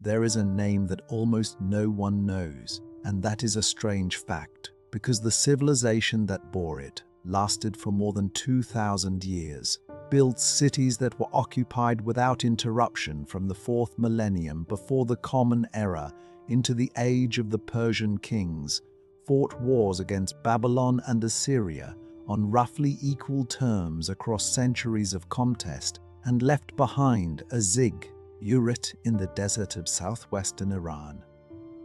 there is a name that almost no one knows, and that is a strange fact, because the civilization that bore it lasted for more than 2,000 years, built cities that were occupied without interruption from the 4th millennium before the Common Era into the age of the Persian kings, fought wars against Babylon and Assyria on roughly equal terms across centuries of contest, and left behind a ziggurat in the desert of southwestern Iran.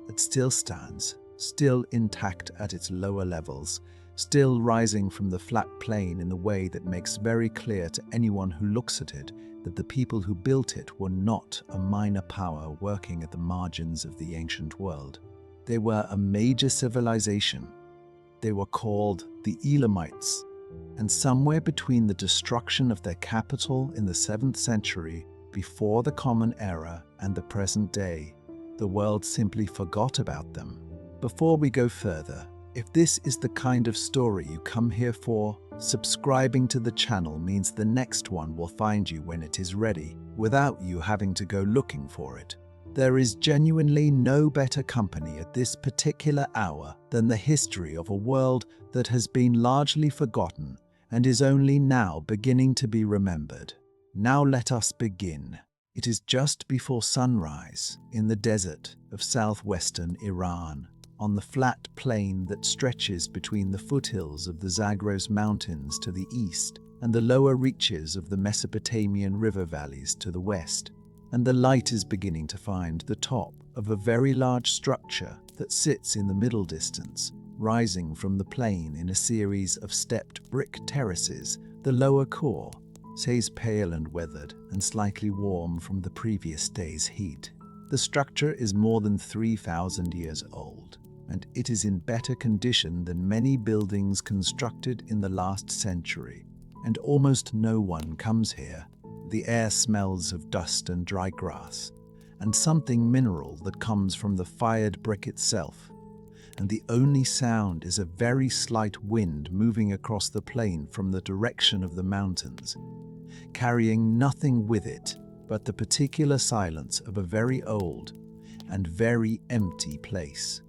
It still stands, still intact at its lower levels, still rising from the flat plain in a way that makes very clear to anyone who looks at it that the people who built it were not a minor power working at the margins of the ancient world. They were a major civilization. They were called the Elamites, and somewhere between the destruction of their capital in the 7th century before the Common Era and the present day, the world simply forgot about them. Before we go further, if this is the kind of story you come here for, subscribing to the channel means the next one will find you when it is ready, without you having to go looking for it. There is genuinely no better company at this particular hour than the history of a world that has been largely forgotten and is only now beginning to be remembered. Now let us begin. It is just before sunrise in the desert of southwestern Iran, on the flat plain that stretches between the foothills of the Zagros Mountains to the east and the lower reaches of the Mesopotamian river valleys to the west. And the light is beginning to find the top of a very large structure that sits in the middle distance, rising from the plain in a series of stepped brick terraces. The lower core stays pale and weathered and slightly warm from the previous day's heat. The structure is more than 3,000 years old, and it is in better condition than many buildings constructed in the last century, and almost no one comes here. The air smells of dust and dry grass, and something mineral that comes from the fired brick itself, and the only sound is a very slight wind moving across the plain from the direction of the mountains, carrying nothing with it but the particular silence of a very old and very empty place.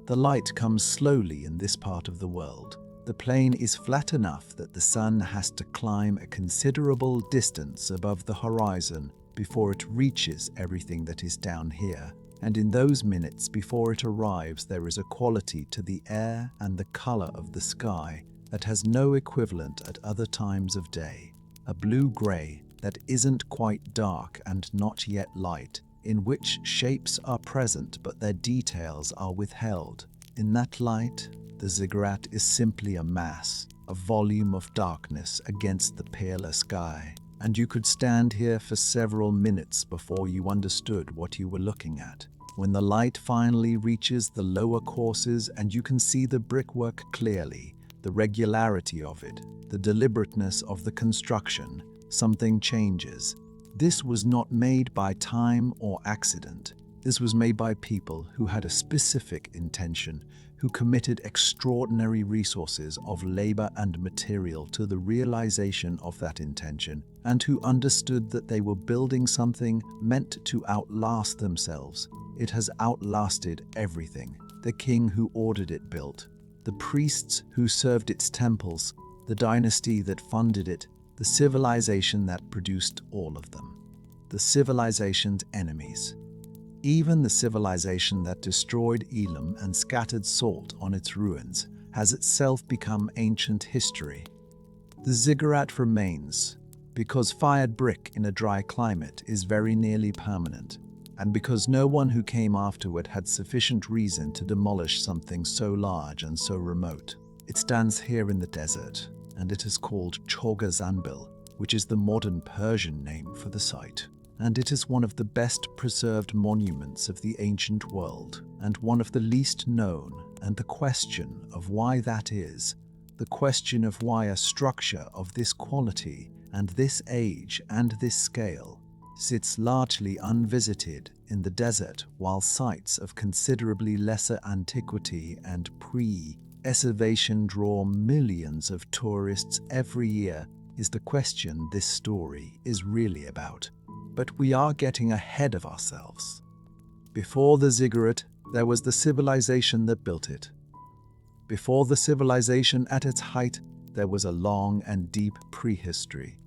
The light comes slowly in this part of the world. The plain is flat enough that the sun has to climb a considerable distance above the horizon before it reaches everything that is down here. And in those minutes before it arrives, there is a quality to the air and the color of the sky that has no equivalent at other times of day. A blue-gray that isn't quite dark and not yet light, in which shapes are present but their details are withheld. In that light, the ziggurat is simply a mass, a volume of darkness against the paler sky, and you could stand here for several minutes before you understood what you were looking at. When the light finally reaches the lower courses and you can see the brickwork clearly, the regularity of it, the deliberateness of the construction, something changes. This was not made by time or accident. This was made by people who had a specific intention, who committed extraordinary resources of labor and material to the realization of that intention, and who understood that they were building something meant to outlast themselves. It has outlasted everything. The king who ordered it built, the priests who served its temples, the dynasty that funded it, the civilization that produced all of them, the civilization's enemies. Even the civilization that destroyed Elam and scattered salt on its ruins has itself become ancient history. The ziggurat remains because fired brick in a dry climate is very nearly permanent, and because no one who came afterward had sufficient reason to demolish something so large and so remote. It stands here in the desert, and it is called Chogha Zanbil, which is the modern Persian name for the site. And it is one of the best preserved monuments of the ancient world, and one of the least known, and the question of why that is, the question of why a structure of this quality and this age and this scale sits largely unvisited in the desert, while sites of considerably lesser antiquity and pre-excavation draw millions of tourists every year, is the question this story is really about. But we are getting ahead of ourselves. Before the ziggurat, there was the civilization that built it. Before the civilization at its height, there was a long and deep prehistory.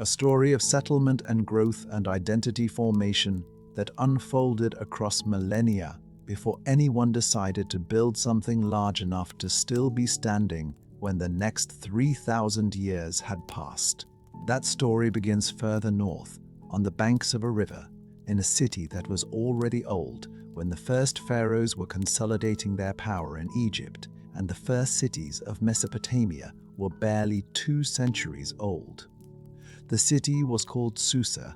A story of settlement and growth and identity formation that unfolded across millennia before anyone decided to build something large enough to still be standing when the next 3,000 years had passed. That story begins further north, on the banks of a river, in a city that was already old when the first pharaohs were consolidating their power in Egypt, and the first cities of Mesopotamia were barely 2 centuries old. The city was called Susa,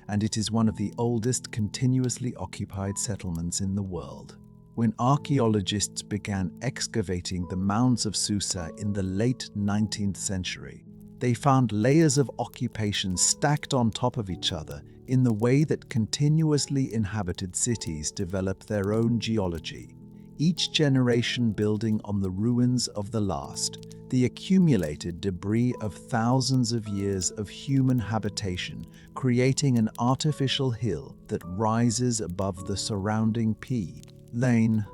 and it is one of the oldest continuously occupied settlements in the world. When archaeologists began excavating the mounds of Susa in the late 19th century, they found layers of occupation stacked on top of each other in the way that continuously inhabited cities develop their own geology, each generation building on the ruins of the last, the accumulated debris of thousands of years of human habitation, creating an artificial hill that rises above the surrounding plain.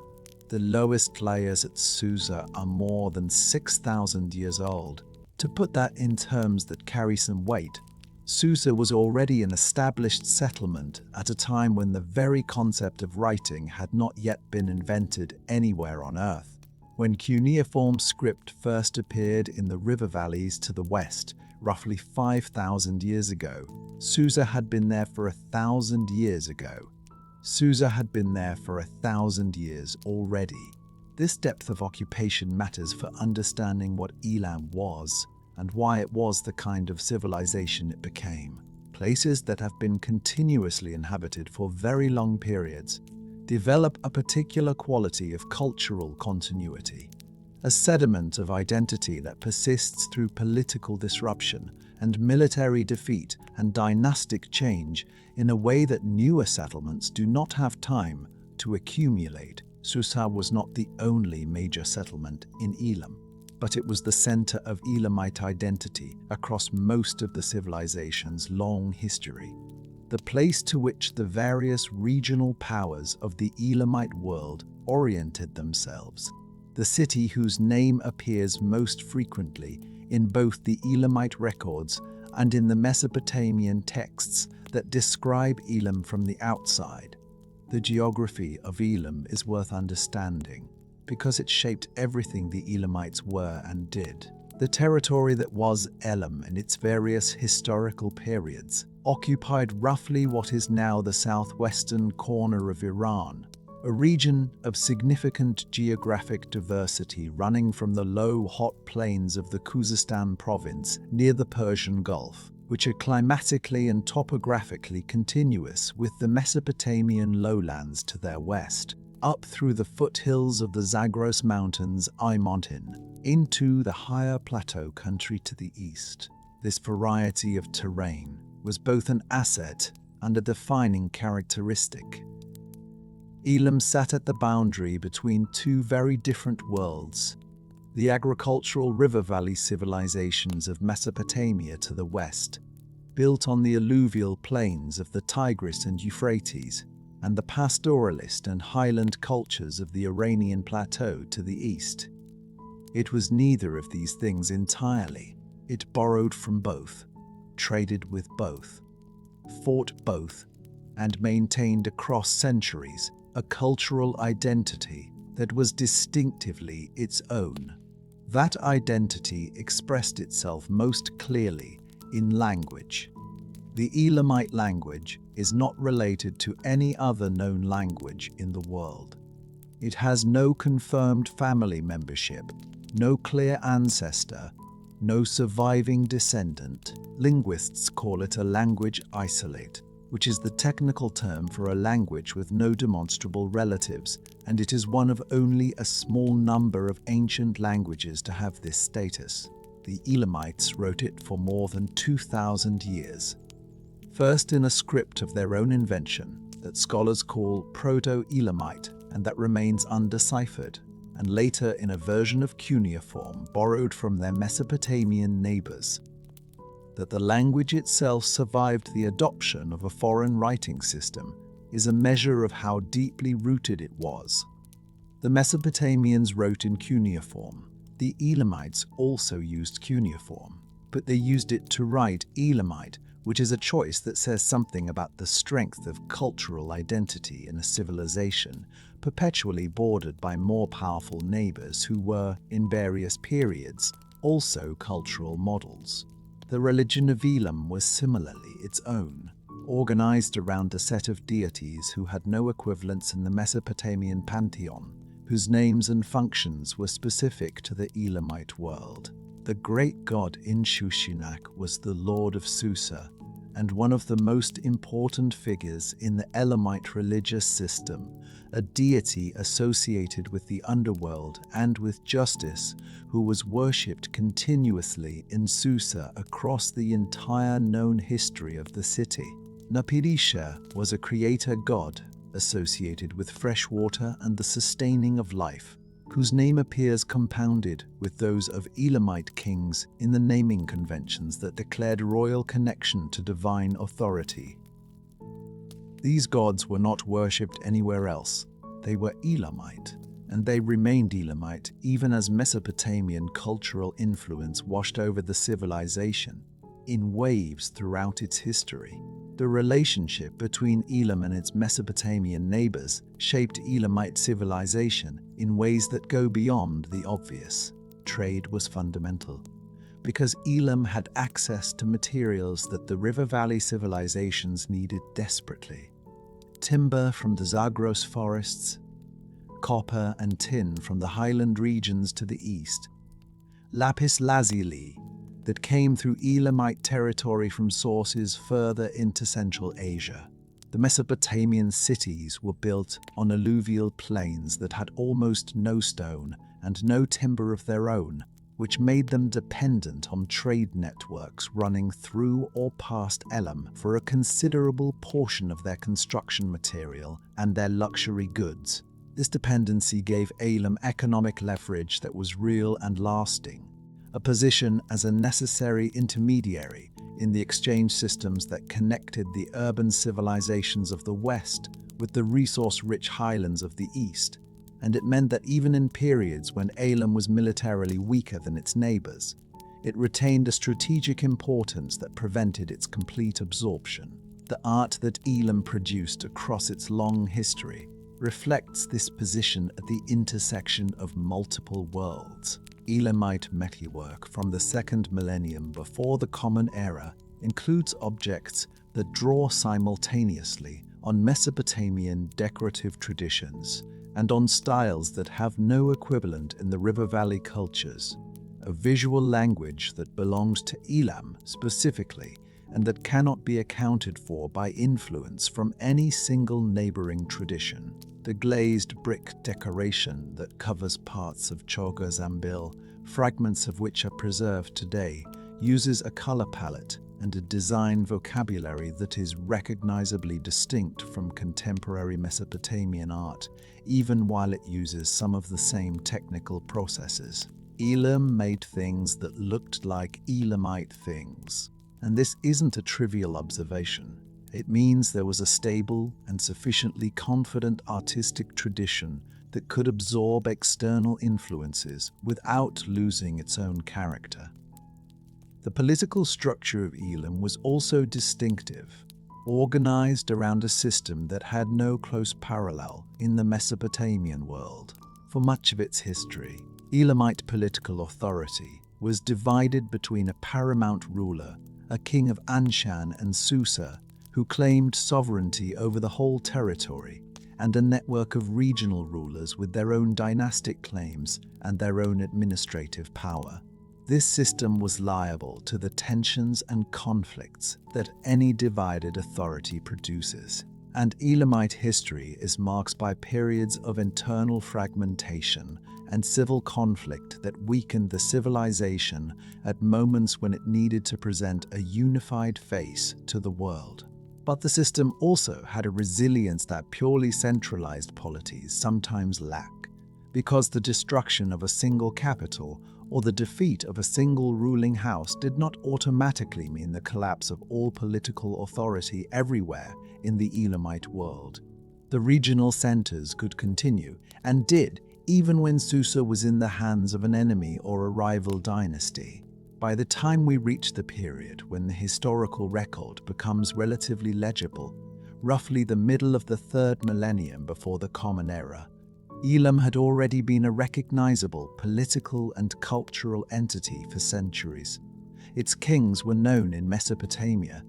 The lowest layers at Susa are more than 6,000 years old. To put that in terms that carry some weight, Susa was already an established settlement at a time when the very concept of writing had not yet been invented anywhere on Earth. When cuneiform script first appeared in the river valleys to the west, roughly 5,000 years ago, Susa had been there for 1,000 years ago. Susa had been there for 1,000 years already. This depth of occupation matters for understanding what Elam was and why it was the kind of civilization it became. Places that have been continuously inhabited for very long periods develop a particular quality of cultural continuity, a sediment of identity that persists through political disruption and military defeat and dynastic change in a way that newer settlements do not have time to accumulate. Susa was not the only major settlement in Elam, but it was the center of Elamite identity across most of the civilization's long history, the place to which the various regional powers of the Elamite world oriented themselves, the city whose name appears most frequently in both the Elamite records and in the Mesopotamian texts that describe Elam from the outside. The geography of Elam is worth understanding because it shaped everything the Elamites were and did. The territory that was Elam in its various historical periods occupied roughly what is now the southwestern corner of Iran, a region of significant geographic diversity running from the low, hot plains of the Khuzestan province near the Persian Gulf, which are climatically and topographically continuous with the Mesopotamian lowlands to their west, up through the foothills of the Zagros Mountains mountain, into the higher plateau country to the east. This variety of terrain was both an asset and a defining characteristic. Elam sat at the boundary between 2 very different worlds: the agricultural river valley civilizations of Mesopotamia to the west, built on the alluvial plains of the Tigris and Euphrates, and the pastoralist and highland cultures of the Iranian plateau to the east. It was neither of these things entirely. It borrowed from both, traded with both, fought both, and maintained across centuries a cultural identity that was distinctively its own. That identity expressed itself most clearly in language. The Elamite language is not related to any other known language in the world. It has no confirmed family membership, no clear ancestor, no surviving descendant. Linguists call it a language isolate, which is the technical term for a language with no demonstrable relatives, and it is one of only a small number of ancient languages to have this status. The Elamites wrote it for more than 2,000 years. First in a script of their own invention that scholars call Proto-Elamite and that remains undeciphered, and later in a version of cuneiform borrowed from their Mesopotamian neighbors. That the language itself survived the adoption of a foreign writing system is a measure of how deeply rooted it was. The Mesopotamians wrote in cuneiform. The Elamites also used cuneiform, but they used it to write Elamite, which is a choice that says something about the strength of cultural identity in a civilization perpetually bordered by more powerful neighbors who were, in various periods, also cultural models. The religion of Elam was similarly its own, organized around a set of deities who had no equivalents in the Mesopotamian pantheon, whose names and functions were specific to the Elamite world. The great god Inshushinak was the lord of Susa, and one of the most important figures in the Elamite religious system, a deity associated with the underworld and with justice, who was worshipped continuously in Susa across the entire known history of the city. Napirisha was a creator god associated with fresh water and the sustaining of life, whose name appears compounded with those of Elamite kings in the naming conventions that declared royal connection to divine authority. These gods were not worshipped anywhere else. They were Elamite, and they remained Elamite even as Mesopotamian cultural influence washed over the civilization in waves throughout its history. The relationship between Elam and its Mesopotamian neighbors shaped Elamite civilization in ways that go beyond the obvious. Trade was fundamental, because Elam had access to materials that the River Valley civilizations needed desperately. Timber from the Zagros forests, copper and tin from the highland regions to the east, lapis lazuli that came through Elamite territory from sources further into Central Asia. The Mesopotamian cities were built on alluvial plains that had almost no stone and no timber of their own, which made them dependent on trade networks running through or past Elam for a considerable portion of their construction material and their luxury goods. This dependency gave Elam economic leverage that was real and lasting, a position as a necessary intermediary in the exchange systems that connected the urban civilizations of the West with the resource-rich highlands of the East. And it meant that even in periods when Elam was militarily weaker than its neighbors, it retained a strategic importance that prevented its complete absorption. The art that Elam produced across its long history reflects this position at the intersection of multiple worlds. Elamite metalwork from the second millennium before the Common Era includes objects that draw simultaneously on Mesopotamian decorative traditions and on styles that have no equivalent in the River Valley cultures, a visual language that belongs to Elam specifically and that cannot be accounted for by influence from any single neighboring tradition. The glazed brick decoration that covers parts of Chogha Zanbil, fragments of which are preserved today, uses a color palette and a design vocabulary that is recognizably distinct from contemporary Mesopotamian art, even while it uses some of the same technical processes. Elam made things that looked like Elamite things, and this isn't a trivial observation. It means there was a stable and sufficiently confident artistic tradition that could absorb external influences without losing its own character. The political structure of Elam was also distinctive, organized around a system that had no close parallel in the Mesopotamian world. For much of its history, Elamite political authority was divided between a paramount ruler, a king of Anshan and Susa, who claimed sovereignty over the whole territory, and a network of regional rulers with their own dynastic claims and their own administrative power. This system was liable to the tensions and conflicts that any divided authority produces. And Elamite history is marked by periods of internal fragmentation and civil conflict that weakened the civilization at moments when it needed to present a unified face to the world. But the system also had a resilience that purely centralized polities sometimes lack, because the destruction of a single capital or the defeat of a single ruling house did not automatically mean the collapse of all political authority everywhere in the Elamite world. The regional centers could continue, and did, even when Susa was in the hands of an enemy or a rival dynasty. By the time we reach the period when the historical record becomes relatively legible, roughly the middle of the 3rd millennium before the Common Era, Elam had already been a recognizable political and cultural entity for centuries. Its kings were known in Mesopotamia.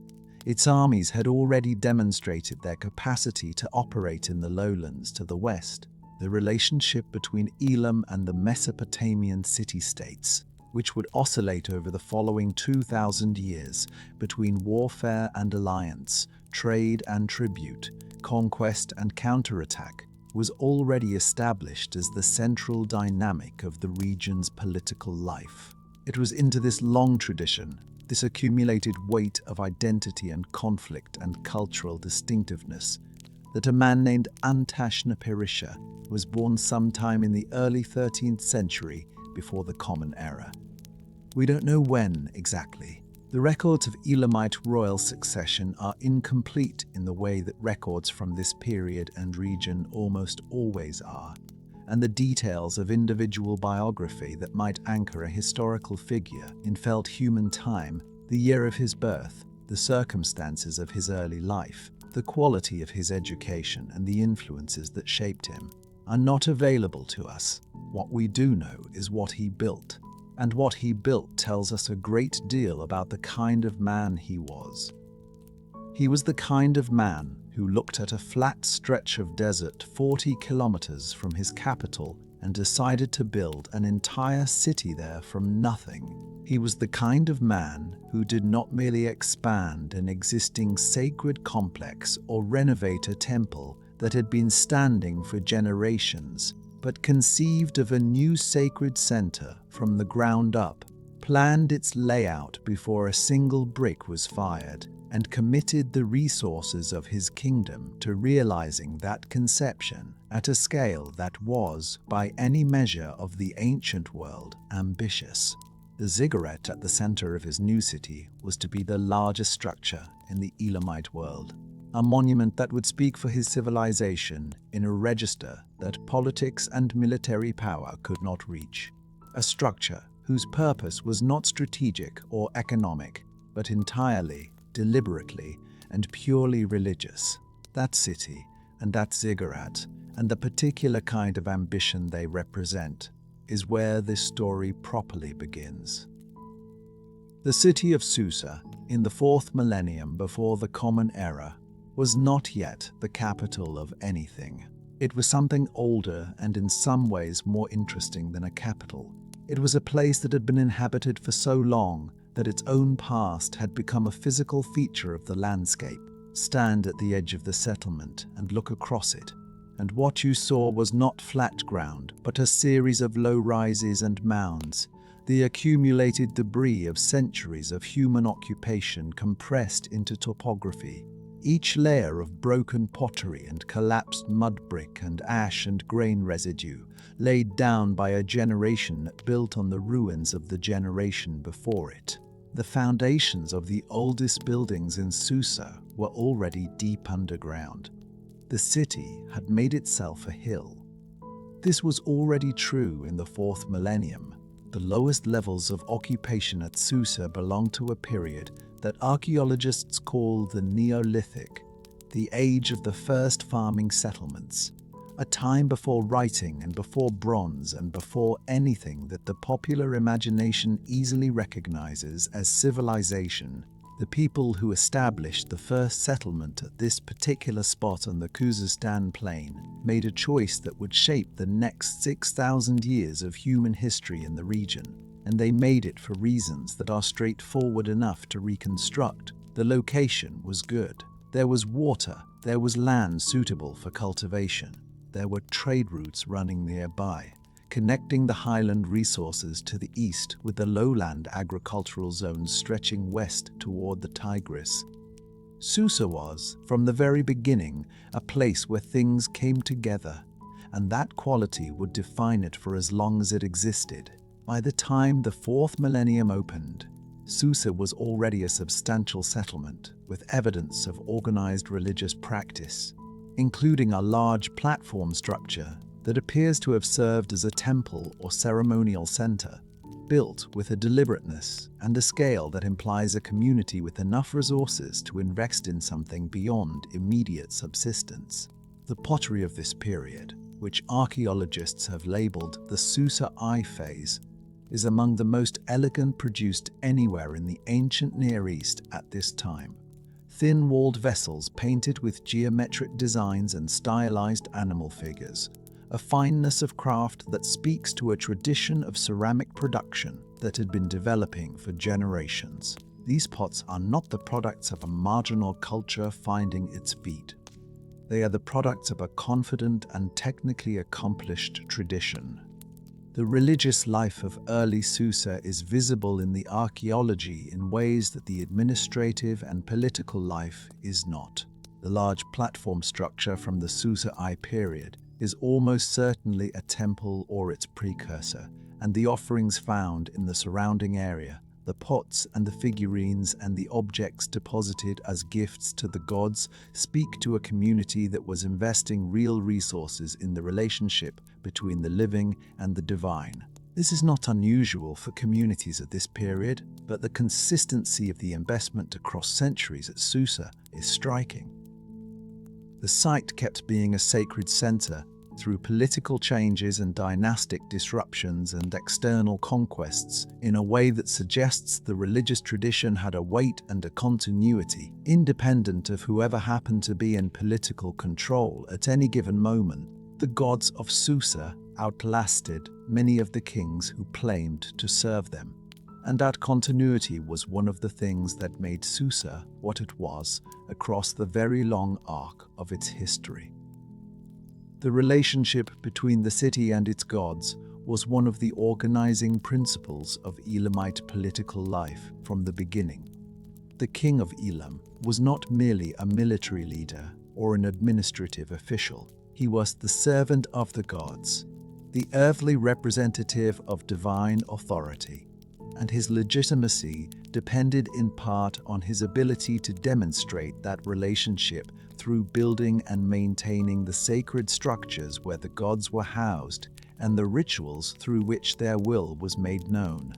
Its armies had already demonstrated their capacity to operate in the lowlands to the west. The relationship between Elam and the Mesopotamian city-states, which would oscillate over the following 2,000 years between warfare and alliance, trade and tribute, conquest and counterattack, was already established as the central dynamic of the region's political life. It was into this long tradition, this accumulated weight of identity and conflict and cultural distinctiveness, that a man named Antash-Napirisha was born sometime in the early 13th century before the Common Era. We don't know when exactly. The records of Elamite royal succession are incomplete in the way that records from this period and region almost always are, and the details of individual biography that might anchor a historical figure in felt human time, the year of his birth, the circumstances of his early life, the quality of his education and the influences that shaped him, are not available to us. What we do know is what he built. And what he built tells us a great deal about the kind of man he was. He was the kind of man who looked at a flat stretch of desert 40 kilometers from his capital and decided to build an entire city there from nothing. He was the kind of man who did not merely expand an existing sacred complex or renovate a temple that had been standing for generations, but conceived of a new sacred center from the ground up, planned its layout before a single brick was fired, and committed the resources of his kingdom to realizing that conception at a scale that was, by any measure of the ancient world, ambitious. The ziggurat at the center of his new city was to be the largest structure in the Elamite world, a monument that would speak for his civilization in a register that politics and military power could not reach. A structure whose purpose was not strategic or economic, but entirely, deliberately, and purely religious. That city and that ziggurat and the particular kind of ambition they represent is where this story properly begins. The city of Susa, in the 4th millennium before the Common Era, was not yet the capital of anything. It was something older and in some ways more interesting than a capital. It was a place that had been inhabited for so long that its own past had become a physical feature of the landscape. Stand at the edge of the settlement and look across it, and what you saw was not flat ground, but a series of low rises and mounds, the accumulated debris of centuries of human occupation compressed into topography. Each layer of broken pottery and collapsed mud brick and ash and grain residue, laid down by a generation that built on the ruins of the generation before it. The foundations of the oldest buildings in Susa were already deep underground. The city had made itself a hill. This was already true in the 4th millennium. The lowest levels of occupation at Susa belonged to a period that archaeologists call the Neolithic, the age of the first farming settlements, a time before writing and before bronze and before anything that the popular imagination easily recognizes as civilization. The people who established the first settlement at this particular spot on the Khuzestan plain made a choice that would shape the next 6,000 years of human history in the region. And they made it for reasons that are straightforward enough to reconstruct. The location was good. There was water. There was land suitable for cultivation. There were trade routes running nearby, connecting the highland resources to the east with the lowland agricultural zones stretching west toward the Tigris. Susa was, from the very beginning, a place where things came together, and that quality would define it for as long as it existed. By the time the 4th millennium opened, Susa was already a substantial settlement with evidence of organized religious practice, including a large platform structure that appears to have served as a temple or ceremonial center, built with a deliberateness and a scale that implies a community with enough resources to invest in something beyond immediate subsistence. The pottery of this period, which archaeologists have labeled the Susa I phase, is among the most elegant produced anywhere in the ancient Near East at this time. Thin-walled vessels painted with geometric designs and stylized animal figures, a fineness of craft that speaks to a tradition of ceramic production that had been developing for generations. These pots are not the products of a marginal culture finding its feet. They are the products of a confident and technically accomplished tradition. The religious life of early Susa is visible in the archaeology in ways that the administrative and political life is not. The large platform structure from the Susa I period is almost certainly a temple or its precursor, and the offerings found in the surrounding area, the pots and the figurines and the objects deposited as gifts to the gods, speak to a community that was investing real resources in the relationship between the living and the divine. This is not unusual for communities at this period, but the consistency of the investment across centuries at Susa is striking. The site kept being a sacred center through political changes and dynastic disruptions and external conquests in a way that suggests the religious tradition had a weight and a continuity, independent of whoever happened to be in political control at any given moment. The gods of Susa outlasted many of the kings who claimed to serve them, and that continuity was one of the things that made Susa what it was across the very long arc of its history. The relationship between the city and its gods was one of the organizing principles of Elamite political life from the beginning. The king of Elam was not merely a military leader or an administrative official. He was the servant of the gods, the earthly representative of divine authority, and his legitimacy depended in part on his ability to demonstrate that relationship through building and maintaining the sacred structures where the gods were housed and the rituals through which their will was made known.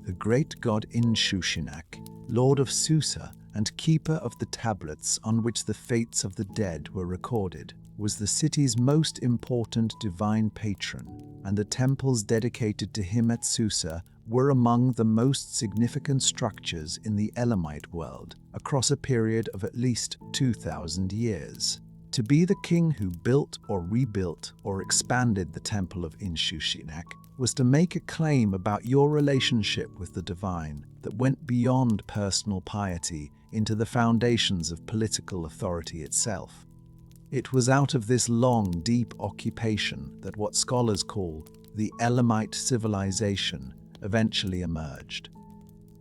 The great god Inshushinak, lord of Susa and keeper of the tablets on which the fates of the dead were recorded, was the city's most important divine patron, and the temples dedicated to him at Susa were among the most significant structures in the Elamite world across a period of at least 2,000 years. To be the king who built or rebuilt or expanded the temple of Inshushinak was to make a claim about your relationship with the divine that went beyond personal piety into the foundations of political authority itself. It was out of this long, deep occupation that what scholars call the Elamite civilization eventually emerged.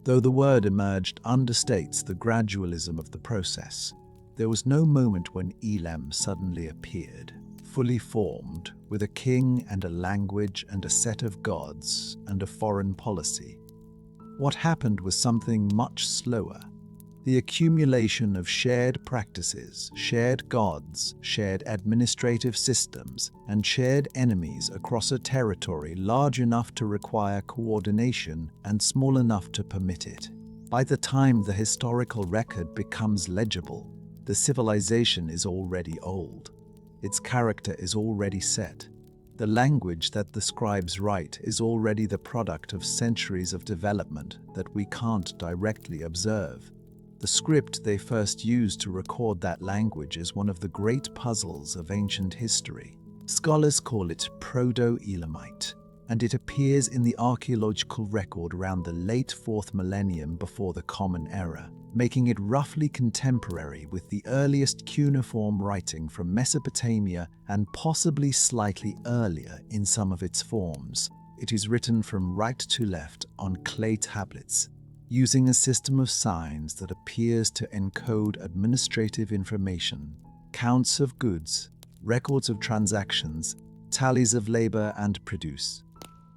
Though the word emerged understates the gradualism of the process, there was no moment when Elam suddenly appeared, fully formed, with a king and a language and a set of gods and a foreign policy. What happened was something much slower. The accumulation of shared practices, shared gods, shared administrative systems, and shared enemies across a territory large enough to require coordination and small enough to permit it. By the time the historical record becomes legible, the civilization is already old. Its character is already set. The language that the scribes write is already the product of centuries of development that we can't directly observe. The script they first used to record that language is one of the great puzzles of ancient history. Scholars call it Proto-Elamite, and it appears in the archaeological record around the late 4th millennium before the Common Era, making it roughly contemporary with the earliest cuneiform writing from Mesopotamia and possibly slightly earlier in some of its forms. It is written from right to left on clay tablets, using a system of signs that appears to encode administrative information, counts of goods, records of transactions, tallies of labor and produce.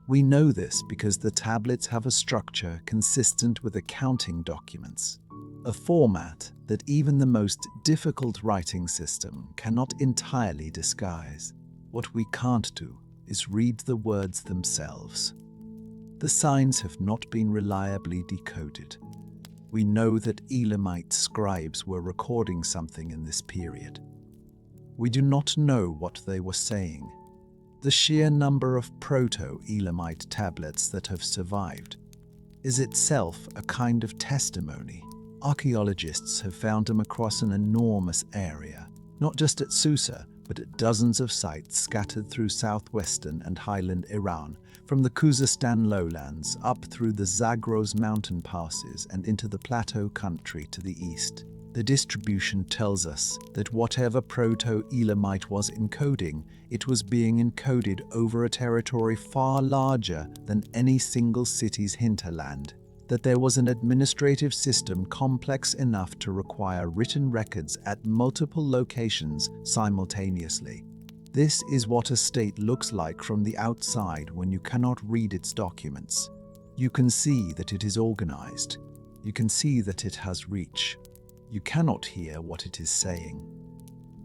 We know this because the tablets have a structure consistent with accounting documents, a format that even the most difficult writing system cannot entirely disguise. What we can't do is read the words themselves. The signs have not been reliably decoded. We know that Elamite scribes were recording something in this period. We do not know what they were saying. The sheer number of Proto-Elamite tablets that have survived is itself a kind of testimony. Archaeologists have found them across an enormous area, not just at Susa, but at dozens of sites scattered through southwestern and highland Iran, from the Khuzestan lowlands up through the Zagros mountain passes and into the plateau country to the east. The distribution tells us that whatever Proto-Elamite was encoding, it was being encoded over a territory far larger than any single city's hinterland, that there was an administrative system complex enough to require written records at multiple locations simultaneously. This is what a state looks like from the outside when you cannot read its documents. You can see that it is organized. You can see that it has reach. You cannot hear what it is saying.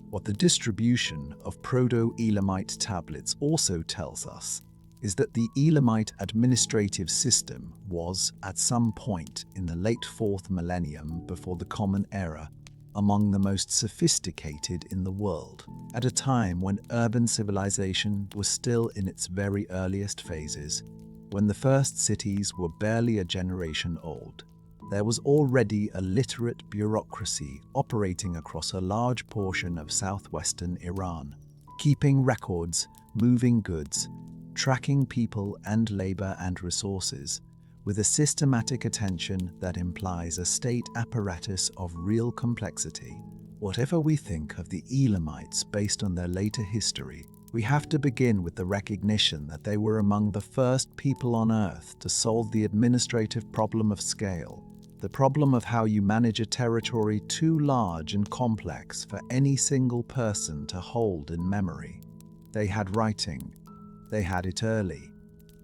What the distribution of Proto-Elamite tablets also tells us is that the Elamite administrative system was, at some point in the late 4th millennium before the Common Era, among the most sophisticated in the world, at a time when urban civilization was still in its very earliest phases, when the first cities were barely a generation old. There was already a literate bureaucracy operating across a large portion of southwestern Iran, keeping records, moving goods, tracking people and labor and resources, with a systematic attention that implies a state apparatus of real complexity. Whatever we think of the Elamites based on their later history, we have to begin with the recognition that they were among the first people on Earth to solve the administrative problem of scale, the problem of how you manage a territory too large and complex for any single person to hold in memory. They had writing, they had it early,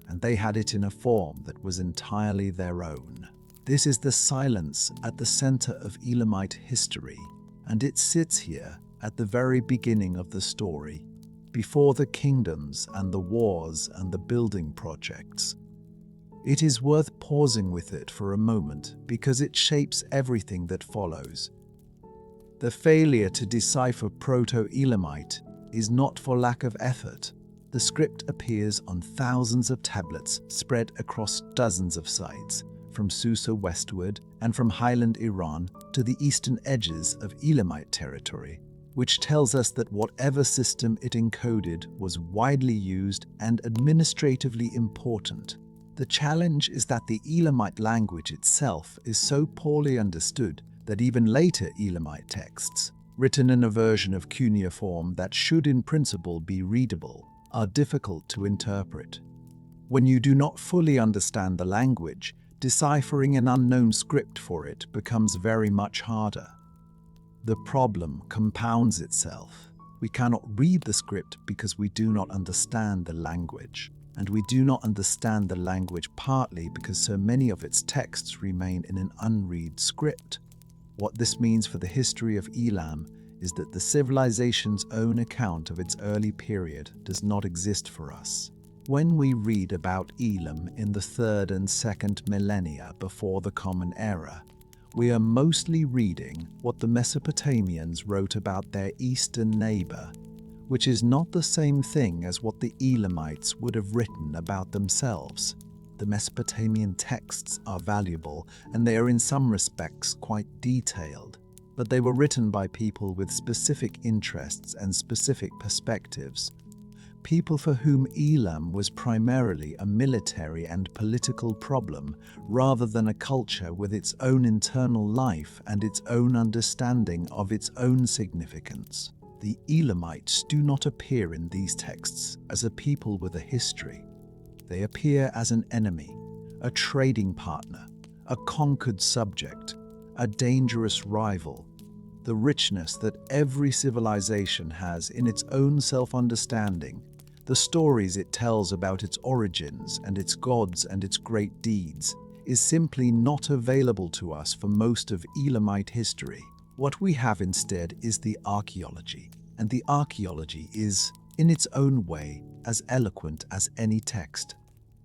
and they had it in a form that was entirely their own. This is the silence at the center of Elamite history, and it sits here at the very beginning of the story, before the kingdoms and the wars and the building projects. It is worth pausing with it for a moment because it shapes everything that follows. The failure to decipher Proto-Elamite is not for lack of effort. The script appears on thousands of tablets spread across dozens of sites, from Susa westward and from highland Iran to the eastern edges of Elamite territory, which tells us that whatever system it encoded was widely used and administratively important. The challenge is that the Elamite language itself is so poorly understood that even later Elamite texts, written in a version of cuneiform that should in principle be readable, are difficult to interpret. When you do not fully understand the language, deciphering an unknown script for it becomes very much harder. The problem compounds itself. We cannot read the script because we do not understand the language. And we do not understand the language partly because so many of its texts remain in an unread script. What this means for the history of Elam is that the civilization's own account of its early period does not exist for us. When we read about Elam in the 3rd and 2nd millennia before the Common Era, we are mostly reading what the Mesopotamians wrote about their eastern neighbor, which is not the same thing as what the Elamites would have written about themselves. The Mesopotamian texts are valuable, and they are in some respects quite detailed, but they were written by people with specific interests and specific perspectives, people for whom Elam was primarily a military and political problem rather than a culture with its own internal life and its own understanding of its own significance. The Elamites do not appear in these texts as a people with a history. They appear as an enemy, a trading partner, a conquered subject, a dangerous rival. The richness that every civilization has in its own self-understanding, The stories it tells about its origins and its gods and its great deeds is simply not available to us for most of Elamite history. What we have instead is the archaeology, and the archaeology is, in its own way, as eloquent as any text.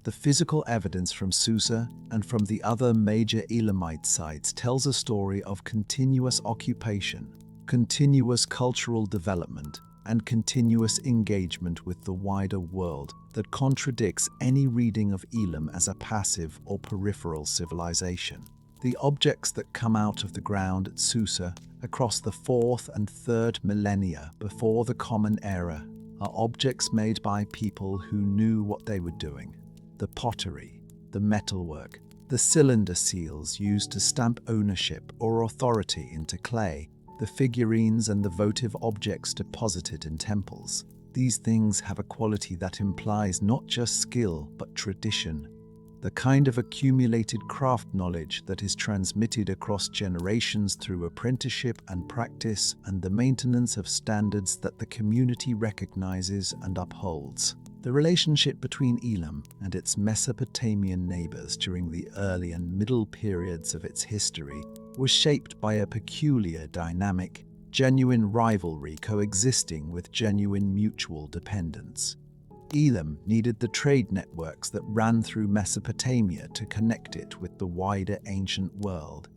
The physical evidence from Susa and from the other major Elamite sites tells a story of continuous occupation, continuous cultural development, and continuous engagement with the wider world that contradicts any reading of Elam as a passive or peripheral civilization. The objects that come out of the ground at Susa across the 4th and 3rd millennia before the Common Era are objects made by people who knew what they were doing. The pottery, the metalwork, the cylinder seals used to stamp ownership or authority into clay, the figurines and the votive objects deposited in temples. These things have a quality that implies not just skill but tradition, the kind of accumulated craft knowledge that is transmitted across generations through apprenticeship and practice and the maintenance of standards that the community recognizes and upholds. The relationship between Elam and its Mesopotamian neighbors during the early and middle periods of its history was shaped by a peculiar dynamic, genuine rivalry coexisting with genuine mutual dependence. Elam needed the trade networks that ran through Mesopotamia to connect it with the wider ancient world.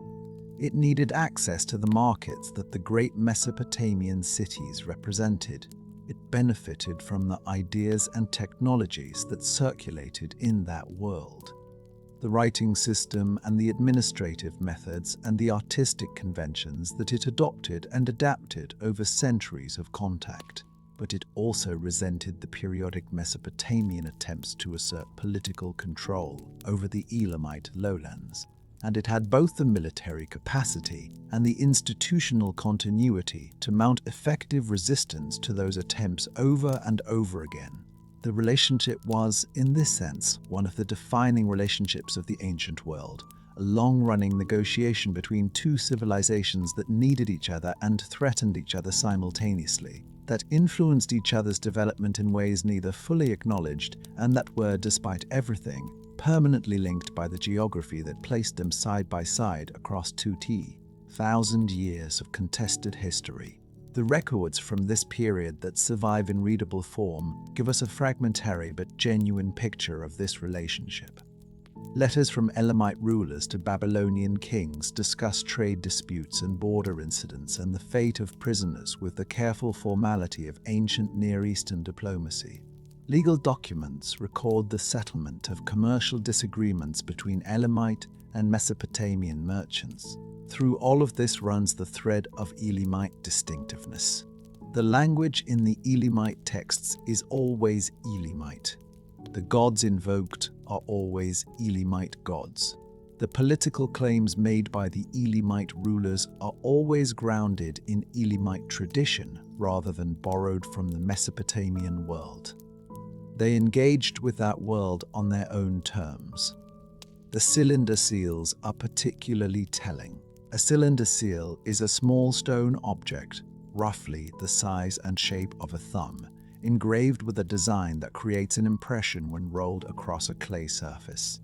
It needed access to the markets that the great Mesopotamian cities represented. It benefited from the ideas and technologies that circulated in that world. The writing system and the administrative methods and the artistic conventions that it adopted and adapted over centuries of contact. But it also resented the periodic Mesopotamian attempts to assert political control over the Elamite lowlands, and it had both the military capacity and the institutional continuity to mount effective resistance to those attempts over and over again. The relationship was, in this sense, one of the defining relationships of the ancient world, a long-running negotiation between two civilizations that needed each other and threatened each other simultaneously, that influenced each other's development in ways neither fully acknowledged and that were, despite everything, permanently linked by the geography that placed them side by side across 2,000 years of contested history. The records from this period that survive in readable form give us a fragmentary but genuine picture of this relationship. Letters from Elamite rulers to Babylonian kings discuss trade disputes and border incidents and the fate of prisoners with the careful formality of ancient Near Eastern diplomacy. Legal documents record the settlement of commercial disagreements between Elamite and Mesopotamian merchants. Through all of this runs the thread of Elamite distinctiveness. The language in the Elamite texts is always Elamite. The gods invoked are always Elamite gods. The political claims made by the Elamite rulers are always grounded in Elamite tradition rather than borrowed from the Mesopotamian world. They engaged with that world on their own terms. The cylinder seals are particularly telling. A cylinder seal is a small stone object, roughly the size and shape of a thumb, engraved with a design that creates an impression when rolled across a clay surface.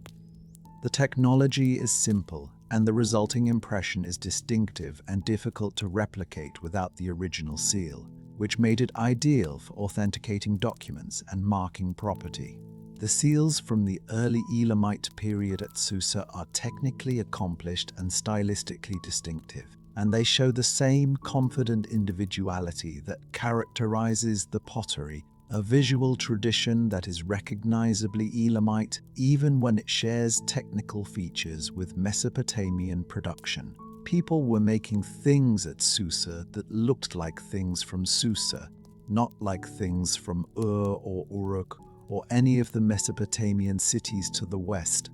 The technology is simple, and the resulting impression is distinctive and difficult to replicate without the original seal, which made it ideal for authenticating documents and marking property. The seals from the early Elamite period at Susa are technically accomplished and stylistically distinctive, and they show the same confident individuality that characterizes the pottery, a visual tradition that is recognizably Elamite even when it shares technical features with Mesopotamian production. People were making things at Susa that looked like things from Susa, not like things from Ur or Uruk or any of the Mesopotamian cities to the west.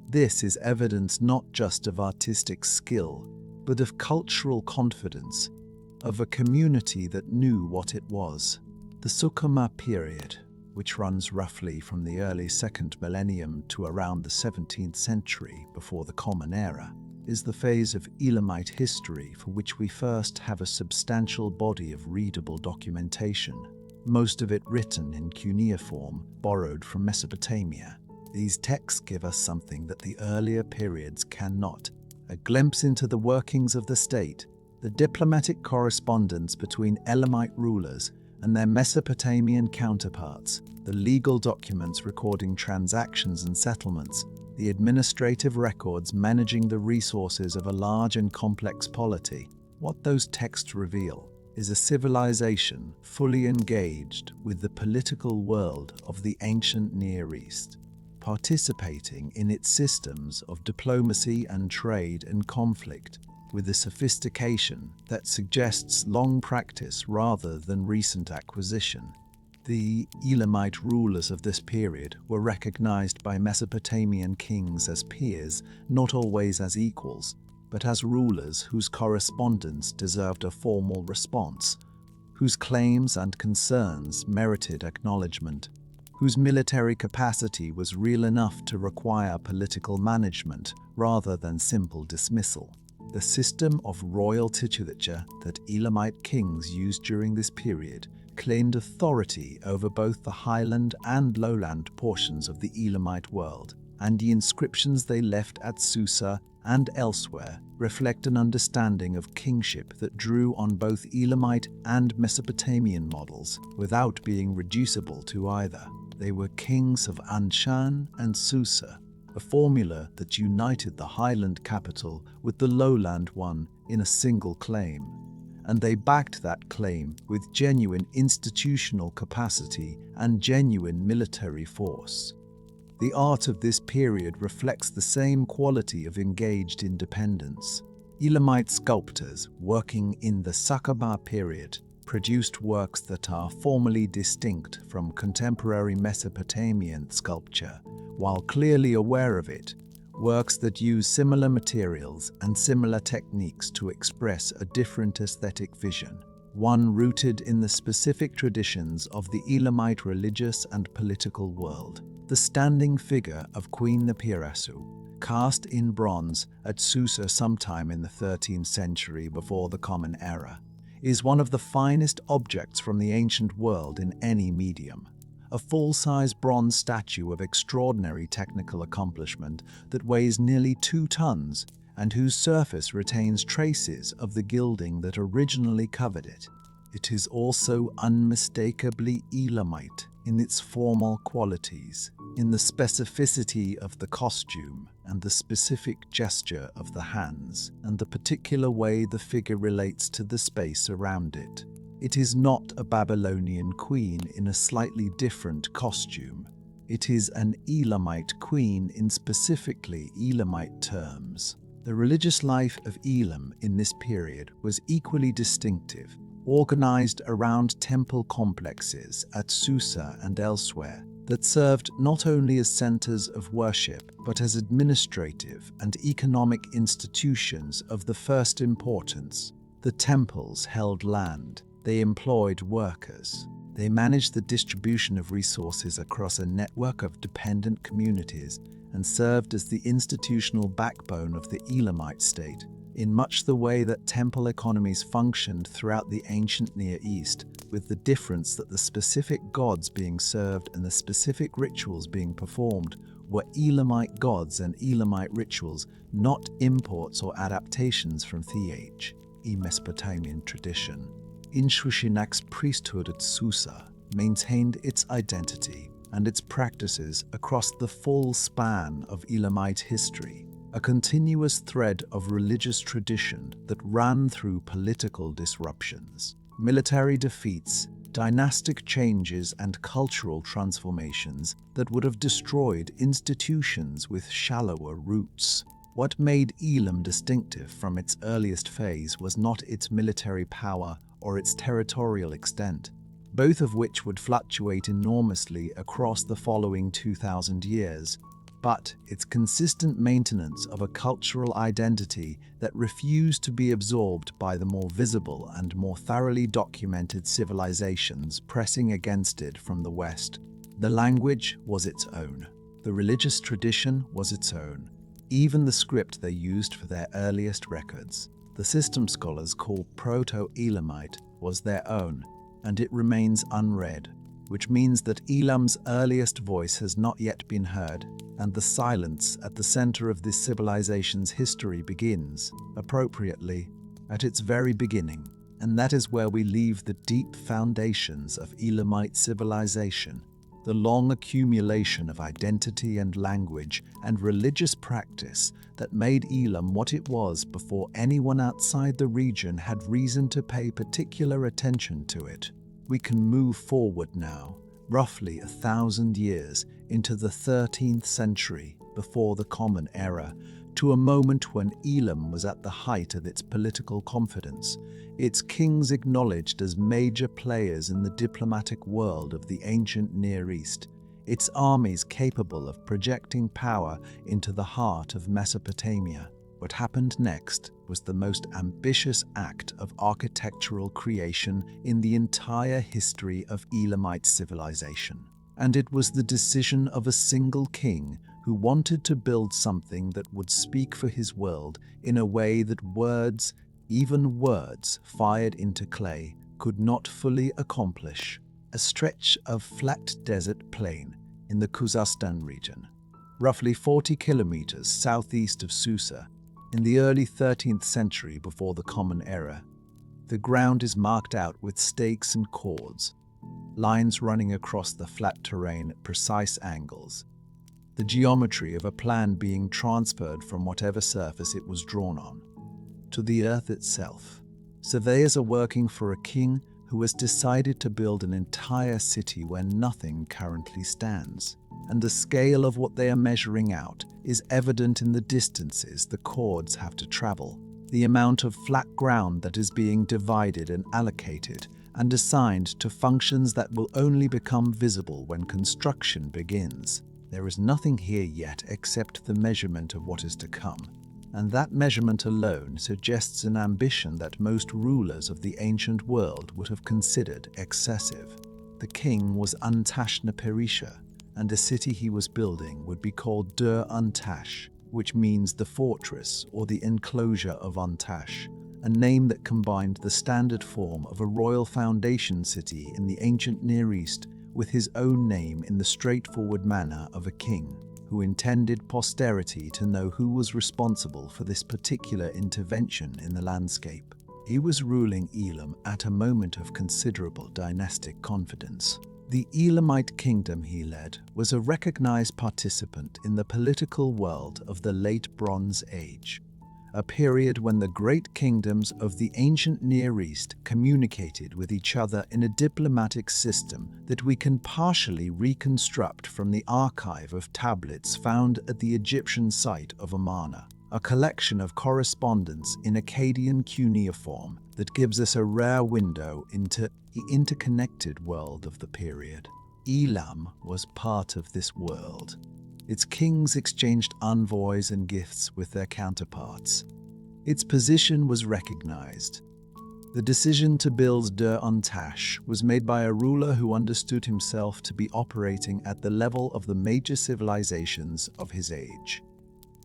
This is evidence not just of artistic skill, but of cultural confidence, of a community that knew what it was. The Sukhumah period, which runs roughly from the early 2nd millennium to around the 17th century before the Common Era, is the phase of Elamite history for which we first have a substantial body of readable documentation. most of it written in cuneiform borrowed from Mesopotamia. These texts give us something that the earlier periods cannot: a glimpse into the workings of the state, the diplomatic correspondence between Elamite rulers and their Mesopotamian counterparts, the legal documents recording transactions and settlements, the administrative records managing the resources of a large and complex polity. What those texts reveal is a civilization fully engaged with the political world of the ancient Near East, participating in its systems of diplomacy and trade and conflict with a sophistication that suggests long practice rather than recent acquisition. The Elamite rulers of this period were recognized by Mesopotamian kings as peers, not always as equals, but as rulers whose correspondence deserved a formal response, whose claims and concerns merited acknowledgement, whose military capacity was real enough to require political management rather than simple dismissal. The system of royal titulature that Elamite kings used during this period claimed authority over both the highland and lowland portions of the Elamite world, and the inscriptions they left at Susa and elsewhere reflect an understanding of kingship that drew on both Elamite and Mesopotamian models without being reducible to either. They were kings of Anshan and Susa, a formula that united the highland capital with the lowland one in a single claim, and they backed that claim with genuine institutional capacity and genuine military force. The art of this period reflects the same quality of engaged independence. Elamite sculptors working in the Susa period produced works that are formally distinct from contemporary Mesopotamian sculpture, while clearly aware of it, works that use similar materials and similar techniques to express a different aesthetic vision, one rooted in the specific traditions of the Elamite religious and political world. The standing figure of Queen Nipirasu, cast in bronze at Susa sometime in the 13th century before the Common Era, is one of the finest objects from the ancient world in any medium. A full-size bronze statue of extraordinary technical accomplishment that weighs nearly 2 tons and whose surface retains traces of the gilding that originally covered it. It is also unmistakably Elamite in its formal qualities, in the specificity of the costume and the specific gesture of the hands, and the particular way the figure relates to the space around it. It is not a Babylonian queen in a slightly different costume. It is an Elamite queen in specifically Elamite terms. The religious life of Elam in this period was equally distinctive, organized around temple complexes at Susa and elsewhere that served not only as centers of worship but as administrative and economic institutions of the first importance. The temples held land. They employed workers. They managed the distribution of resources across a network of dependent communities and served as the institutional backbone of the Elamite state, in much the way that temple economies functioned throughout the ancient Near East, with the difference that the specific gods being served and the specific rituals being performed were Elamite gods and Elamite rituals, not imports or adaptations from the Mesopotamian tradition. Inshushinak's priesthood at Susa maintained its identity and its practices across the full span of Elamite history, a continuous thread of religious tradition that ran through political disruptions, military defeats, dynastic changes, and cultural transformations that would have destroyed institutions with shallower roots. What made Elam distinctive from its earliest phase was not its military power or its territorial extent, both of which would fluctuate enormously across the following 2,000 years, but its consistent maintenance of a cultural identity that refused to be absorbed by the more visible and more thoroughly documented civilizations pressing against it from the West. The language was its own. The religious tradition was its own. Even the script they used for their earliest records, the system scholars call Proto-Elamite, was their own. and it remains unread, which means that Elam's earliest voice has not yet been heard, and the silence at the center of this civilization's history begins, appropriately, at its very beginning. And that is where we leave the deep foundations of Elamite civilization, the long accumulation of identity and language and religious practice that made Elam what it was before anyone outside the region had reason to pay particular attention to it. We can move forward now, roughly 1,000 years into the 13th century before the Common Era, to a moment when Elam was at the height of its political confidence, its kings acknowledged as major players in the diplomatic world of the ancient Near East, its armies capable of projecting power into the heart of Mesopotamia. What happened next was the most ambitious act of architectural creation in the entire history of Elamite civilization. And it was the decision of a single king who wanted to build something that would speak for his world in a way that words, even words fired into clay, could not fully accomplish. A stretch of flat desert plain in the Khuzestan region, roughly 40 kilometers southeast of Susa, in the early 13th century before the Common Era. The ground is marked out with stakes and cords, lines running across the flat terrain at precise angles, the geometry of a plan being transferred from whatever surface it was drawn on to the earth itself. Surveyors are working for a king who has decided to build an entire city where nothing currently stands. And the scale of what they are measuring out is evident in the distances the cords have to travel, the amount of flat ground that is being divided and allocated and assigned to functions that will only become visible when construction begins. There is nothing here yet except the measurement of what is to come, and that measurement alone suggests an ambition that most rulers of the ancient world would have considered excessive. The king was Antash-Napirisha, and the city he was building would be called Dur-Antash, which means the fortress or the enclosure of Antash, a name that combined the standard form of a royal foundation city in the ancient Near East with his own name in the straightforward manner of a king who intended posterity to know who was responsible for this particular intervention in the landscape. He was ruling Elam at a moment of considerable dynastic confidence. The Elamite kingdom he led was a recognized participant in the political world of the Late Bronze Age, a period when the great kingdoms of the ancient Near East communicated with each other in a diplomatic system that we can partially reconstruct from the archive of tablets found at the Egyptian site of Amarna, a collection of correspondence in Akkadian cuneiform that gives us a rare window into the interconnected world of the period. Elam was part of this world. Its kings exchanged envoys and gifts with their counterparts. Its position was recognized. The decision to build Dur-Antash was made by a ruler who understood himself to be operating at the level of the major civilizations of his age.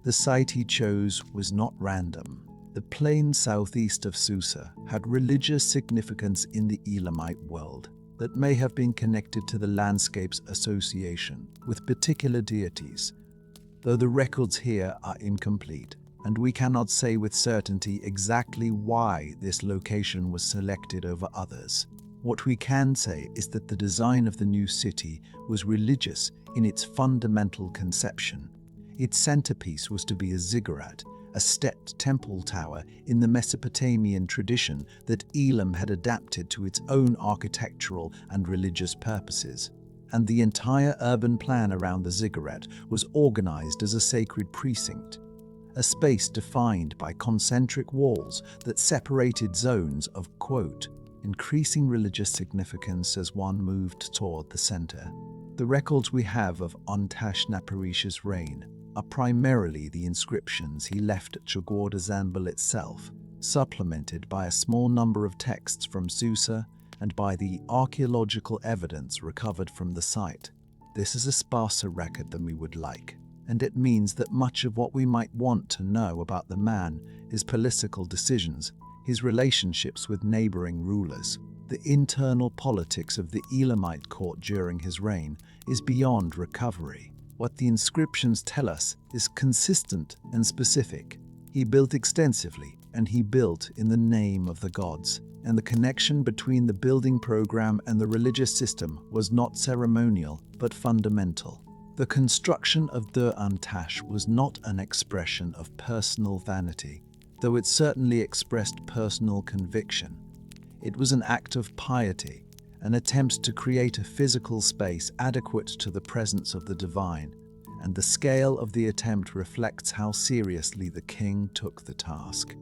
The site he chose was not random. The plain southeast of Susa had religious significance in the Elamite world that may have been connected to the landscape's association with particular deities, though the records here are incomplete, and we cannot say with certainty exactly why this location was selected over others. What we can say is that the design of the new city was religious in its fundamental conception. Its centerpiece was to be a ziggurat, a stepped temple tower in the Mesopotamian tradition that Elam had adapted to its own architectural and religious purposes. And the entire urban plan around the ziggurat was organized as a sacred precinct, a space defined by concentric walls that separated zones of, quote, increasing religious significance as one moved toward the center. The records we have of Antash-Napirisha's reign are primarily the inscriptions he left at Chogha Zanbil itself, supplemented by a small number of texts from Susa and by the archaeological evidence recovered from the site. This is a sparser record than we would like, and it means that much of what we might want to know about the man, his political decisions, his relationships with neighboring rulers, The internal politics of the Elamite court during his reign is beyond recovery. What the inscriptions tell us is consistent and specific. He built extensively, and he built in the name of the gods. And the connection between the building program and the religious system was not ceremonial, but fundamental. The construction of Dur-Antash was not an expression of personal vanity, though it certainly expressed personal conviction. It was an act of piety, an attempt to create a physical space adequate to the presence of the divine, and the scale of the attempt reflects how seriously the king took the task.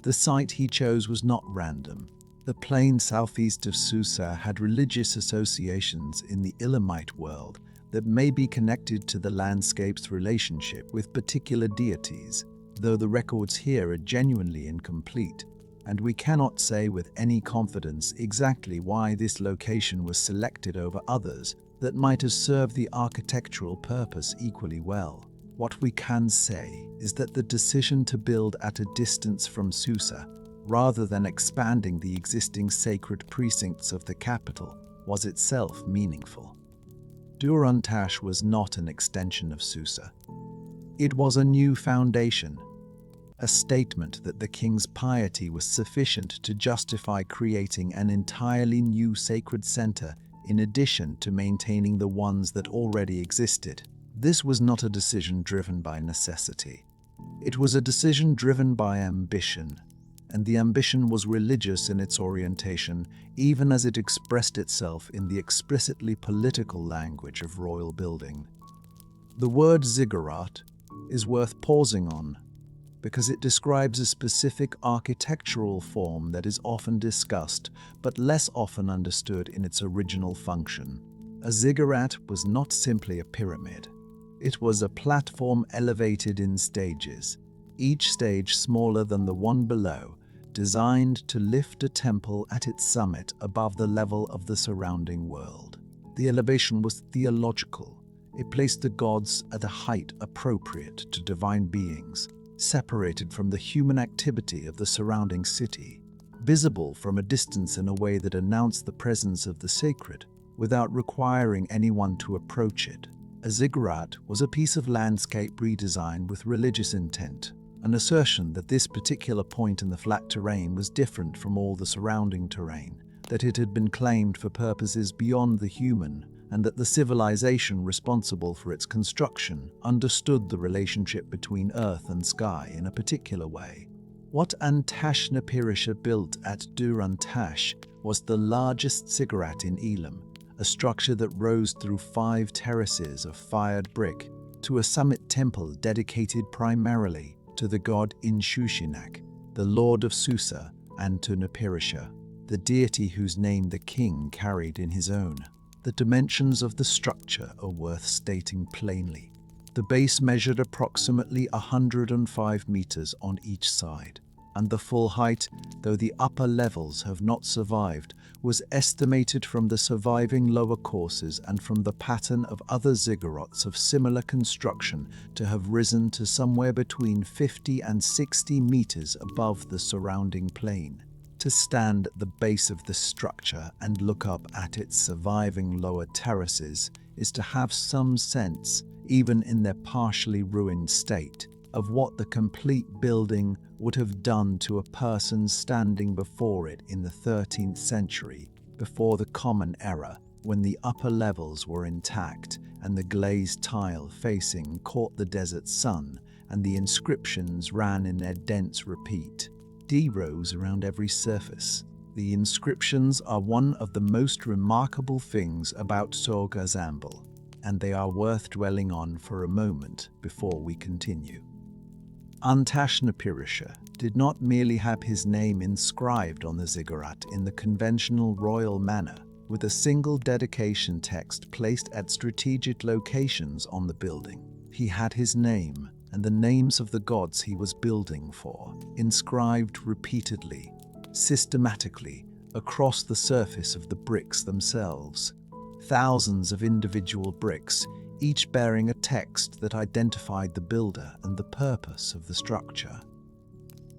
The site he chose was not random. The plain southeast of Susa had religious associations in the Elamite world that may be connected to the landscape's relationship with particular deities, though the records here are genuinely incomplete, and we cannot say with any confidence exactly why this location was selected over others that might have served the architectural purpose equally well. What we can say is that the decision to build at a distance from Susa, rather than expanding the existing sacred precincts of the capital, was itself meaningful. Dur-Antash was not an extension of Susa. It was a new foundation, a statement that the king's piety was sufficient to justify creating an entirely new sacred center in addition to maintaining the ones that already existed. This was not a decision driven by necessity. It was a decision driven by ambition, and the ambition was religious in its orientation, even as it expressed itself in the explicitly political language of royal building. The word ziggurat is worth pausing on, because it describes a specific architectural form that is often discussed, but less often understood in its original function. A ziggurat was not simply a pyramid. It was a platform elevated in stages, each stage smaller than the one below, designed to lift a temple at its summit above the level of the surrounding world. The elevation was theological. It placed the gods at a height appropriate to divine beings, separated from the human activity of the surrounding city, visible from a distance in a way that announced the presence of the sacred, without requiring anyone to approach it. A ziggurat was a piece of landscape redesign with religious intent, an assertion that this particular point in the flat terrain was different from all the surrounding terrain, that it had been claimed for purposes beyond the human, and that the civilization responsible for its construction understood the relationship between earth and sky in a particular way. What Antash-Napirisha built at Dur-Antash was the largest ziggurat in Elam, a structure that rose through 5 terraces of fired brick to a summit temple dedicated primarily to the god Inshushinak, the lord of Susa, and to Napirisha, the deity whose name the king carried in his own. The dimensions of the structure are worth stating plainly. The base measured approximately 105 meters on each side, and the full height, though the upper levels have not survived, was estimated from the surviving lower courses and from the pattern of other ziggurats of similar construction to have risen to somewhere between 50 and 60 meters above the surrounding plain. To stand at the base of the structure and look up at its surviving lower terraces is to have some sense, even in their partially ruined state, of what the complete building would have done to a person standing before it in the 13th century, before the Common Era, when the upper levels were intact and the glazed tile facing caught the desert sun and the inscriptions ran in their dense repeat. D rows around every surface. The inscriptions are one of the most remarkable things about Chogha Zanbil, and they are worth dwelling on for a moment before we continue. Antash-Napirisha did not merely have his name inscribed on the ziggurat in the conventional royal manner, with a single dedication text placed at strategic locations on the building. He had his name and the names of the gods he was building for inscribed repeatedly, systematically, across the surface of the bricks themselves. Thousands of individual bricks, each bearing a text that identified the builder and the purpose of the structure.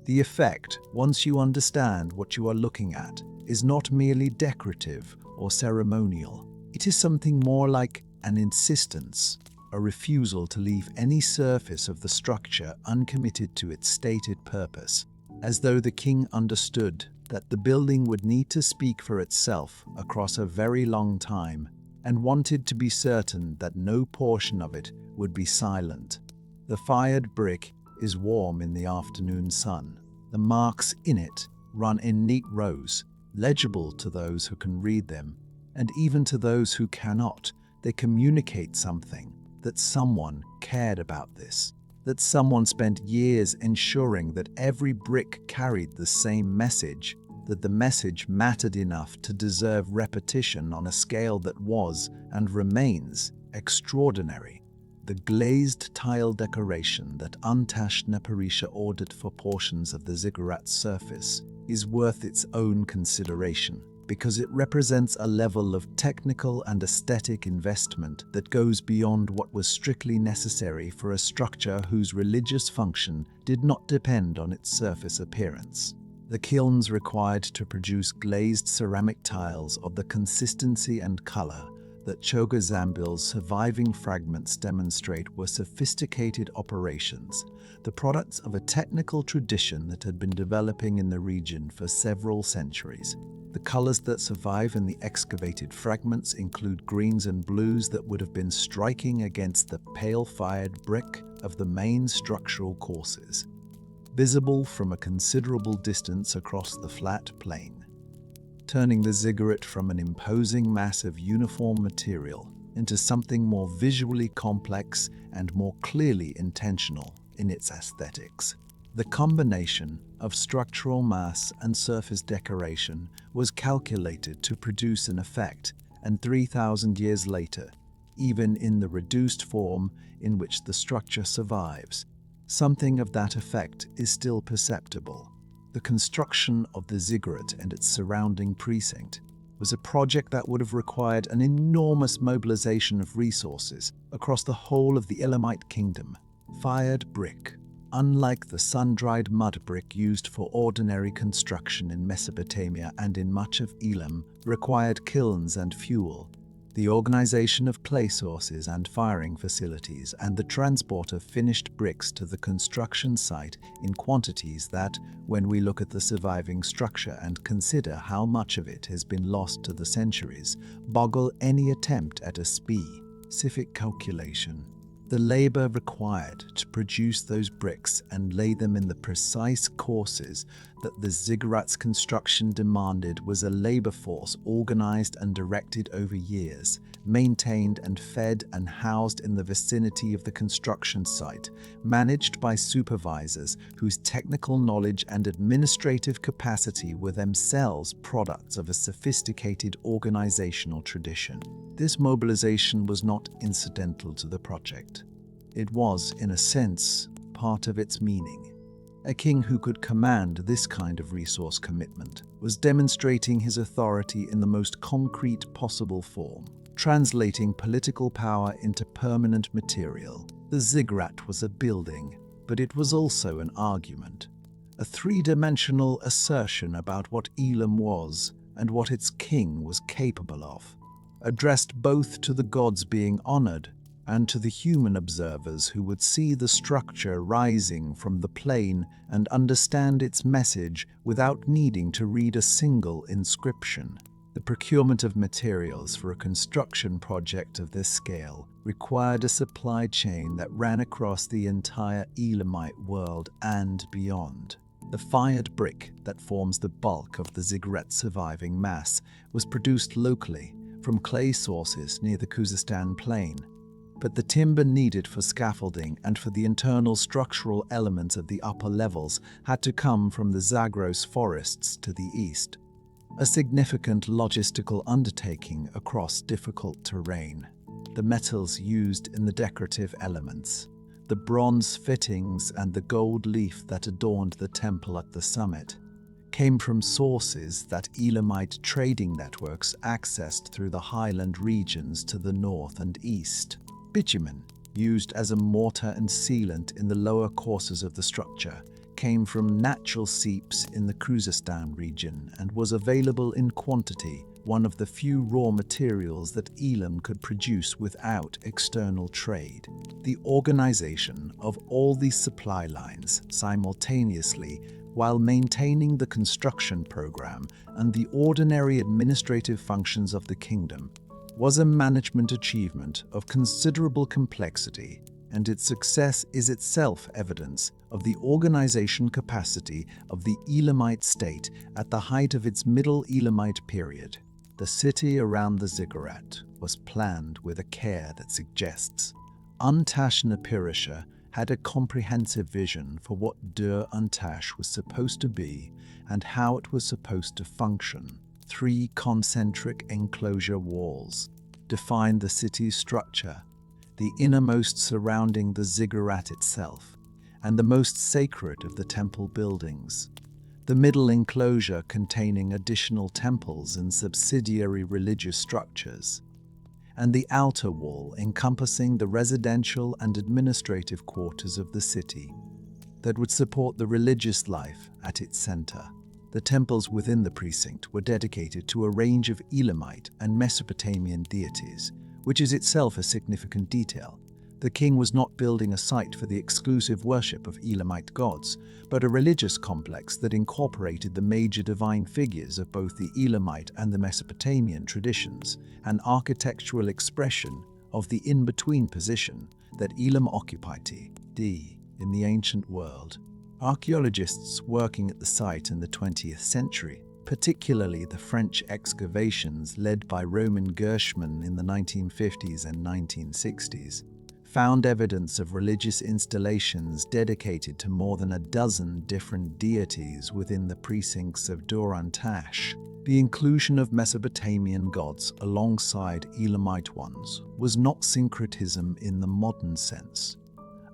The effect, once you understand what you are looking at, is not merely decorative or ceremonial. It is something more like an insistence, a refusal to leave any surface of the structure uncommitted to its stated purpose, as though the king understood that the building would need to speak for itself across a very long time and wanted to be certain that no portion of it would be silent. The fired brick is warm in the afternoon sun. The marks in it run in neat rows, legible to those who can read them, and even to those who cannot. They communicate something, that someone cared about this, that someone spent years ensuring that every brick carried the same message, that the message mattered enough to deserve repetition on a scale that was, and remains, extraordinary. The glazed tile decoration that Untashnaparisha ordered for portions of the ziggurat's surface is worth its own consideration, because it represents a level of technical and aesthetic investment that goes beyond what was strictly necessary for a structure whose religious function did not depend on its surface appearance. The kilns required to produce glazed ceramic tiles of the consistency and color that Chogha Zanbil's surviving fragments demonstrate were sophisticated operations, the products of a technical tradition that had been developing in the region for several centuries. The colors that survive in the excavated fragments include greens and blues that would have been striking against the pale-fired brick of the main structural courses, visible from a considerable distance across the flat plain, turning the ziggurat from an imposing mass of uniform material into something more visually complex and more clearly intentional in its aesthetics. The combination of structural mass and surface decoration was calculated to produce an effect, and 3,000 years later, even in the reduced form in which the structure survives, something of that effect is still perceptible. The construction of the ziggurat and its surrounding precinct was a project that would have required an enormous mobilization of resources across the whole of the Elamite kingdom. Fired brick, unlike the sun-dried mud brick used for ordinary construction in Mesopotamia and in much of Elam, required kilns and fuel, the organization of clay sources and firing facilities, and the transport of finished bricks to the construction site in quantities that, when we look at the surviving structure and consider how much of it has been lost to the centuries, boggle any attempt at a specific calculation. The labor required to produce those bricks and lay them in the precise courses that the ziggurat's construction demanded was a labor force organized and directed over years, maintained and fed and housed in the vicinity of the construction site, managed by supervisors whose technical knowledge and administrative capacity were themselves products of a sophisticated organizational tradition. This mobilization was not incidental to the project. It was, in a sense, part of its meaning. A king who could command this kind of resource commitment was demonstrating his authority in the most concrete possible form, translating political power into permanent material. The ziggurat was a building, but it was also an argument, a three-dimensional assertion about what Elam was and what its king was capable of, addressed both to the gods being honored and to the human observers who would see the structure rising from the plain and understand its message without needing to read a single inscription. The procurement of materials for a construction project of this scale required a supply chain that ran across the entire Elamite world and beyond. The fired brick that forms the bulk of the ziggurat's surviving mass was produced locally from clay sources near the Khuzestan plain, but the timber needed for scaffolding and for the internal structural elements of the upper levels had to come from the Zagros forests to the east, a significant logistical undertaking across difficult terrain. The metals used in the decorative elements, the bronze fittings and the gold leaf that adorned the temple at the summit, came from sources that Elamite trading networks accessed through the highland regions to the north and east. Bitumen, used as a mortar and sealant in the lower courses of the structure, came from natural seeps in the Khuzestan region and was available in quantity, one of the few raw materials that Elam could produce without external trade. The organization of all these supply lines simultaneously, while maintaining the construction program and the ordinary administrative functions of the kingdom, was a management achievement of considerable complexity, and its success is itself evidence of the organization capacity of the Elamite state at the height of its Middle Elamite period. The city around the ziggurat was planned with a care that suggests Untash-Napirisha had a comprehensive vision for what Dur-Untash was supposed to be and how it was supposed to function. 3 concentric enclosure walls define the city's structure, the innermost surrounding the ziggurat itself, and the most sacred of the temple buildings. The middle enclosure containing additional temples and subsidiary religious structures, and the outer wall encompassing the residential and administrative quarters of the city that would support the religious life at its center. The temples within the precinct were dedicated to a range of Elamite and Mesopotamian deities, which is itself a significant detail. The king was not building a site for the exclusive worship of Elamite gods, but a religious complex that incorporated the major divine figures of both the Elamite and the Mesopotamian traditions, an architectural expression of the in-between position that Elam occupied in the ancient world. Archaeologists working at the site in the 20th century, particularly the French excavations led by Roman Gershman in the 1950s and 1960s, found evidence of religious installations dedicated to more than a dozen different deities within the precincts of Dur-Untash. The inclusion of Mesopotamian gods alongside Elamite ones was not syncretism in the modern sense,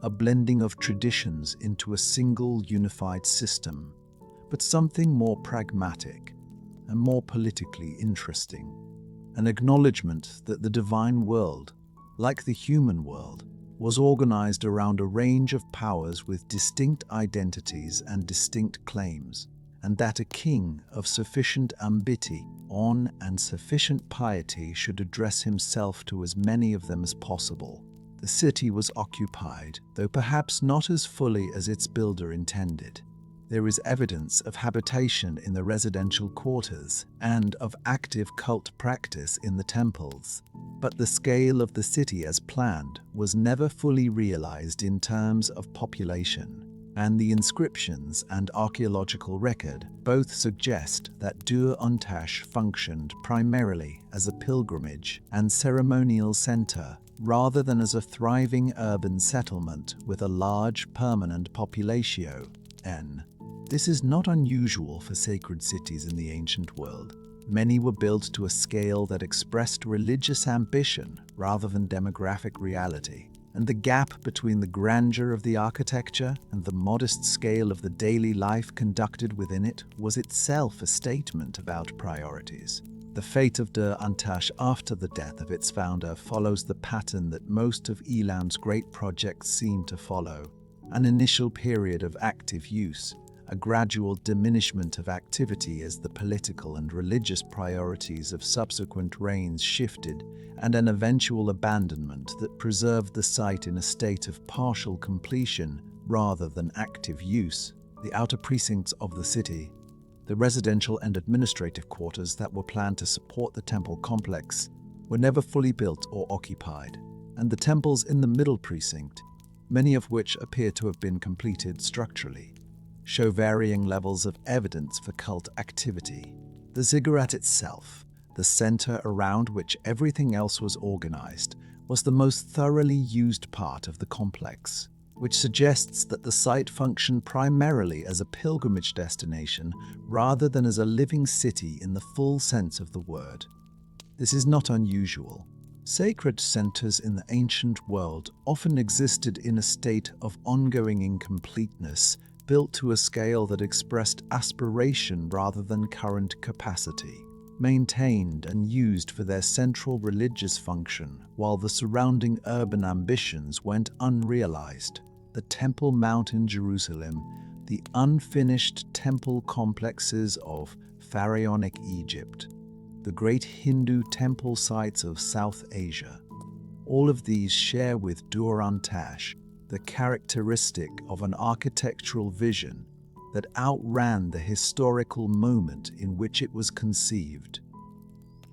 a blending of traditions into a single unified system, but something more pragmatic and more politically interesting, an acknowledgement that the divine world, like the human world, was organized around a range of powers with distinct identities and distinct claims, and that a king of sufficient ambiti on and sufficient piety should address himself to as many of them as possible. The city was occupied, though perhaps not as fully as its builder intended. There is evidence of habitation in the residential quarters and of active cult practice in the temples, but the scale of the city as planned was never fully realized in terms of population, and the inscriptions and archaeological record both suggest that Dur-Untash functioned primarily as a pilgrimage and ceremonial center rather than as a thriving urban settlement with a large permanent populatio. This is not unusual for sacred cities in the ancient world. Many were built to a scale that expressed religious ambition rather than demographic reality, and the gap between the grandeur of the architecture and the modest scale of the daily life conducted within it was itself a statement about priorities. The fate of Dur-Untash after the death of its founder follows the pattern that most of Elam's great projects seem to follow: an initial period of active use, a gradual diminishment of activity as the political and religious priorities of subsequent reigns shifted, and an eventual abandonment that preserved the site in a state of partial completion rather than active use. The outer precincts of the city, the residential and administrative quarters that were planned to support the temple complex, were never fully built or occupied, and the temples in the middle precinct, many of which appear to have been completed structurally, show varying levels of evidence for cult activity. The ziggurat itself, the center around which everything else was organized, was the most thoroughly used part of the complex, which suggests that the site functioned primarily as a pilgrimage destination rather than as a living city in the full sense of the word. This is not unusual. Sacred centers in the ancient world often existed in a state of ongoing incompleteness, built to a scale that expressed aspiration rather than current capacity, maintained and used for their central religious function, while the surrounding urban ambitions went unrealized. The Temple Mount in Jerusalem, the unfinished temple complexes of pharaonic Egypt, the great Hindu temple sites of South Asia. All of these share with Dur-Antash the characteristic of an architectural vision that outran the historical moment in which it was conceived.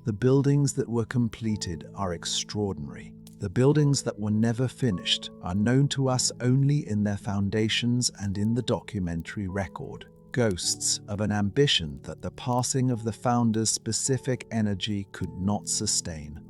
The buildings that were completed are extraordinary. The buildings that were never finished are known to us only in their foundations and in the documentary record, ghosts of an ambition that the passing of the founder's specific energy could not sustain.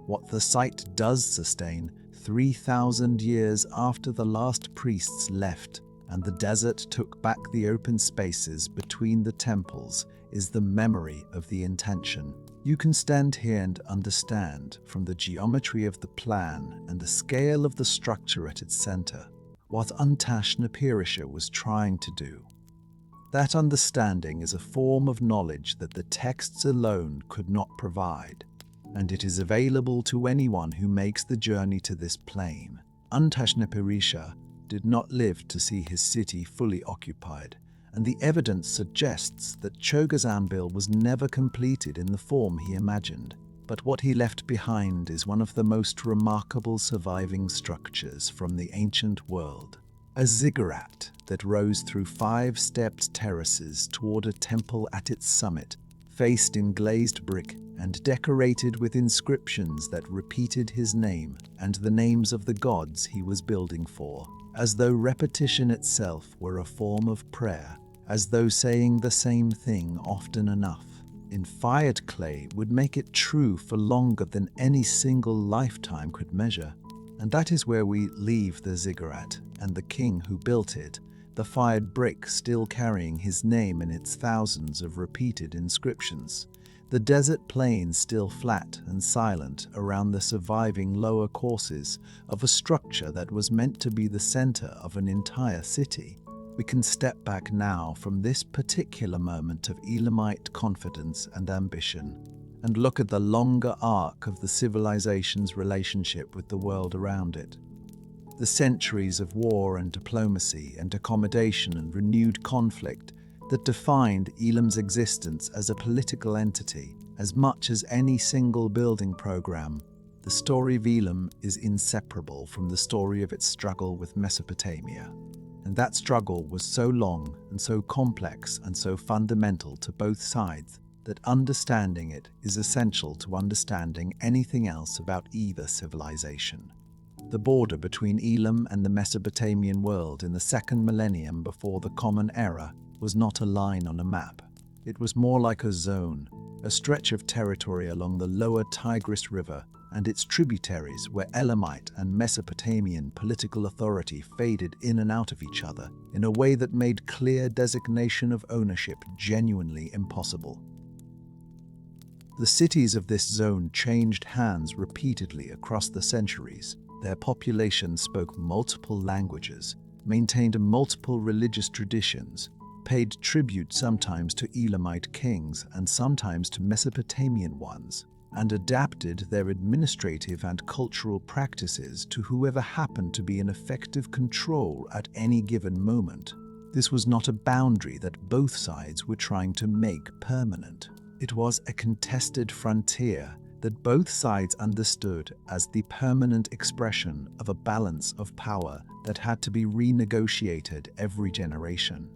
What the site does sustain, 3,000 years after the last priests left and the desert took back the open spaces between the temples, is the memory of the intention. You can stand here and understand, from the geometry of the plan and the scale of the structure at its center, what Antash-Napirisha was trying to do. That understanding is a form of knowledge that the texts alone could not provide, and it is available to anyone who makes the journey to this plane. Antash-Napirisha did not live to see his city fully occupied, and the evidence suggests that Chogha Zanbil was never completed in the form he imagined. But what he left behind is one of the most remarkable surviving structures from the ancient world. A ziggurat that rose through 5-stepped terraces toward a temple at its summit, faced in glazed brick and decorated with inscriptions that repeated his name and the names of the gods he was building for, as though repetition itself were a form of prayer, as though saying the same thing often enough in fired clay would make it true for longer than any single lifetime could measure. And that is where we leave the ziggurat and the king who built it, the fired brick still carrying his name in its thousands of repeated inscriptions. The desert plain still flat and silent around the surviving lower courses of a structure that was meant to be the center of an entire city. We can step back now from this particular moment of Elamite confidence and ambition and look at the longer arc of the civilization's relationship with the world around it. The centuries of war and diplomacy and accommodation and renewed conflict that defined Elam's existence as a political entity as much as any single building program. The story of Elam is inseparable from the story of its struggle with Mesopotamia. And that struggle was so long and so complex and so fundamental to both sides that understanding it is essential to understanding anything else about either civilization. The border between Elam and the Mesopotamian world in the second millennium before the Common Era was not a line on a map. It was more like a zone, a stretch of territory along the lower Tigris River and its tributaries where Elamite and Mesopotamian political authority faded in and out of each other in a way that made clear designation of ownership genuinely impossible. The cities of this zone changed hands repeatedly across the centuries. Their population spoke multiple languages, maintained multiple religious traditions, paid tribute sometimes to Elamite kings and sometimes to Mesopotamian ones, and adapted their administrative and cultural practices to whoever happened to be in effective control at any given moment. This was not a boundary that both sides were trying to make permanent. It was a contested frontier that both sides understood as the permanent expression of a balance of power that had to be renegotiated every generation.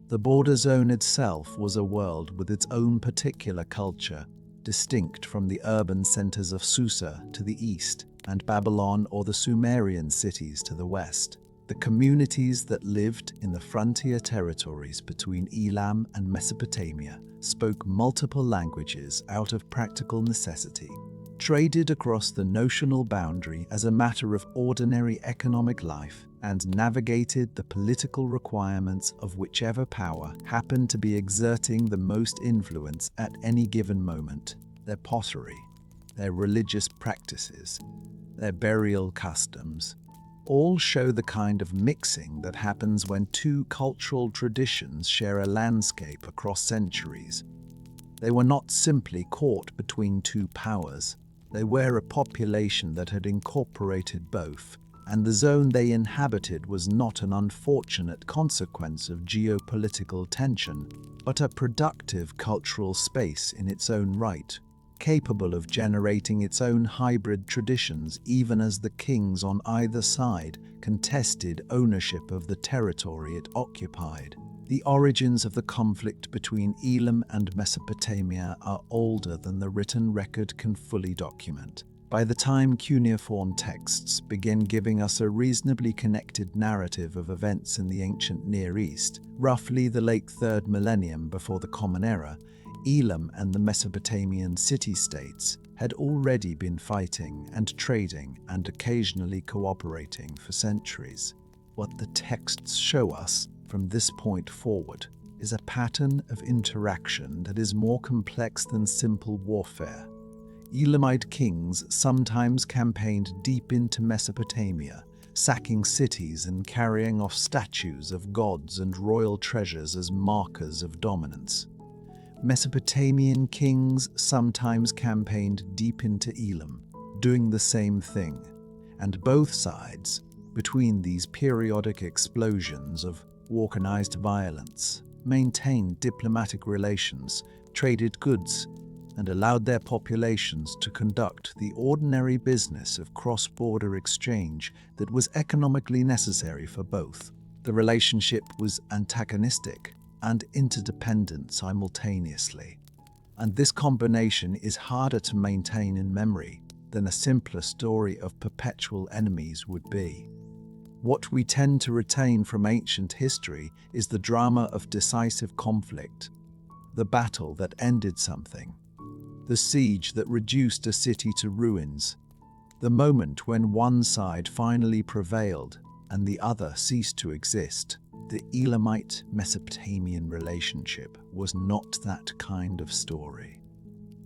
The border zone itself was a world with its own particular culture, distinct from the urban centers of Susa to the east and Babylon or the Sumerian cities to the west. The communities that lived in the frontier territories between Elam and Mesopotamia spoke multiple languages out of practical necessity, traded across the notional boundary as a matter of ordinary economic life, and navigated the political requirements of whichever power happened to be exerting the most influence at any given moment. Their pottery, their religious practices, their burial customs, all show the kind of mixing that happens when two cultural traditions share a landscape across centuries. They were not simply caught between two powers. They were a population that had incorporated both, and the zone they inhabited was not an unfortunate consequence of geopolitical tension, but a productive cultural space in its own right, capable of generating its own hybrid traditions even as the kings on either side contested ownership of the territory it occupied. The origins of the conflict between Elam and Mesopotamia are older than the written record can fully document. By the time cuneiform texts begin giving us a reasonably connected narrative of events in the ancient Near East, roughly the late 3rd millennium before the Common Era, Elam and the Mesopotamian city-states had already been fighting and trading and occasionally cooperating for centuries. What the texts show us from this point forward is a pattern of interaction that is more complex than simple warfare. Elamite kings sometimes campaigned deep into Mesopotamia, sacking cities and carrying off statues of gods and royal treasures as markers of dominance. Mesopotamian kings sometimes campaigned deep into Elam, doing the same thing, and both sides, between these periodic explosions of organized violence, maintained diplomatic relations, traded goods, and allowed their populations to conduct the ordinary business of cross-border exchange that was economically necessary for both. The relationship was antagonistic and interdependent simultaneously, and this combination is harder to maintain in memory than a simpler story of perpetual enemies would be. What we tend to retain from ancient history is the drama of decisive conflict, the battle that ended something, the siege that reduced a city to ruins, the moment when one side finally prevailed and the other ceased to exist. The Elamite-Mesopotamian relationship was not that kind of story.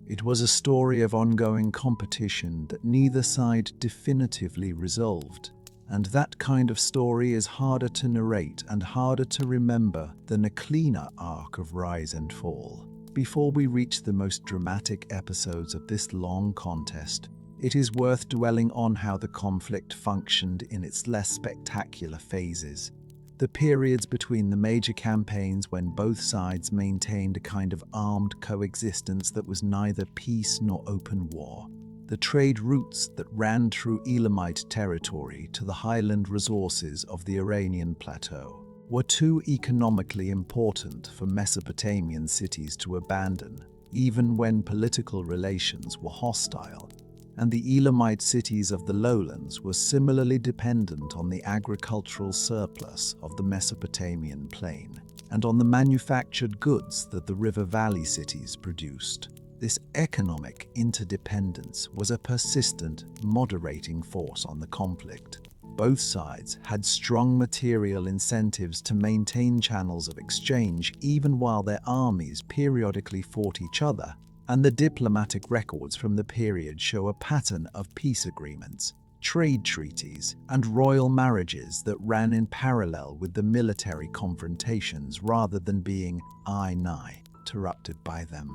It was a story of ongoing competition that neither side definitively resolved, and that kind of story is harder to narrate and harder to remember than a cleaner arc of rise and fall. Before we reach the most dramatic episodes of this long contest, it is worth dwelling on how the conflict functioned in its less spectacular phases. The periods between the major campaigns when both sides maintained a kind of armed coexistence that was neither peace nor open war. The trade routes that ran through Elamite territory to the highland resources of the Iranian plateau were too economically important for Mesopotamian cities to abandon, even when political relations were hostile, and the Elamite cities of the lowlands were similarly dependent on the agricultural surplus of the Mesopotamian plain and on the manufactured goods that the river valley cities produced. This economic interdependence was a persistent, moderating force on the conflict. Both sides had strong material incentives to maintain channels of exchange even while their armies periodically fought each other, and the diplomatic records from the period show a pattern of peace agreements, trade treaties, and royal marriages that ran in parallel with the military confrontations rather than being interrupted by them.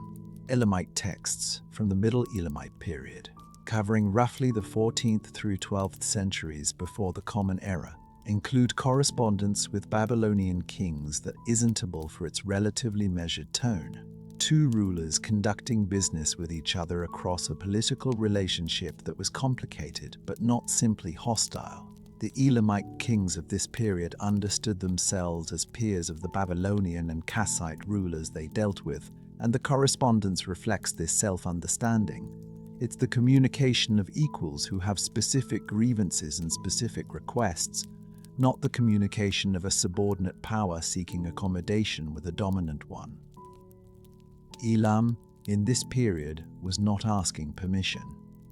Elamite texts from the Middle Elamite period, covering roughly the 14th through 12th centuries before the Common Era, include correspondence with Babylonian kings that isn't notable for its relatively measured tone. Two rulers conducting business with each other across a political relationship that was complicated but not simply hostile. The Elamite kings of this period understood themselves as peers of the Babylonian and Kassite rulers they dealt with, and the correspondence reflects this self-understanding. It's the communication of equals who have specific grievances and specific requests, not the communication of a subordinate power seeking accommodation with a dominant one. Elam, in this period, was not asking permission.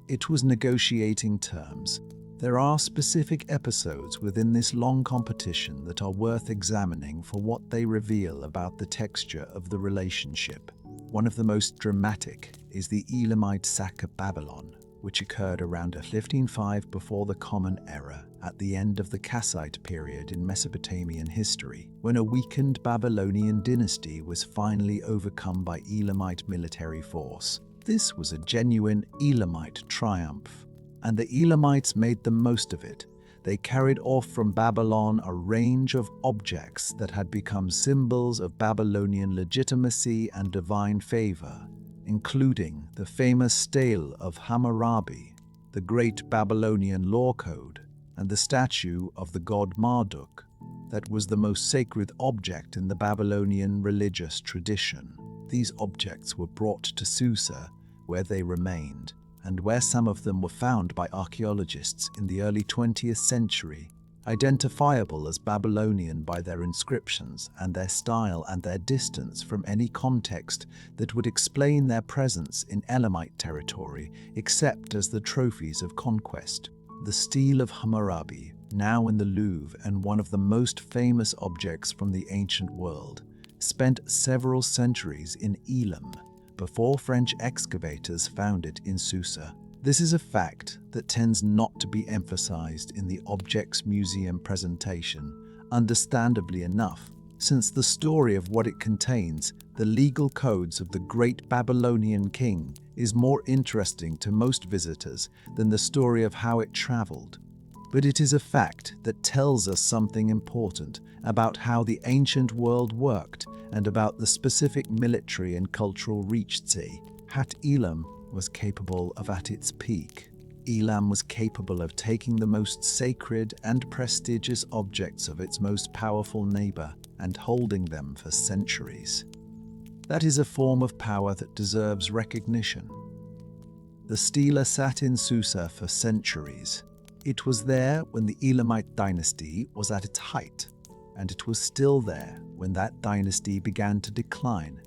It was negotiating terms. There are specific episodes within this long competition that are worth examining for what they reveal about the texture of the relationship. One of the most dramatic is the Elamite sack of Babylon, which occurred around 1505 before the Common Era at the end of the Kassite period in Mesopotamian history, when a weakened Babylonian dynasty was finally overcome by Elamite military force. This was a genuine Elamite triumph, and the Elamites made the most of it. they carried off from Babylon a range of objects that had become symbols of Babylonian legitimacy and divine favor, including the famous stele of Hammurabi, the great Babylonian law code, and the statue of the god Marduk, that was the most sacred object in the Babylonian religious tradition. These objects were brought to Susa, where they remained, and where some of them were found by archaeologists in the early 20th century, identifiable as Babylonian by their inscriptions and their style and their distance from any context that would explain their presence in Elamite territory, except as the trophies of conquest. The stele of Hammurabi, now in the Louvre and one of the most famous objects from the ancient world, spent several centuries in Elam before French excavators found it in Susa. This is a fact that tends not to be emphasized in the object's museum presentation, understandably enough, since the story of what it contains, the legal codes of the great Babylonian king, is more interesting to most visitors than the story of how it traveled. But it is a fact that tells us something important about how the ancient world worked and about the specific military and cultural reach Hat Elam was capable of at its peak. Elam was capable of taking the most sacred and prestigious objects of its most powerful neighbor and holding them for centuries. That is a form of power that deserves recognition. The stele sat in Susa for centuries. It was there when the Elamite dynasty was at its height, and it was still there when that dynasty began to decline,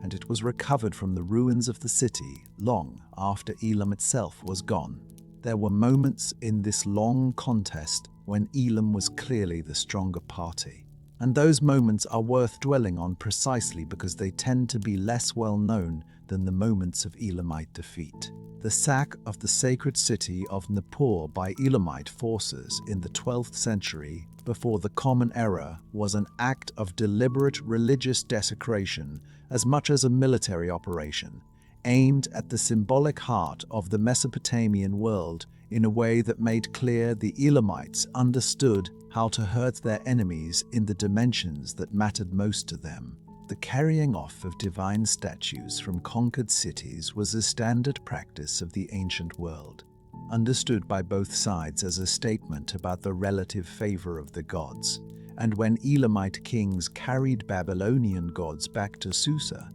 and it was recovered from the ruins of the city long after Elam itself was gone. There were moments in this long contest when Elam was clearly the stronger party, and those moments are worth dwelling on precisely because they tend to be less well known than the moments of Elamite defeat. The sack of the sacred city of Nippur by Elamite forces in the 12th century before the Common Era was an act of deliberate religious desecration as much as a military operation, aimed at the symbolic heart of the Mesopotamian world in a way that made clear the Elamites understood how to hurt their enemies in the dimensions that mattered most to them. The carrying off of divine statues from conquered cities was a standard practice of the ancient world, understood by both sides as a statement about the relative favor of the gods. And when Elamite kings carried Babylonian gods back to Susa,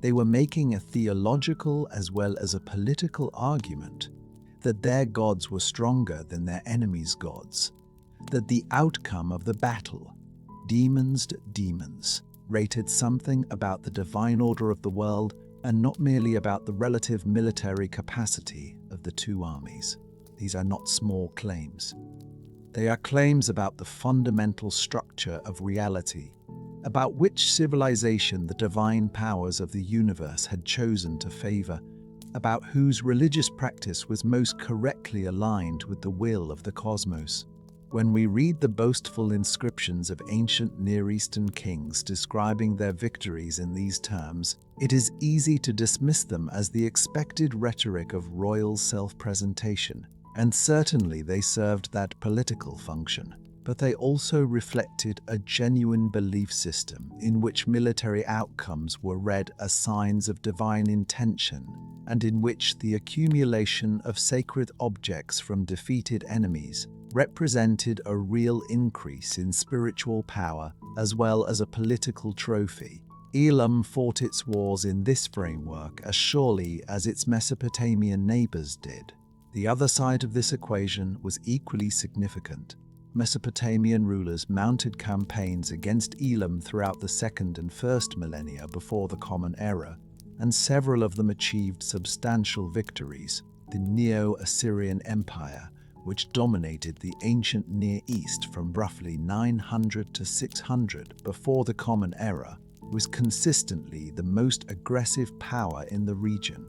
they were making a theological as well as a political argument that their gods were stronger than their enemies' gods, that the outcome of the battle, demons, rated something about the divine order of the world and not merely about the relative military capacity of the two armies. These are not small claims. They are claims about the fundamental structure of reality, about which civilization the divine powers of the universe had chosen to favor, about whose religious practice was most correctly aligned with the will of the cosmos. When we read the boastful inscriptions of ancient Near Eastern kings describing their victories in these terms, it is easy to dismiss them as the expected rhetoric of royal self-presentation, and certainly they served that political function. But they also reflected a genuine belief system in which military outcomes were read as signs of divine intention, and in which the accumulation of sacred objects from defeated enemies represented a real increase in spiritual power as well as a political trophy. Elam fought its wars in this framework as surely as its Mesopotamian neighbors did. The other side of this equation was equally significant. Mesopotamian rulers mounted campaigns against Elam throughout the second and first millennia before the Common Era, and several of them achieved substantial victories. The Neo-Assyrian Empire, which dominated the ancient Near East from roughly 900 to 600 before the Common Era, was consistently the most aggressive power in the region,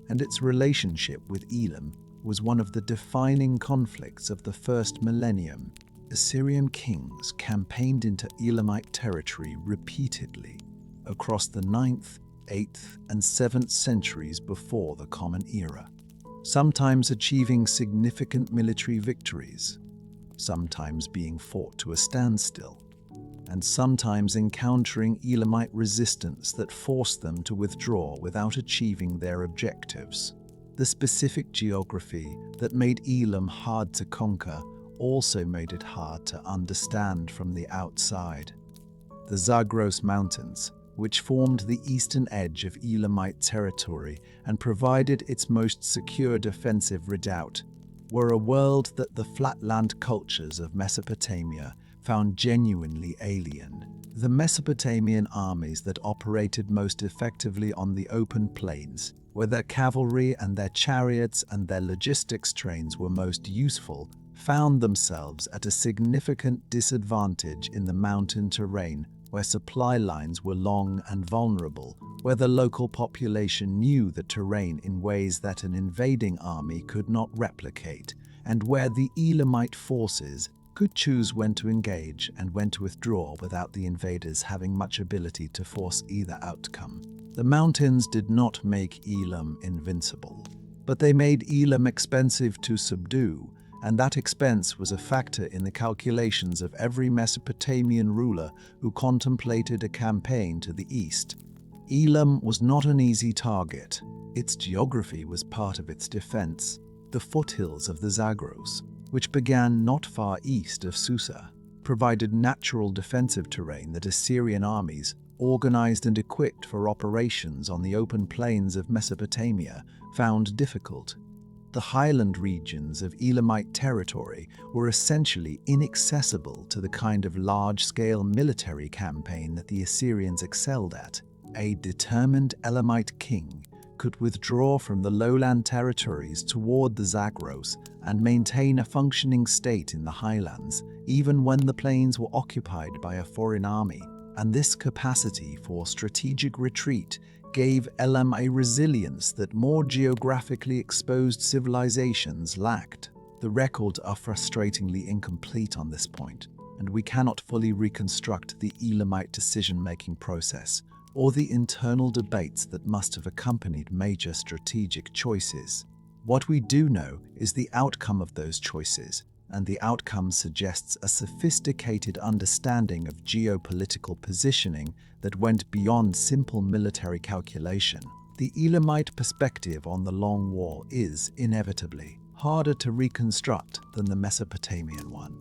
and its relationship with Elam was one of the defining conflicts of the first millennium. Assyrian kings campaigned into Elamite territory repeatedly across the 9th, 8th, and 7th centuries before the Common Era, sometimes achieving significant military victories. sometimes being fought to a standstill, and sometimes encountering Elamite resistance that forced them to withdraw without achieving their objectives. The specific geography that made Elam hard to conquer also made it hard to understand from the outside. The Zagros Mountains, which formed the eastern edge of Elamite territory and provided its most secure defensive redoubt, were a world that the flatland cultures of Mesopotamia found genuinely alien. The Mesopotamian armies that operated most effectively on the open plains, where their cavalry and their chariots and their logistics trains were most useful, found themselves at a significant disadvantage in the mountain terrain, where supply lines were long and vulnerable, where the local population knew the terrain in ways that an invading army could not replicate, and where the Elamite forces could choose when to engage and when to withdraw without the invaders having much ability to force either outcome. The mountains did not make Elam invincible, but they made Elam expensive to subdue, and that expense was a factor in the calculations of every Mesopotamian ruler who contemplated a campaign to the east. Elam was not an easy target. Its geography was part of its defense. The foothills of the Zagros, which began not far east of Susa, provided natural defensive terrain that Assyrian armies, organized and equipped for operations on the open plains of Mesopotamia, found difficult. The highland regions of Elamite territory were essentially inaccessible to the kind of large-scale military campaign that the Assyrians excelled at. A determined Elamite king could withdraw from the lowland territories toward the Zagros and maintain a functioning state in the highlands, even when the plains were occupied by a foreign army. And this capacity for strategic retreat gave Elam a resilience that more geographically exposed civilizations lacked. The records are frustratingly incomplete on this point, and we cannot fully reconstruct the Elamite decision-making process or the internal debates that must have accompanied major strategic choices. What we do know is the outcome of those choices, and the outcome suggests a sophisticated understanding of geopolitical positioning that went beyond simple military calculation. The Elamite perspective on the Long War is, inevitably, harder to reconstruct than the Mesopotamian one.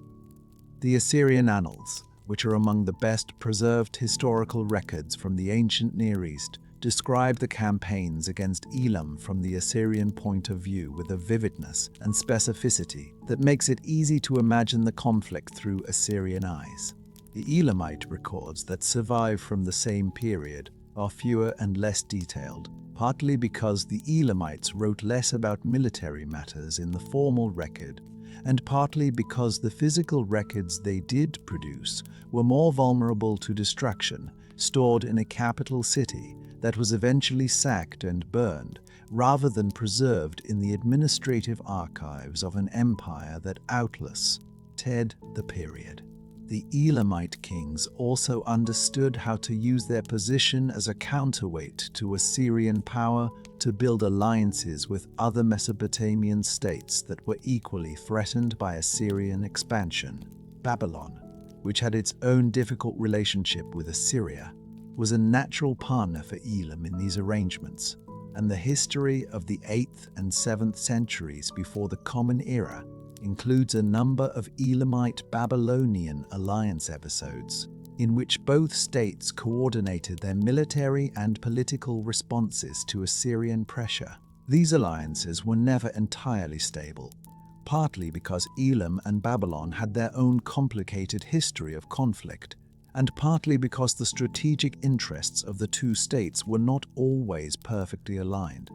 The Assyrian annals, which are among the best preserved historical records from the ancient Near East, describe the campaigns against Elam from the Assyrian point of view with a vividness and specificity that makes it easy to imagine the conflict through Assyrian eyes. The Elamite records that survive from the same period are fewer and less detailed, partly because the Elamites wrote less about military matters in the formal record, and partly because the physical records they did produce were more vulnerable to destruction, stored in a capital city that was eventually sacked and burned, rather than preserved in the administrative archives of an empire that outlasted the period. The Elamite kings also understood how to use their position as a counterweight to Assyrian power to build alliances with other Mesopotamian states that were equally threatened by Assyrian expansion. Babylon, which had its own difficult relationship with Assyria, was a natural partner for Elam in these arrangements, and the history of the 8th and 7th centuries before the Common Era includes a number of Elamite-Babylonian alliance episodes, in which both states coordinated their military and political responses to Assyrian pressure. These alliances were never entirely stable, partly because Elam and Babylon had their own complicated history of conflict, and partly because the strategic interests of the two states were not always perfectly aligned.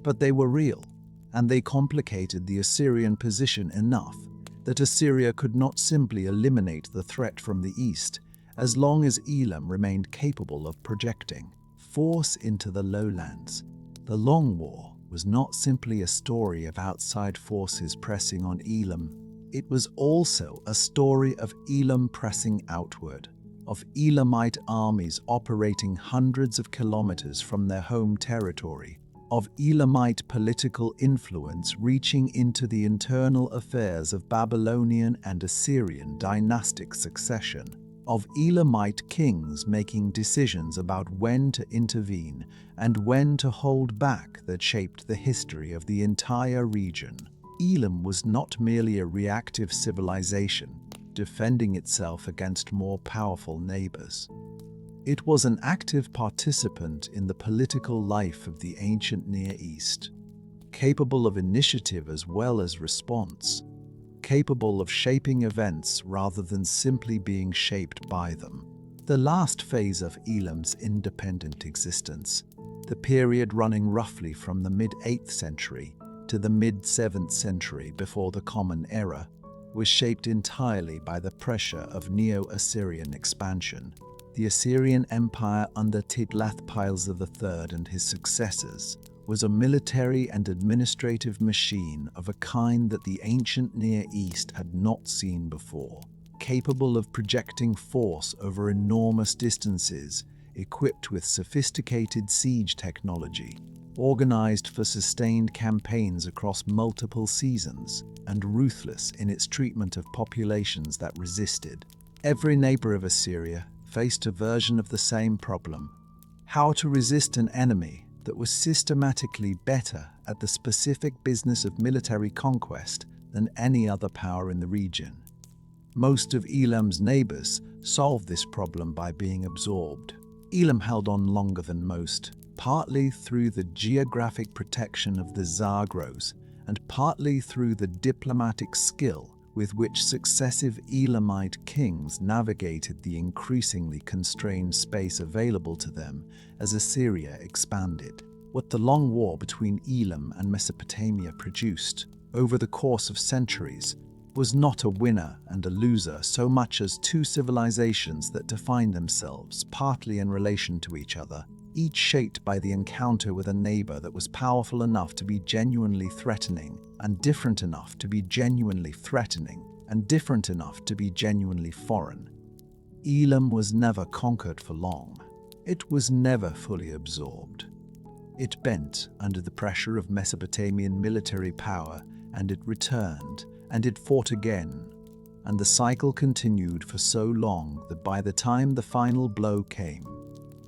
But they were real, and they complicated the Assyrian position enough that Assyria could not simply eliminate the threat from the east, as long as Elam remained capable of projecting force into the lowlands. The Long War was not simply a story of outside forces pressing on Elam. It was also a story of Elam pressing outward, of Elamite armies operating hundreds of kilometers from their home territory, of Elamite political influence reaching into the internal affairs of Babylonian and Assyrian dynastic succession, of Elamite kings making decisions about when to intervene and when to hold back that shaped the history of the entire region. Elam was not merely a reactive civilization, defending itself against more powerful neighbors. It was an active participant in the political life of the ancient Near East, capable of initiative as well as response, capable of shaping events rather than simply being shaped by them. The last phase of Elam's independent existence, the period running roughly from the mid-8th century to the mid-7th century before the Common Era, was shaped entirely by the pressure of Neo-Assyrian expansion. The Assyrian Empire under Tiglath-Pileser III and his successors was a military and administrative machine of a kind that the ancient Near East had not seen before, capable of projecting force over enormous distances, equipped with sophisticated siege technology, organized for sustained campaigns across multiple seasons, and ruthless in its treatment of populations that resisted. Every neighbor of Assyria faced a version of the same problem: how to resist an enemy that was systematically better at the specific business of military conquest than any other power in the region. Most of Elam's neighbors solved this problem by being absorbed. Elam held on longer than most, partly through the geographic protection of the Zagros and partly through the diplomatic skill with which successive Elamite kings navigated the increasingly constrained space available to them as Assyria expanded. What the long war between Elam and Mesopotamia produced over the course of centuries was not a winner and a loser so much as two civilizations that defined themselves partly in relation to each other, each shaped by the encounter with a neighbor that was powerful enough to be genuinely threatening and different enough to be genuinely threatening and different enough to be genuinely foreign. Elam was never conquered for long. It was never fully absorbed. It bent under the pressure of Mesopotamian military power, and it returned, and it fought again, and the cycle continued for so long that by the time the final blow came,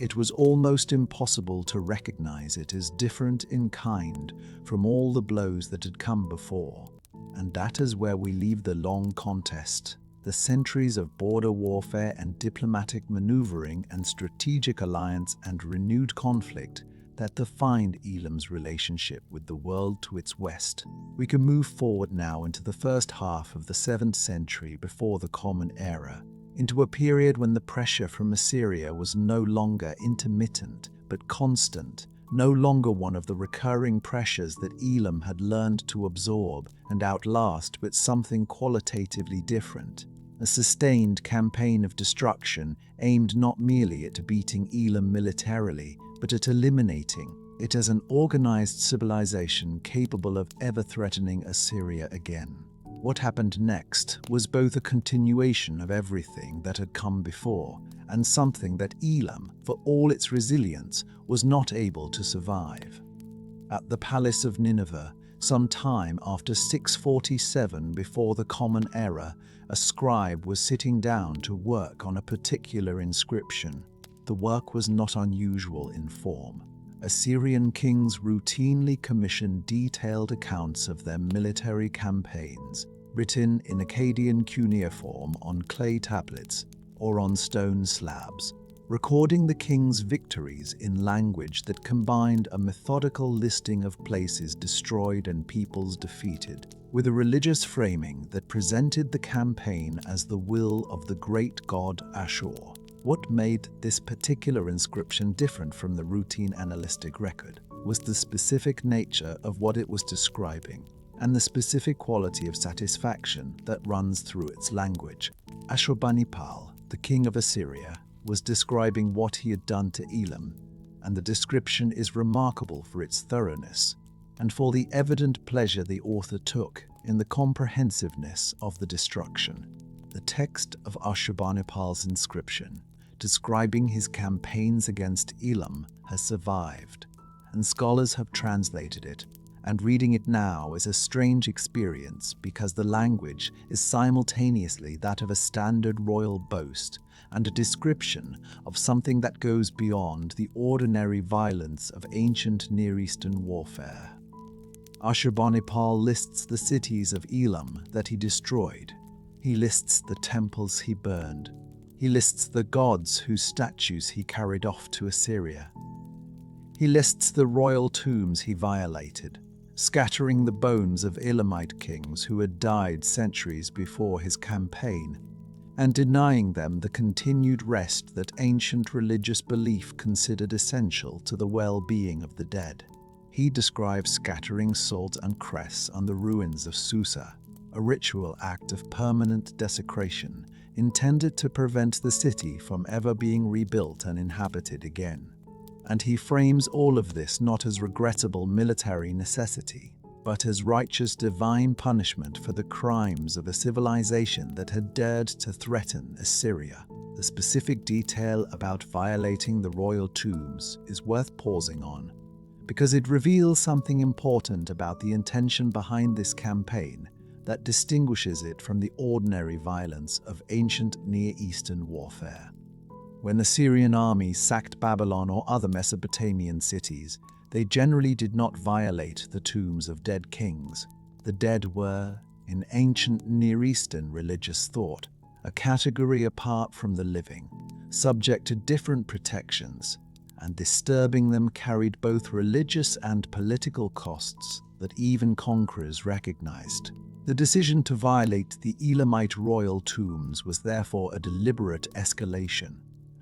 it was almost impossible to recognize it as different in kind from all the blows that had come before. And that is where we leave the long contest, the centuries of border warfare and diplomatic maneuvering and strategic alliance and renewed conflict that defined Elam's relationship with the world to its west. We can move forward now into the first half of the 7th century before the Common Era, into a period when the pressure from Assyria was no longer intermittent but constant, no longer one of the recurring pressures that Elam had learned to absorb and outlast, but something qualitatively different. A sustained campaign of destruction aimed not merely at beating Elam militarily, but at eliminating it as an organized civilization capable of ever threatening Assyria again. What happened next was both a continuation of everything that had come before and something that Elam, for all its resilience, was not able to survive. At the Palace of Nineveh, some time after 647 before the Common Era, a scribe was sitting down to work on a particular inscription. The work was not unusual in form. Assyrian kings routinely commissioned detailed accounts of their military campaigns, written in Akkadian cuneiform on clay tablets or on stone slabs, recording the king's victories in language that combined a methodical listing of places destroyed and peoples defeated, with a religious framing that presented the campaign as the will of the great god Ashur. What made this particular inscription different from the routine annalistic record was the specific nature of what it was describing and the specific quality of satisfaction that runs through its language. Ashurbanipal, the king of Assyria, was describing what he had done to Elam, and the description is remarkable for its thoroughness and for the evident pleasure the author took in the comprehensiveness of the destruction. The text of Ashurbanipal's inscription, describing his campaigns against Elam, has survived, and scholars have translated it, and reading it now is a strange experience because the language is simultaneously that of a standard royal boast and a description of something that goes beyond the ordinary violence of ancient Near Eastern warfare. Ashurbanipal lists the cities of Elam that he destroyed. He lists the temples he burned. He lists the gods whose statues he carried off to Assyria. He lists the royal tombs he violated, scattering the bones of Elamite kings who had died centuries before his campaign, and denying them the continued rest that ancient religious belief considered essential to the well-being of the dead. He describes scattering salt and cress on the ruins of Susa, a ritual act of permanent desecration intended to prevent the city from ever being rebuilt and inhabited again. And he frames all of this not as regrettable military necessity, but as righteous divine punishment for the crimes of a civilization that had dared to threaten Assyria. The specific detail about violating the royal tombs is worth pausing on, because it reveals something important about the intention behind this campaign that distinguishes it from the ordinary violence of ancient Near Eastern warfare. When Assyrian armies sacked Babylon or other Mesopotamian cities, they generally did not violate the tombs of dead kings. The dead were, in ancient Near Eastern religious thought, a category apart from the living, subject to different protections, and disturbing them carried both religious and political costs that even conquerors recognized. The decision to violate the Elamite royal tombs was therefore a deliberate escalation,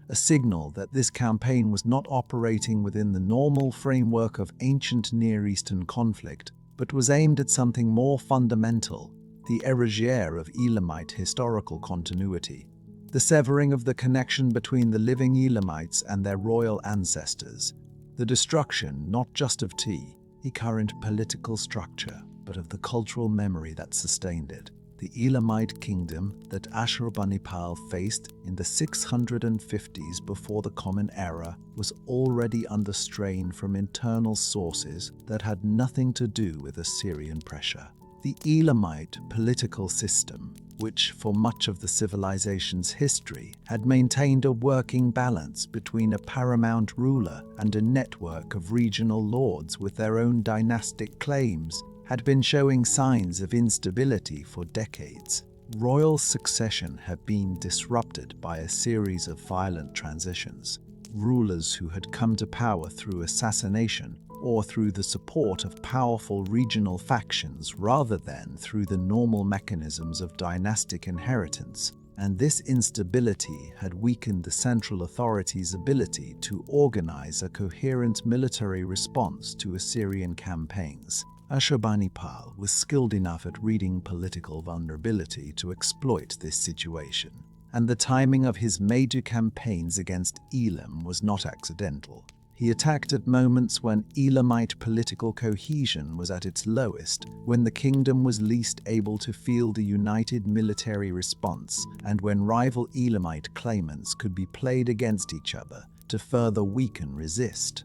a signal that this campaign was not operating within the normal framework of ancient Near Eastern conflict, but was aimed at something more fundamental, the erasure of Elamite historical continuity, the severing of the connection between the living Elamites and their royal ancestors, the destruction not just of the current political structure, but of the cultural memory that sustained it. The Elamite kingdom that Ashurbanipal faced in the 650s before the Common Era was already under strain from internal sources that had nothing to do with Assyrian pressure. The Elamite political system, which for much of the civilization's history had maintained a working balance between a paramount ruler and a network of regional lords with their own dynastic claims, had been showing signs of instability for decades. Royal succession had been disrupted by a series of violent transitions. Rulers who had come to power through assassination or through the support of powerful regional factions rather than through the normal mechanisms of dynastic inheritance. And this instability had weakened the central authority's ability to organize a coherent military response to Assyrian campaigns. Ashurbanipal was skilled enough at reading political vulnerability to exploit this situation, and the timing of his major campaigns against Elam was not accidental. He attacked at moments when Elamite political cohesion was at its lowest, when the kingdom was least able to field a united military response, and when rival Elamite claimants could be played against each other to further weaken resist.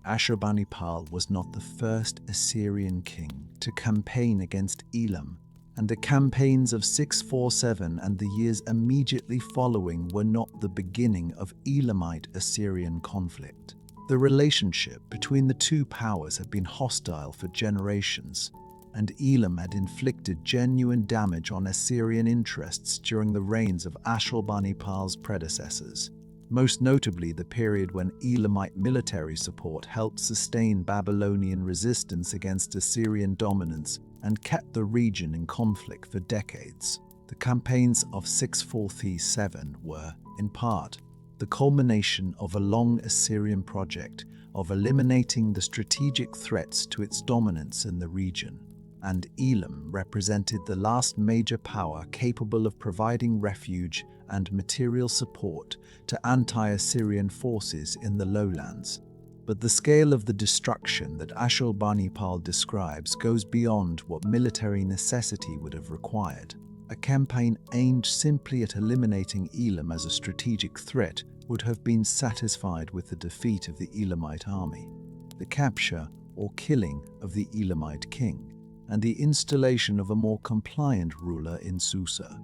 Ashurbanipal was not the first Assyrian king to campaign against Elam, and the campaigns of 647 and the years immediately following were not the beginning of Elamite-Assyrian conflict. The relationship between the two powers had been hostile for generations, and Elam had inflicted genuine damage on Assyrian interests during the reigns of Ashurbanipal's predecessors, most notably the period when Elamite military support helped sustain Babylonian resistance against Assyrian dominance and kept the region in conflict for decades. The campaigns of 647 were, in part, the culmination of a long Assyrian project of eliminating the strategic threats to its dominance in the region, and Elam represented the last major power capable of providing refuge and material support to anti-Assyrian forces in the lowlands. But the scale of the destruction that Ashurbanipal describes goes beyond what military necessity would have required. A campaign aimed simply at eliminating Elam as a strategic threat would have been satisfied with the defeat of the Elamite army, the capture or killing of the Elamite king, and the installation of a more compliant ruler in Susa.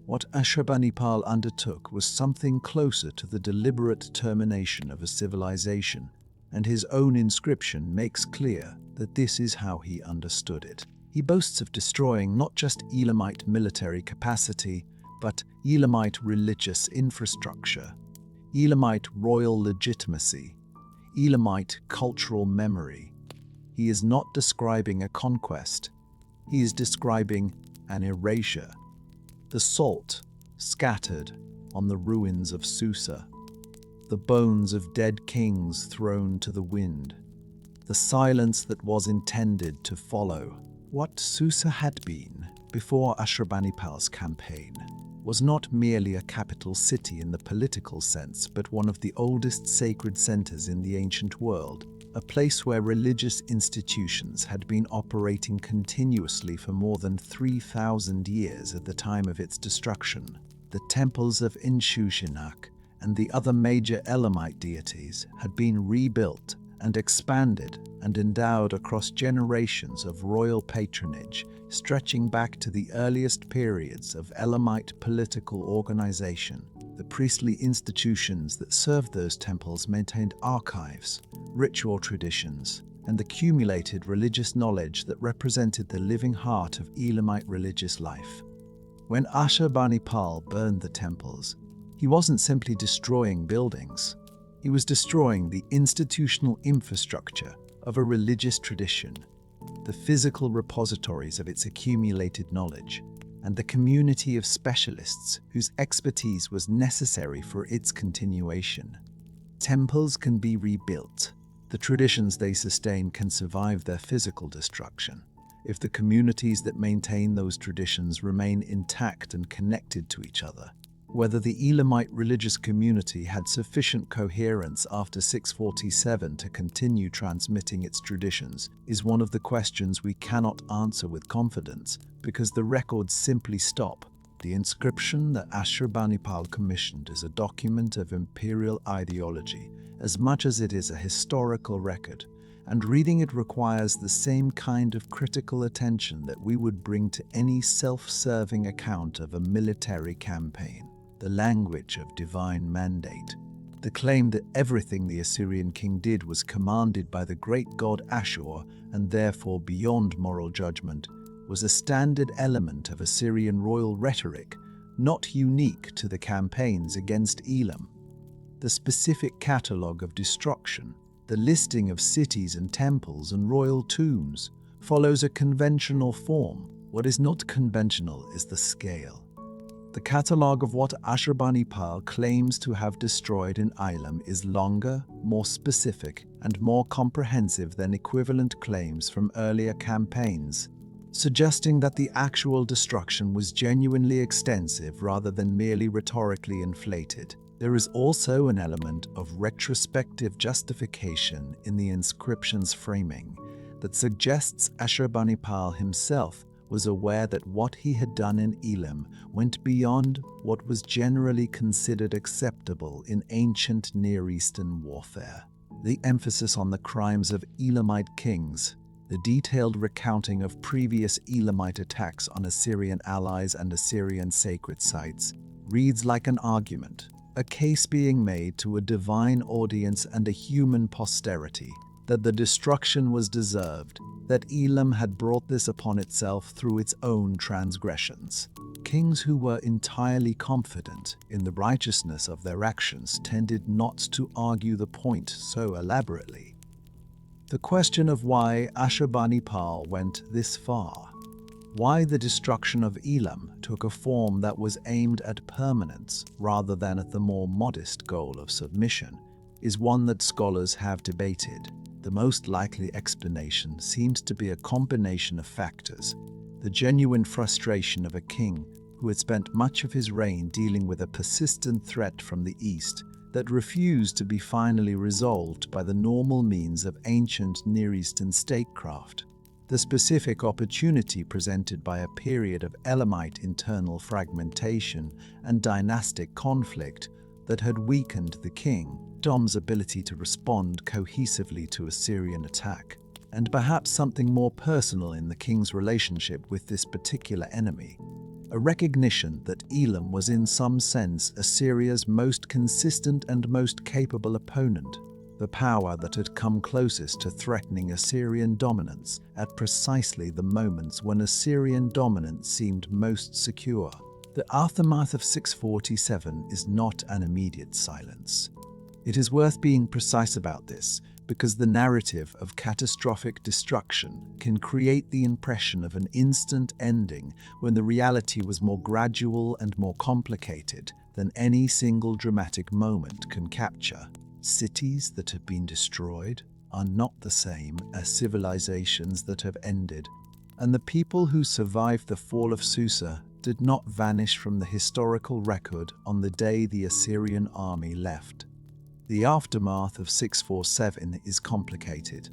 What Ashurbanipal undertook was something closer to the deliberate termination of a civilization, and his own inscription makes clear that this is how he understood it. He boasts of destroying not just Elamite military capacity, but Elamite religious infrastructure, Elamite royal legitimacy, Elamite cultural memory. He is not describing a conquest, he is describing an erasure. The salt scattered on the ruins of Susa, the bones of dead kings thrown to the wind, the silence that was intended to follow. What Susa had been before Ashurbanipal's campaign was not merely a capital city in the political sense, but one of the oldest sacred centers in the ancient world, a place where religious institutions had been operating continuously for more than 3,000 years at the time of its destruction. The temples of Inshushinak and the other major Elamite deities had been rebuilt and expanded and endowed across generations of royal patronage, stretching back to the earliest periods of Elamite political organization. The priestly institutions that served those temples maintained archives, ritual traditions, and accumulated religious knowledge that represented the living heart of Elamite religious life. When Ashurbanipal burned the temples, he wasn't simply destroying buildings. He was destroying the institutional infrastructure of a religious tradition, the physical repositories of its accumulated knowledge, and the community of specialists whose expertise was necessary for its continuation. Temples can be rebuilt. The traditions they sustain can survive their physical destruction if the communities that maintain those traditions remain intact and connected to each other. Whether the Elamite religious community had sufficient coherence after 647 to continue transmitting its traditions is one of the questions we cannot answer with confidence, because the records simply stop. The inscription that Ashurbanipal commissioned is a document of imperial ideology as much as it is a historical record, and reading it requires the same kind of critical attention that we would bring to any self-serving account of a military campaign. The language of divine mandate, the claim that everything the Assyrian king did was commanded by the great god Ashur and therefore beyond moral judgment, was a standard element of Assyrian royal rhetoric, not unique to the campaigns against Elam. The specific catalogue of destruction, the listing of cities and temples and royal tombs, follows a conventional form. What is not conventional is the scale. The catalogue of what Ashurbanipal claims to have destroyed in Elam is longer, more specific, and more comprehensive than equivalent claims from earlier campaigns, suggesting that the actual destruction was genuinely extensive rather than merely rhetorically inflated. There is also an element of retrospective justification in the inscription's framing that suggests Ashurbanipal himself was aware that what he had done in Elam went beyond what was generally considered acceptable in ancient Near Eastern warfare. The emphasis on the crimes of Elamite kings, the detailed recounting of previous Elamite attacks on Assyrian allies and Assyrian sacred sites, reads like an argument, a case being made to a divine audience and a human posterity that the destruction was deserved, that Elam had brought this upon itself through its own transgressions. Kings who were entirely confident in the righteousness of their actions tended not to argue the point so elaborately. The question of why Ashurbanipal went this far, why the destruction of Elam took a form that was aimed at permanence rather than at the more modest goal of submission, is one that scholars have debated. The most likely explanation seems to be a combination of factors: the genuine frustration of a king who had spent much of his reign dealing with a persistent threat from the east that refused to be finally resolved by the normal means of ancient Near Eastern statecraft, the specific opportunity presented by a period of Elamite internal fragmentation and dynastic conflict that had weakened the king, Dom's ability to respond cohesively to Assyrian attack, and perhaps something more personal in the king's relationship with this particular enemy. A recognition that Elam was in some sense Assyria's most consistent and most capable opponent, the power that had come closest to threatening Assyrian dominance at precisely the moments when Assyrian dominance seemed most secure. The aftermath of 647 is not an immediate silence. It is worth being precise about this, because the narrative of catastrophic destruction can create the impression of an instant ending when the reality was more gradual and more complicated than any single dramatic moment can capture. Cities that have been destroyed are not the same as civilizations that have ended, and the people who survived the fall of Susa did not vanish from the historical record on the day the Assyrian army left. The aftermath of 647 is complicated.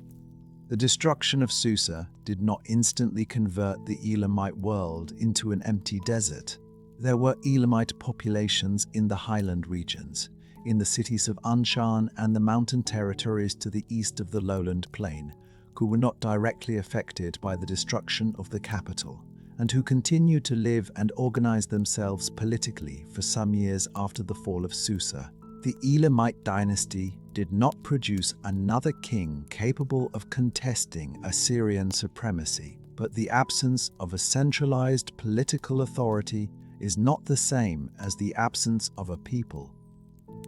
The destruction of Susa did not instantly convert the Elamite world into an empty desert. There were Elamite populations in the highland regions, in the cities of Anshan and the mountain territories to the east of the lowland plain, who were not directly affected by the destruction of the capital, and who continued to live and organize themselves politically for some years after the fall of Susa. The Elamite dynasty did not produce another king capable of contesting Assyrian supremacy, but the absence of a centralized political authority is not the same as the absence of a people.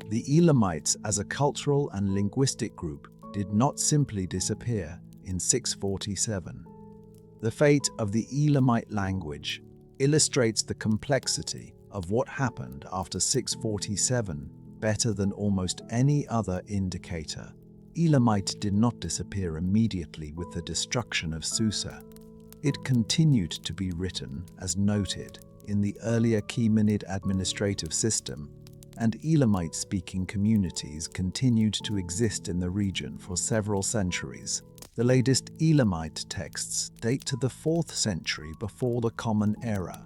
The Elamites as a cultural and linguistic group did not simply disappear in 647. The fate of the Elamite language illustrates the complexity of what happened after 647 better than almost any other indicator. Elamite did not disappear immediately with the destruction of Susa. It continued to be written, as noted, in the earlier Achaemenid administrative system, and Elamite-speaking communities continued to exist in the region for several centuries. The latest Elamite texts date to the 4th century before the Common Era,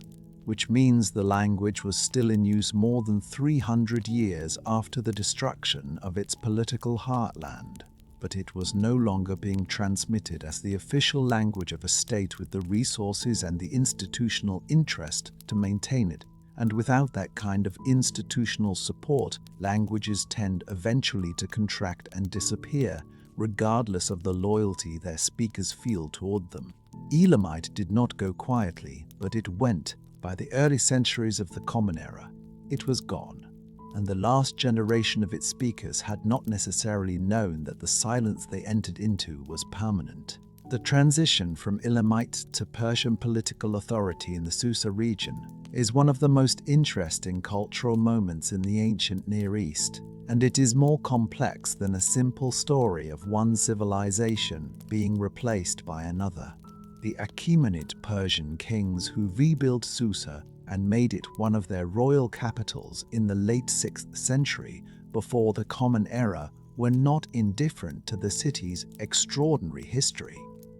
which means the language was still in use more than 300 years after the destruction of its political heartland. But it was no longer being transmitted as the official language of a state with the resources and the institutional interest to maintain it. And without that kind of institutional support, languages tend eventually to contract and disappear, regardless of the loyalty their speakers feel toward them. Elamite did not go quietly, but it went. By the early centuries of the Common Era, it was gone, and the last generation of its speakers had not necessarily known that the silence they entered into was permanent. The transition from Elamite to Persian political authority in the Susa region is one of the most interesting cultural moments in the ancient Near East, and it is more complex than a simple story of one civilization being replaced by another. The Achaemenid Persian kings who rebuilt Susa and made it one of their royal capitals in the late 6th century before the Common Era were not indifferent to the city's extraordinary history.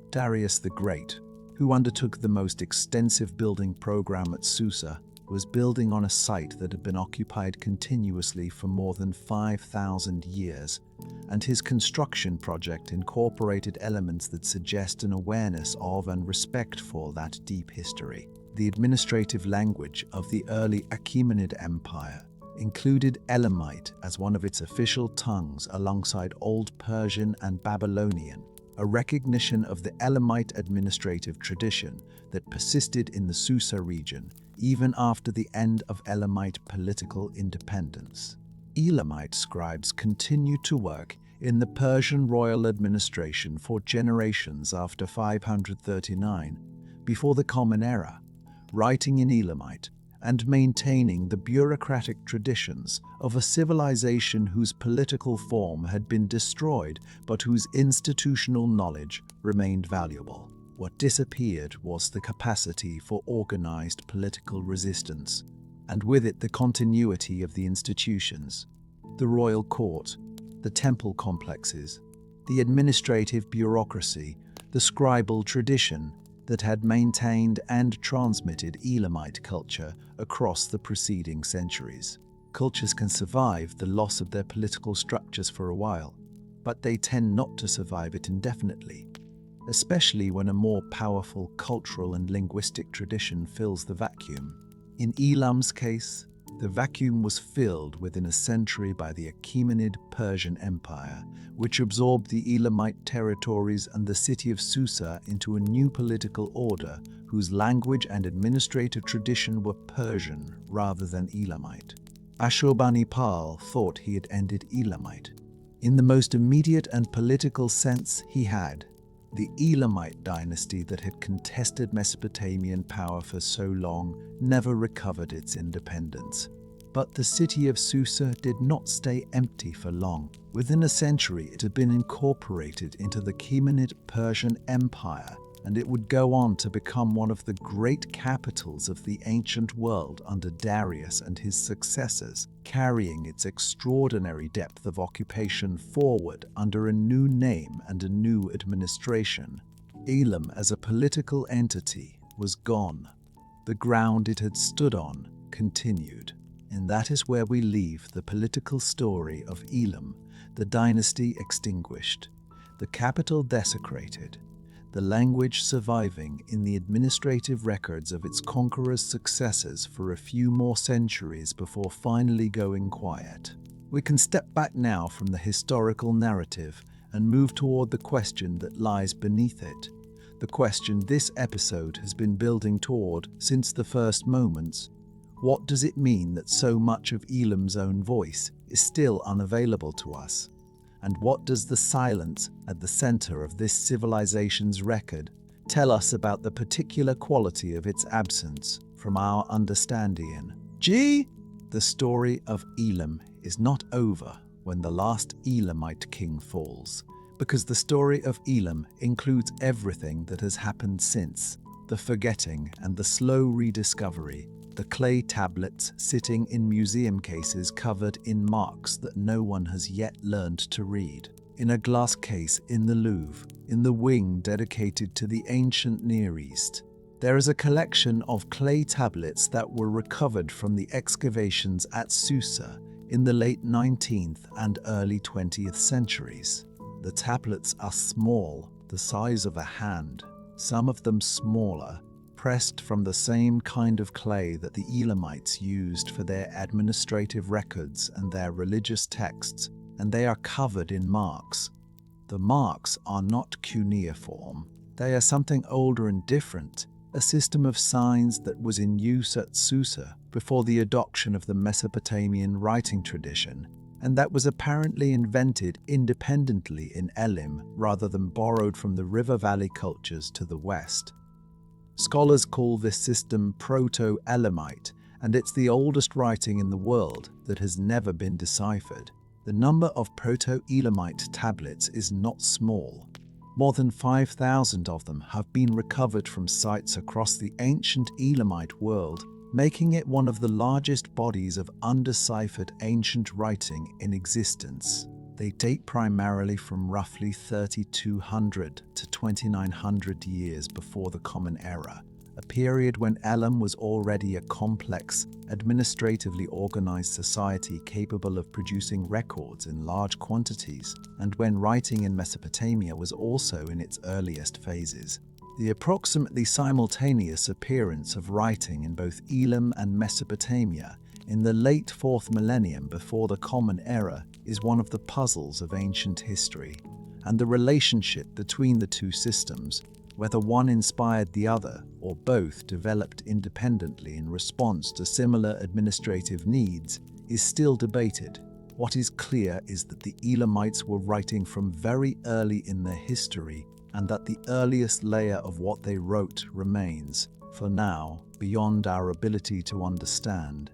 Darius the Great, who undertook the most extensive building program at Susa, was building on a site that had been occupied continuously for more than 5,000 years, and his construction project incorporated elements that suggest an awareness of and respect for that deep history. The administrative language of the early Achaemenid Empire included Elamite as one of its official tongues alongside Old Persian and Babylonian, a recognition of the Elamite administrative tradition that persisted in the Susa region even after the end of Elamite political independence. Elamite scribes continued to work in the Persian royal administration for generations after 539, before the Common Era, writing in Elamite and maintaining the bureaucratic traditions of a civilization whose political form had been destroyed but whose institutional knowledge remained valuable. What disappeared was the capacity for organized political resistance, and with it the continuity of the institutions, the royal court, the temple complexes, the administrative bureaucracy, the scribal tradition that had maintained and transmitted Elamite culture across the preceding centuries. Cultures can survive the loss of their political structures for a while, but they tend not to survive it indefinitely, especially when a more powerful cultural and linguistic tradition fills the vacuum. In Elam's case, the vacuum was filled within a century by the Achaemenid Persian Empire, which absorbed the Elamite territories and the city of Susa into a new political order whose language and administrative tradition were Persian rather than Elamite. Ashurbanipal thought he had ended Elamite. In the most immediate and political sense, he had. The Elamite dynasty that had contested Mesopotamian power for so long never recovered its independence. But the city of Susa did not stay empty for long. Within a century, it had been incorporated into the Achaemenid Persian Empire, and it would go on to become one of the great capitals of the ancient world under Darius and his successors, carrying its extraordinary depth of occupation forward under a new name and a new administration. Elam as a political entity was gone. The ground it had stood on continued. And that is where we leave the political story of Elam, the dynasty extinguished, the capital desecrated, the language surviving in the administrative records of its conquerors' successors for a few more centuries before finally going quiet. We can step back now from the historical narrative and move toward the question that lies beneath it, the question this episode has been building toward since the first moments. What does it mean that so much of Elam's own voice is still unavailable to us? And what does the silence at the center of this civilization's record tell us about the particular quality of its absence from our understanding? The story of Elam is not over when the last Elamite king falls, because the story of Elam includes everything that has happened since, the forgetting and the slow rediscovery, the clay tablets sitting in museum cases covered in marks that no one has yet learned to read, in a glass case in the Louvre, in the wing dedicated to the ancient Near East. There is a collection of clay tablets that were recovered from the excavations at Susa in the late 19th and early 20th centuries. The tablets are small, the size of a hand, some of them smaller, pressed from the same kind of clay that the Elamites used for their administrative records and their religious texts, and they are covered in marks. The marks are not cuneiform. They are something older and different, a system of signs that was in use at Susa before the adoption of the Mesopotamian writing tradition, and that was apparently invented independently in Elam rather than borrowed from the river valley cultures to the west. Scholars call this system Proto-Elamite, and it's the oldest writing in the world that has never been deciphered. The number of Proto-Elamite tablets is not small. More than 5,000 of them have been recovered from sites across the ancient Elamite world, making it one of the largest bodies of undeciphered ancient writing in existence. They date primarily from roughly 3,200 to 2,900 years before the Common Era, a period when Elam was already a complex, administratively organized society capable of producing records in large quantities, and when writing in Mesopotamia was also in its earliest phases. The approximately simultaneous appearance of writing in both Elam and Mesopotamia in the late 4th millennium before the Common Era is one of the puzzles of ancient history, and the relationship between the two systems, whether one inspired the other or both developed independently in response to similar administrative needs, is still debated. What is clear is that the Elamites were writing from very early in their history, and that the earliest layer of what they wrote remains, for now, beyond our ability to understand.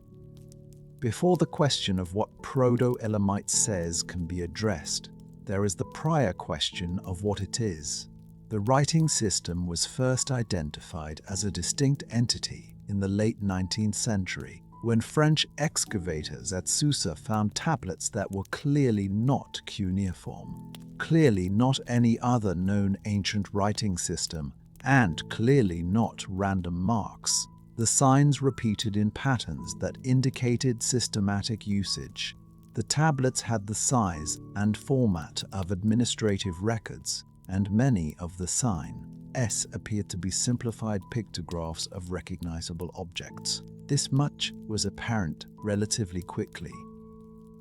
Before the question of what Proto-Elamite says can be addressed, there is the prior question of what it is. The writing system was first identified as a distinct entity in the late 19th century, when French excavators at Susa found tablets that were clearly not cuneiform, clearly not any other known ancient writing system, and clearly not random marks. the signs repeated in patterns that indicated systematic usage. The tablets had the size and format of administrative records, and many of the signs appeared to be simplified pictographs of recognizable objects. This much was apparent relatively quickly.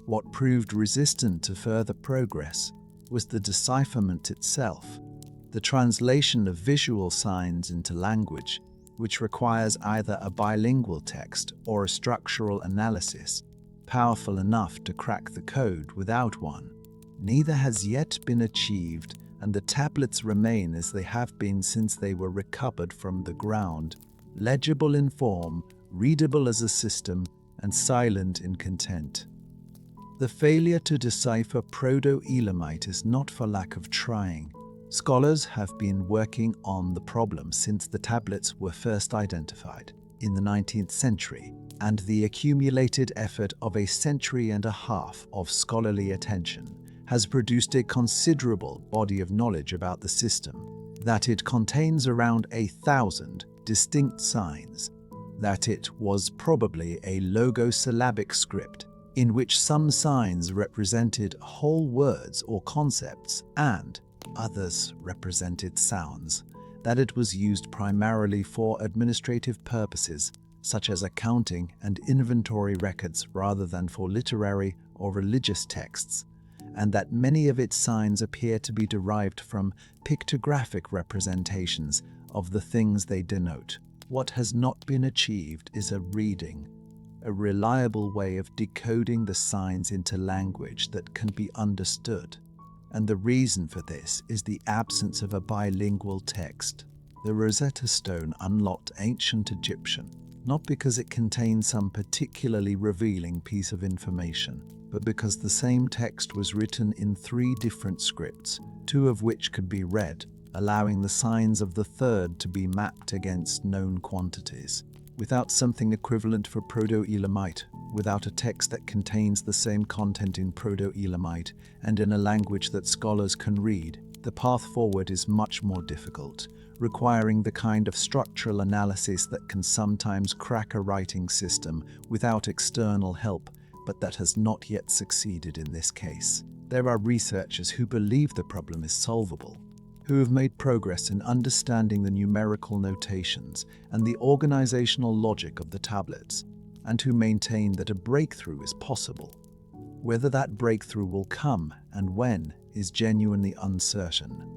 What proved resistant to further progress was the decipherment itself, the translation of visual signs into language, which requires either a bilingual text or a structural analysis powerful enough to crack the code without one. Neither has yet been achieved, and the tablets remain as they have been since they were recovered from the ground, legible in form, readable as a system, and silent in content. The failure to decipher Proto-Elamite is not for lack of trying. Scholars have been working on the problem since the tablets were first identified in the 19th century, and the accumulated effort of a century and a half of scholarly attention has produced a considerable body of knowledge about the system, that it contains around 1,000 distinct signs, that it was probably a logosyllabic script in which some signs represented whole words or concepts and others represented sounds, that it was used primarily for administrative purposes such as accounting and inventory records rather than for literary or religious texts, and that many of its signs appear to be derived from pictographic representations of the things they denote. What has not been achieved is a reliable way of decoding the signs into language that can be understood. And the reason for this is the absence of a bilingual text. The Rosetta Stone unlocked ancient Egyptian, not because it contained some particularly revealing piece of information, but because the same text was written in 3 different scripts, 2 of which could be read, allowing the signs of the third to be mapped against known quantities. Without something equivalent for Proto-Elamite, without a text that contains the same content in Proto-Elamite and in a language that scholars can read, the path forward is much more difficult, requiring the kind of structural analysis that can sometimes crack a writing system without external help, but that has not yet succeeded in this case. There are researchers who believe the problem is solvable, who have made progress in understanding the numerical notations and the organizational logic of the tablets, and who maintain that a breakthrough is possible. Whether that breakthrough will come and when is genuinely uncertain.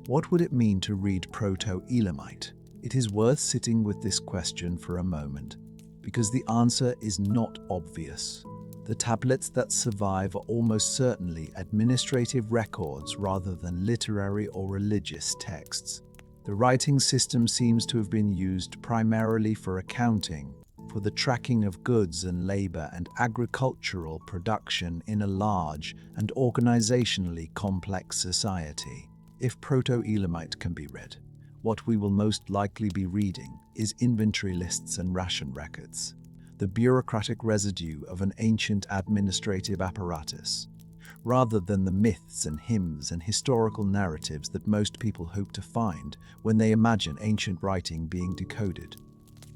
What would it mean to read Proto-Elamite? It is worth sitting with this question for a moment, because the answer is not obvious. The tablets that survive are almost certainly administrative records rather than literary or religious texts. The writing system seems to have been used primarily for accounting, for the tracking of goods and labor and agricultural production in a large and organizationally complex society. If Proto-Elamite can be read, what we will most likely be reading is inventory lists and ration records, the bureaucratic residue of an ancient administrative apparatus, rather than the myths and hymns and historical narratives that most people hope to find when they imagine ancient writing being decoded.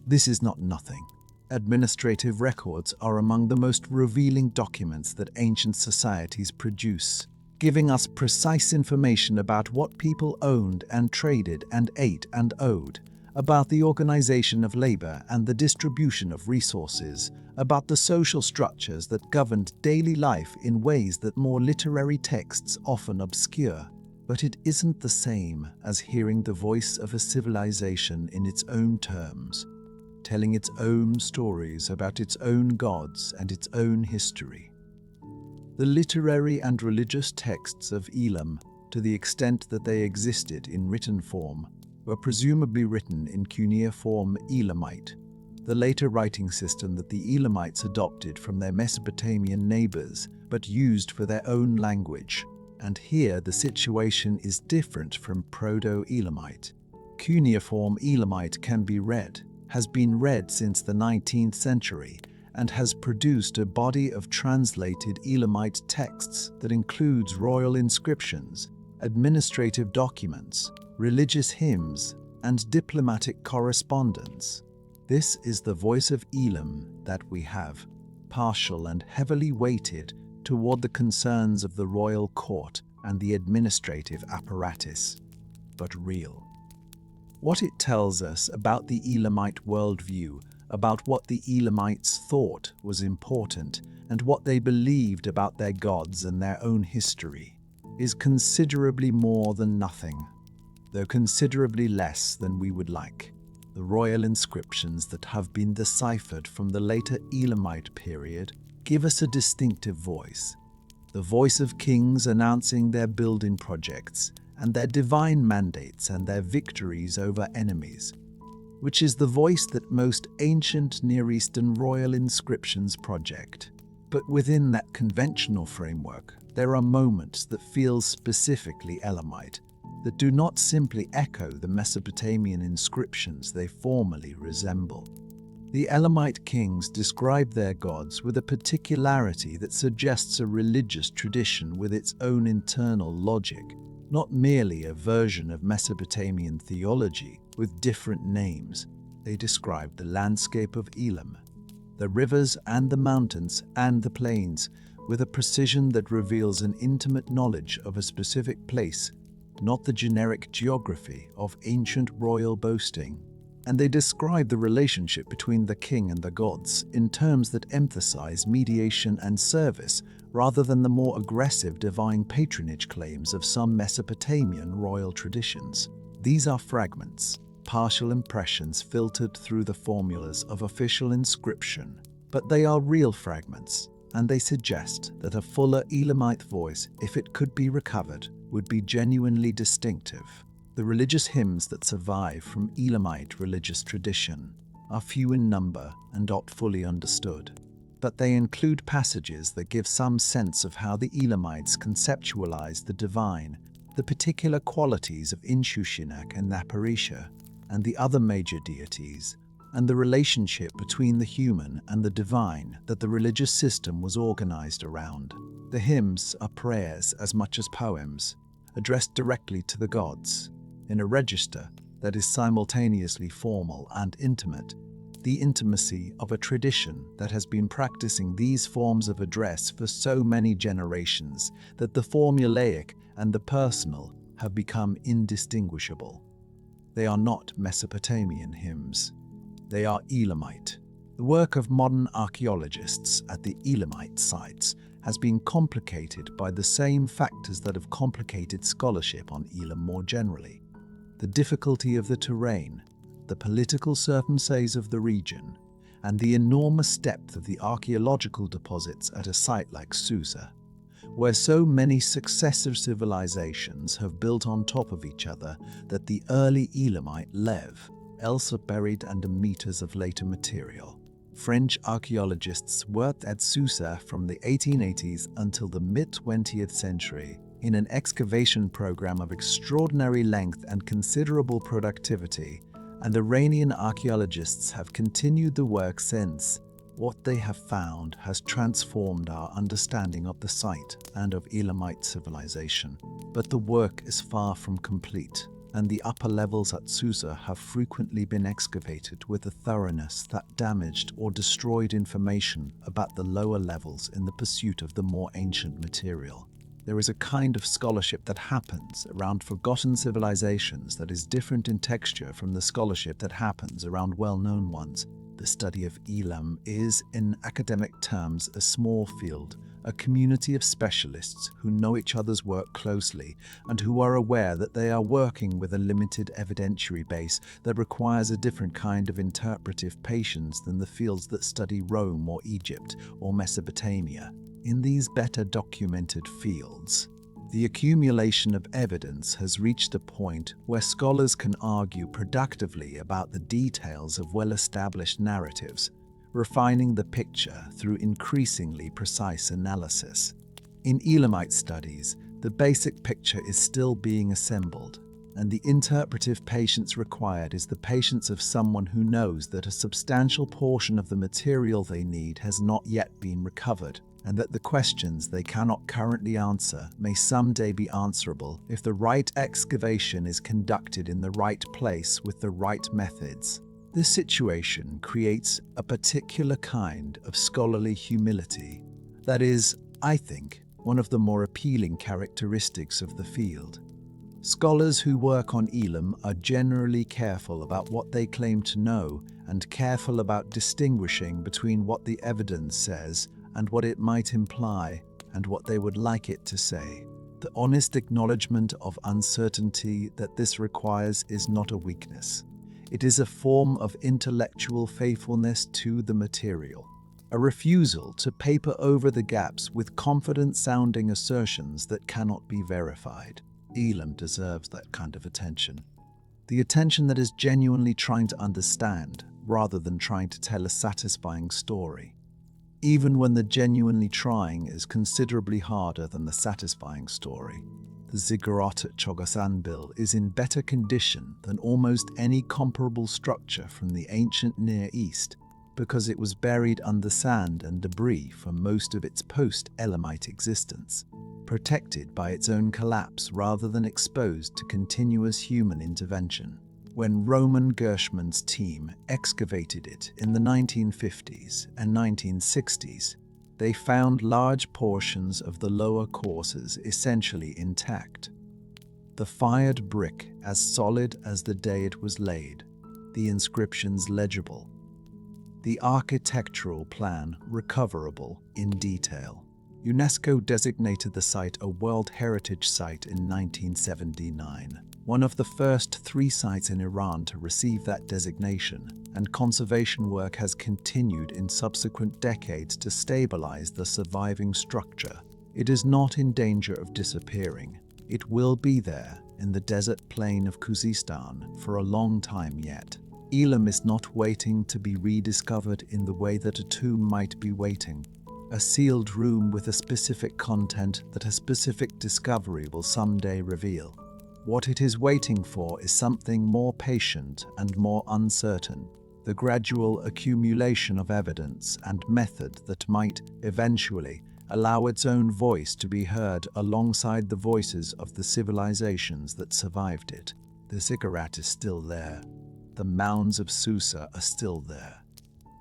This is not nothing. Administrative records are among the most revealing documents that ancient societies produce, giving us precise information about what people owned and traded and ate and owed, about the organization of labor and the distribution of resources, about the social structures that governed daily life in ways that more literary texts often obscure. But it isn't the same as hearing the voice of a civilization in its own terms, telling its own stories about its own gods and its own history. The literary and religious texts of Elam, to the extent that they existed in written form, were presumably written in cuneiform Elamite, the later writing system that the Elamites adopted from their Mesopotamian neighbors but used for their own language. And here the situation is different from Proto-Elamite. Cuneiform Elamite can be read, has been read since the 19th century, and has produced a body of translated Elamite texts that includes royal inscriptions, administrative documents, religious hymns, and diplomatic correspondence. This is the voice of Elam that we have, partial and heavily weighted toward the concerns of the royal court and the administrative apparatus, but real. What it tells us about the Elamite worldview, about what the Elamites thought was important, and what they believed about their gods and their own history, is considerably more than nothing, though considerably less than we would like. The royal inscriptions that have been deciphered from the later Elamite period give us a distinctive voice, the voice of kings announcing their building projects and their divine mandates and their victories over enemies, which is the voice that most ancient Near Eastern royal inscriptions project. But within that conventional framework, there are moments that feel specifically Elamite, that do not simply echo the Mesopotamian inscriptions they formally resemble. The Elamite kings describe their gods with a particularity that suggests a religious tradition with its own internal logic, not merely a version of Mesopotamian theology with different names. They describe the landscape of Elam, the rivers and the mountains and the plains, with a precision that reveals an intimate knowledge of a specific place, not the generic geography of ancient royal boasting. And they describe the relationship between the king and the gods in terms that emphasize mediation and service rather than the more aggressive divine patronage claims of some Mesopotamian royal traditions. These are fragments, partial impressions filtered through the formulas of official inscription, but they are real fragments, and they suggest that a fuller Elamite voice, if it could be recovered, would be genuinely distinctive. The religious hymns that survive from Elamite religious tradition are few in number and not fully understood, but they include passages that give some sense of how the Elamites conceptualized the divine, the particular qualities of Inshushinak and Naparisha, and the other major deities, and the relationship between the human and the divine that the religious system was organized around. The hymns are prayers as much as poems, addressed directly to the gods, in a register that is simultaneously formal and intimate, the intimacy of a tradition that has been practicing these forms of address for so many generations that the formulaic and the personal have become indistinguishable. They are not Mesopotamian hymns. They are Elamite. The work of modern archaeologists at the Elamite sites has been complicated by the same factors that have complicated scholarship on Elam more generally. The difficulty of the terrain, the political circumstances of the region, and the enormous depth of the archaeological deposits at a site like Susa, where so many successive civilizations have built on top of each other that the early Elamite Lev, also buried under meters of later material. French archaeologists worked at Susa from the 1880s until the mid-20th century in an excavation program of extraordinary length and considerable productivity, and Iranian archaeologists have continued the work since. What they have found has transformed our understanding of the site and of Elamite civilization. But the work is far from complete, and the upper levels at Susa have frequently been excavated with a thoroughness that damaged or destroyed information about the lower levels in the pursuit of the more ancient material. There is a kind of scholarship that happens around forgotten civilizations that is different in texture from the scholarship that happens around well-known ones. The study of Elam is, in academic terms, a small field, a community of specialists who know each other's work closely and who are aware that they are working with a limited evidentiary base that requires a different kind of interpretive patience than the fields that study Rome or Egypt or Mesopotamia. In these better documented fields, the accumulation of evidence has reached a point where scholars can argue productively about the details of well-established narratives, refining the picture through increasingly precise analysis. In Elamite studies, the basic picture is still being assembled, and the interpretive patience required is the patience of someone who knows that a substantial portion of the material they need has not yet been recovered, and that the questions they cannot currently answer may someday be answerable if the right excavation is conducted in the right place with the right methods. This situation creates a particular kind of scholarly humility that is, I think, one of the more appealing characteristics of the field. Scholars who work on Elam are generally careful about what they claim to know and careful about distinguishing between what the evidence says and what it might imply and what they would like it to say. The honest acknowledgement of uncertainty that this requires is not a weakness. It is a form of intellectual faithfulness to the material, a refusal to paper over the gaps with confident-sounding assertions that cannot be verified. Elam deserves that kind of attention. The attention that is genuinely trying to understand, rather than trying to tell a satisfying story. Even when the genuinely trying is considerably harder than the satisfying story. The ziggurat at Chogha Zanbil is in better condition than almost any comparable structure from the ancient Near East because it was buried under sand and debris for most of its post-Elamite existence, protected by its own collapse rather than exposed to continuous human intervention. When Roman Gershman's team excavated it in the 1950s and 1960s, they found large portions of the lower courses essentially intact. The fired brick as solid as the day it was laid, the inscriptions legible, the architectural plan recoverable in detail. UNESCO designated the site a World Heritage Site in 1979, one of the first 3 sites in Iran to receive that designation, and conservation work has continued in subsequent decades to stabilize the surviving structure. It is not in danger of disappearing. It will be there in the desert plain of Khuzestan for a long time yet. Elam is not waiting to be rediscovered in the way that a tomb might be waiting. A sealed room with a specific content that a specific discovery will someday reveal. What it is waiting for is something more patient and more uncertain, the gradual accumulation of evidence and method that might, eventually, allow its own voice to be heard alongside the voices of the civilizations that survived it. The ziggurat is still there. The mounds of Susa are still there.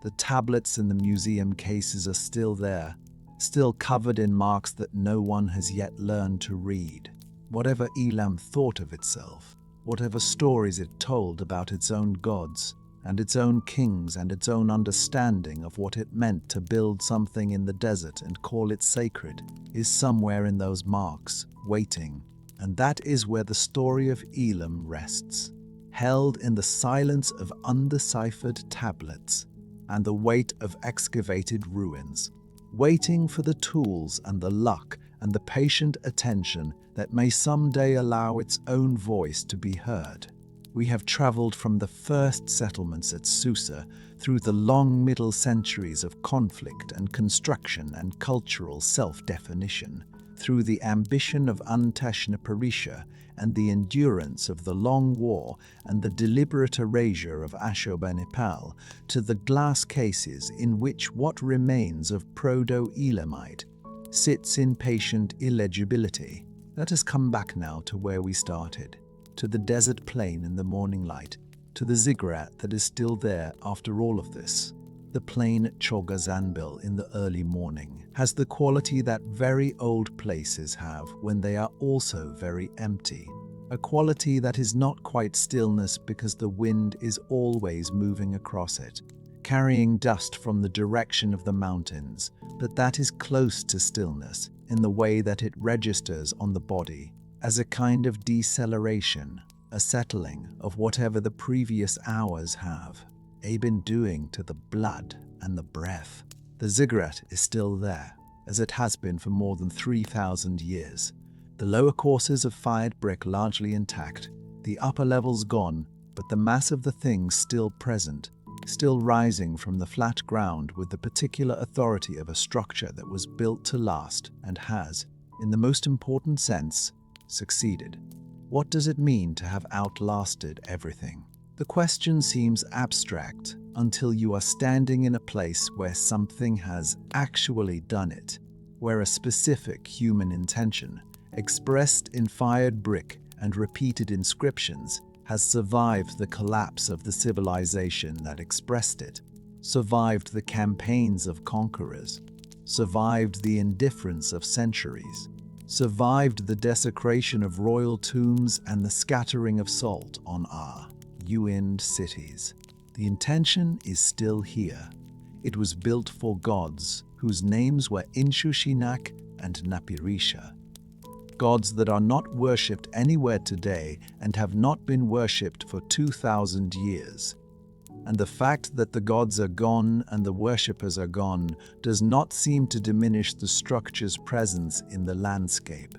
The tablets in the museum cases are still there, still covered in marks that no one has yet learned to read. Whatever Elam thought of itself, whatever stories it told about its own gods, and its own kings and its own understanding of what it meant to build something in the desert and call it sacred, is somewhere in those marks, waiting. And that is where the story of Elam rests, held in the silence of undeciphered tablets and the weight of excavated ruins, waiting for the tools and the luck and the patient attention that may someday allow its own voice to be heard. We have traveled from the first settlements at Susa through the long middle centuries of conflict and construction and cultural self-definition, through the ambition of Antashnaparisha and the endurance of the long war and the deliberate erasure of Ashurbanipal, to the glass cases in which what remains of Proto-Elamite sits in patient illegibility. Let us come back now to where we started, to the desert plain in the morning light, to the ziggurat that is still there after all of this. The plain at Chogha Zanbil in the early morning has the quality that very old places have when they are also very empty. A quality that is not quite stillness because the wind is always moving across it, carrying dust from the direction of the mountains, but that is close to stillness in the way that it registers on the body as a kind of deceleration, a settling of whatever the previous hours have been doing to the blood and the breath. The ziggurat is still there, as it has been for more than 3,000 years. The lower courses of fired brick largely intact, the upper levels gone, but the mass of the thing still present, still rising from the flat ground with the particular authority of a structure that was built to last and has, in the most important sense, succeeded. What does it mean to have outlasted everything? The question seems abstract until you are standing in a place where something has actually done it, where a specific human intention, expressed in fired brick and repeated inscriptions, has survived the collapse of the civilization that expressed it, survived the campaigns of conquerors, survived the indifference of centuries, survived the desecration of royal tombs and the scattering of salt on our ruined cities. The intention is still here. It was built for gods whose names were Inshushinak and Napirisha. Gods that are not worshipped anywhere today and have not been worshipped for 2,000 years. And the fact that the gods are gone and the worshippers are gone does not seem to diminish the structure's presence in the landscape.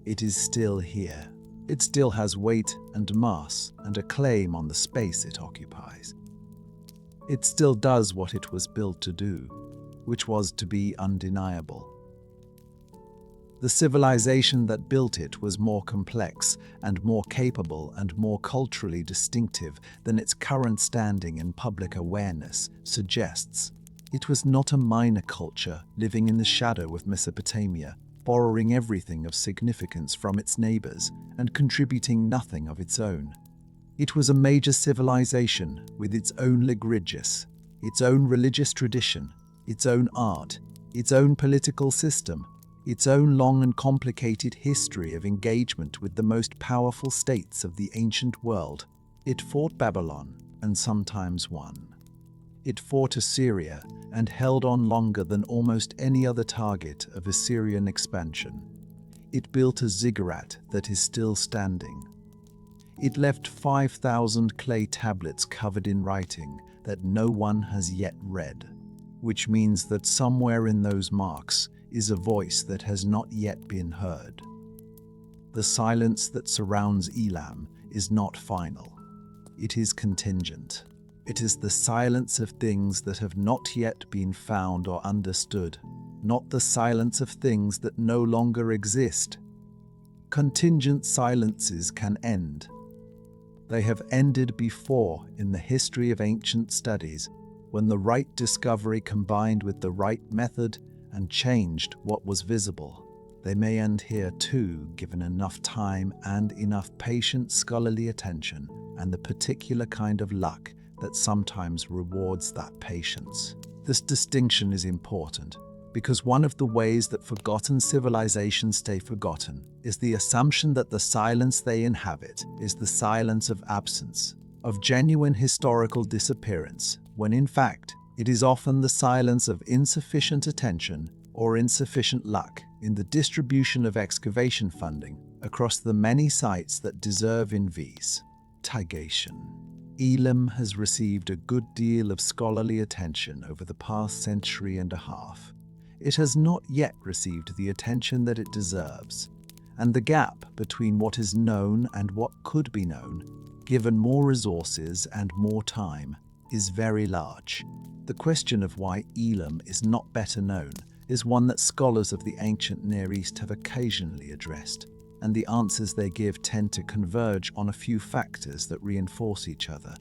It is still here. It still has weight and mass and a claim on the space it occupies. It still does what it was built to do, which was to be undeniable. The civilization that built it was more complex and more capable and more culturally distinctive than its current standing in public awareness suggests. It was not a minor culture living in the shadow of Mesopotamia, borrowing everything of significance from its neighbors and contributing nothing of its own. It was a major civilization with its own liturgies, its own religious tradition, its own art, its own political system, its own long and complicated history of engagement with the most powerful states of the ancient world. It fought Babylon and sometimes won. It fought Assyria and held on longer than almost any other target of Assyrian expansion. It built a ziggurat that is still standing. It left 5,000 clay tablets covered in writing that no one has yet read, which means that somewhere in those marks is a voice that has not yet been heard. The silence that surrounds Elam is not final. It is contingent. It is the silence of things that have not yet been found or understood, not the silence of things that no longer exist. Contingent silences can end. They have ended before in the history of ancient studies, when the right discovery combined with the right method and changed what was visible. They may end here too, given enough time and enough patient scholarly attention and the particular kind of luck that sometimes rewards that patience. This distinction is important because one of the ways that forgotten civilizations stay forgotten is the assumption that the silence they inhabit is the silence of absence, of genuine historical disappearance, when in fact, it is often the silence of insufficient attention or insufficient luck in the distribution of excavation funding across the many sites that deserve investigation. Elam has received a good deal of scholarly attention over the past century and a half. It has not yet received the attention that it deserves, and the gap between what is known and what could be known, given more resources and more time, is very large. The question of why Elam is not better known is one that scholars of the ancient Near East have occasionally addressed, and the answers they give tend to converge on a few factors that reinforce each other.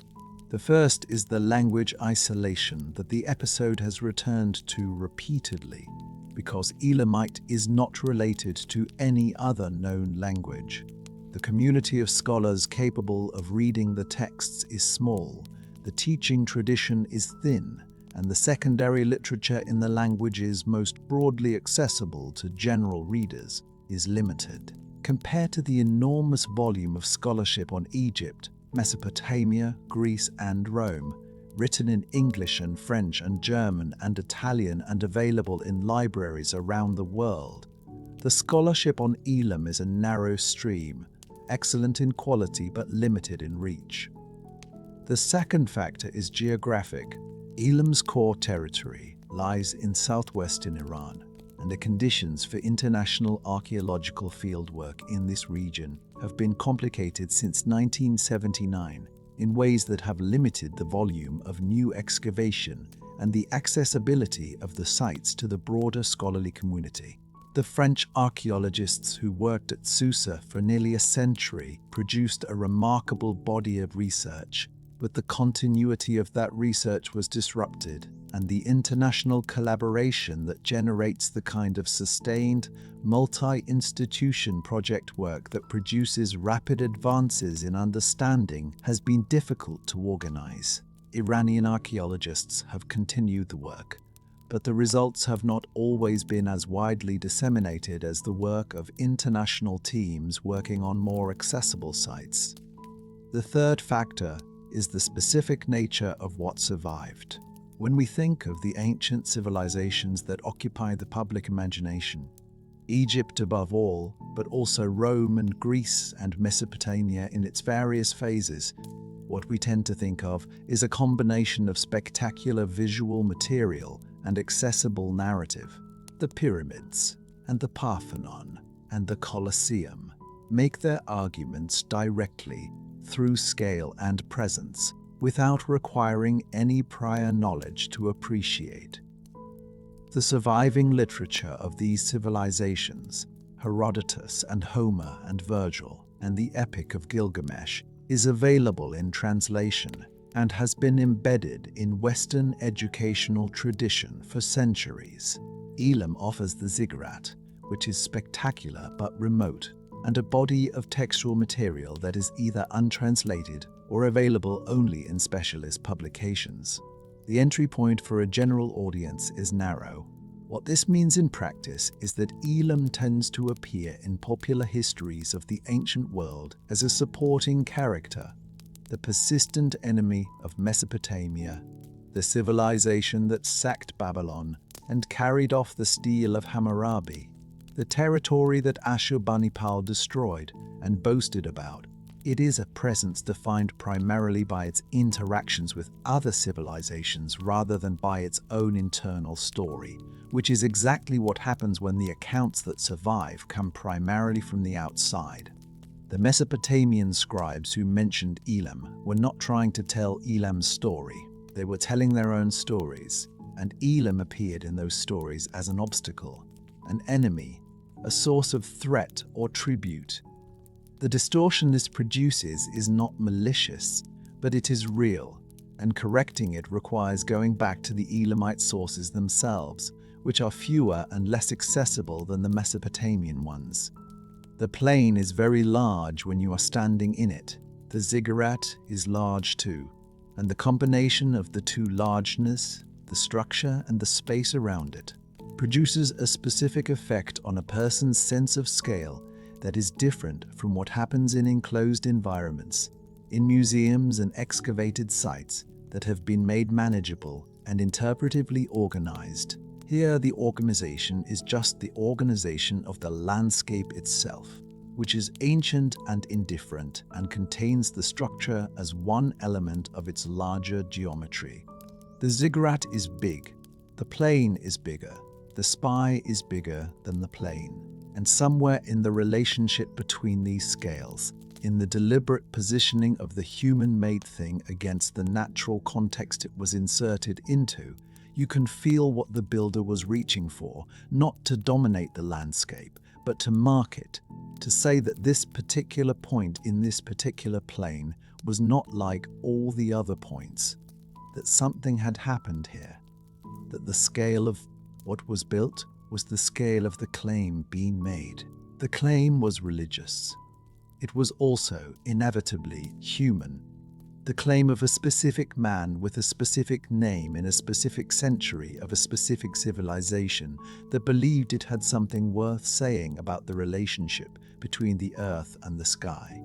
The first is the language isolation that the episode has returned to repeatedly, because Elamite is not related to any other known language. The community of scholars capable of reading the texts is small, the teaching tradition is thin, and the secondary literature in the languages most broadly accessible to general readers is limited. Compared to the enormous volume of scholarship on Egypt, Mesopotamia, Greece, and Rome, written in English and French and German and Italian and available in libraries around the world, the scholarship on Elam is a narrow stream, excellent in quality but limited in reach. The second factor is geographic. Elam's core territory lies in southwestern Iran, and the conditions for international archaeological fieldwork in this region have been complicated since 1979 in ways that have limited the volume of new excavation and the accessibility of the sites to the broader scholarly community. The French archaeologists who worked at Susa for nearly a century produced a remarkable body of research, but the continuity of that research was disrupted and the international collaboration that generates the kind of sustained, multi-institution project work that produces rapid advances in understanding has been difficult to organize. Iranian archaeologists have continued the work, but the results have not always been as widely disseminated as the work of international teams working on more accessible sites. The third factor is the specific nature of what survived. When we think of the ancient civilizations that occupy the public imagination, Egypt above all, but also Rome and Greece and Mesopotamia in its various phases, what we tend to think of is a combination of spectacular visual material and accessible narrative. The pyramids and the Parthenon and the Colosseum make their arguments directly through scale and presence without requiring any prior knowledge to appreciate. The surviving literature of these civilizations, Herodotus and Homer and Virgil and the Epic of Gilgamesh, is available in translation and has been embedded in Western educational tradition for centuries. Elam offers the ziggurat, which is spectacular but remote, and a body of textual material that is either untranslated or available only in specialist publications. The entry point for a general audience is narrow. What this means in practice is that Elam tends to appear in popular histories of the ancient world as a supporting character, the persistent enemy of Mesopotamia, the civilization that sacked Babylon and carried off the steel of Hammurabi, the territory that Ashurbanipal destroyed and boasted about. It is a presence defined primarily by its interactions with other civilizations rather than by its own internal story, which is exactly what happens when the accounts that survive come primarily from the outside. The Mesopotamian scribes who mentioned Elam were not trying to tell Elam's story. They were telling their own stories, and Elam appeared in those stories as an obstacle, an enemy, a source of threat or tribute. The distortion this produces is not malicious, but it is real, and correcting it requires going back to the Elamite sources themselves, which are fewer and less accessible than the Mesopotamian ones. The plain is very large when you are standing in it. The ziggurat is large too, and the combination of the two largeness, the structure and the space around it, produces a specific effect on a person's sense of scale that is different from what happens in enclosed environments, in museums and excavated sites that have been made manageable and interpretively organized. Here, the organization is just the organization of the landscape itself, which is ancient and indifferent and contains the structure as one element of its larger geometry. The ziggurat is big, the plain is bigger, the spy is bigger than the plain, and somewhere in the relationship between these scales, in the deliberate positioning of the human-made thing against the natural context it was inserted into, you can feel what the builder was reaching for, not to dominate the landscape, but to mark it, to say that this particular point in this particular plane was not like all the other points, that something had happened here, that the scale of what was built was the scale of the claim being made. The claim was religious. It was also inevitably human. The claim of a specific man with a specific name in a specific century of a specific civilization that believed it had something worth saying about the relationship between the earth and the sky.